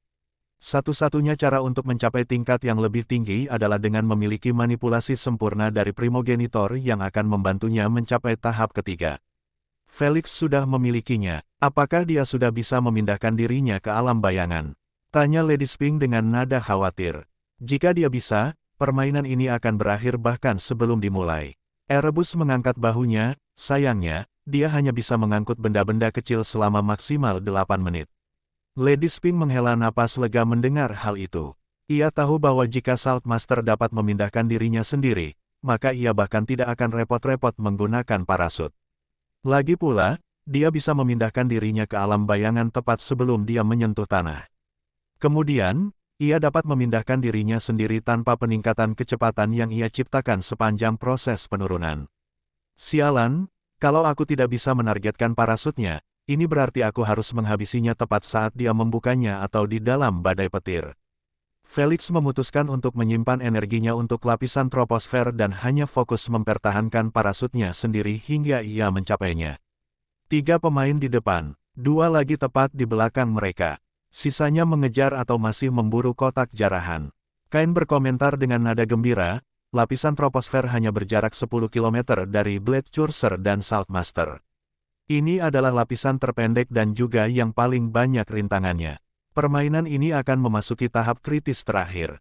Satu-satunya cara untuk mencapai tingkat yang lebih tinggi adalah dengan memiliki manipulasi sempurna dari primogenitor yang akan membantunya mencapai tahap ketiga. Felix sudah memilikinya. Apakah dia sudah bisa memindahkan dirinya ke alam bayangan? Tanya Lady Sphinx dengan nada khawatir. Jika dia bisa, permainan ini akan berakhir bahkan sebelum dimulai. Erebus mengangkat bahunya, sayangnya, dia hanya bisa mengangkut benda-benda kecil selama maksimal 8 menit. Lady Sphinx menghela napas lega mendengar hal itu. Ia tahu bahwa jika Saltmaster dapat memindahkan dirinya sendiri, maka ia bahkan tidak akan repot-repot menggunakan parasut. Lagi pula, dia bisa memindahkan dirinya ke alam bayangan tepat sebelum dia menyentuh tanah. Kemudian, ia dapat memindahkan dirinya sendiri tanpa peningkatan kecepatan yang ia ciptakan sepanjang proses penurunan. Sialan, kalau aku tidak bisa menargetkan parasutnya, ini berarti aku harus menghabisinya tepat saat dia membukanya atau di dalam badai petir. Felix memutuskan untuk menyimpan energinya untuk lapisan troposfer dan hanya fokus mempertahankan parasutnya sendiri hingga ia mencapainya. 3 pemain di depan, 2 lagi tepat di belakang mereka. Sisanya mengejar atau masih memburu kotak jarahan. Kain berkomentar dengan nada gembira, lapisan troposfer hanya berjarak 10 km dari Blade Curser dan Saltmaster. Ini adalah lapisan terpendek dan juga yang paling banyak rintangannya. Permainan ini akan memasuki tahap kritis terakhir.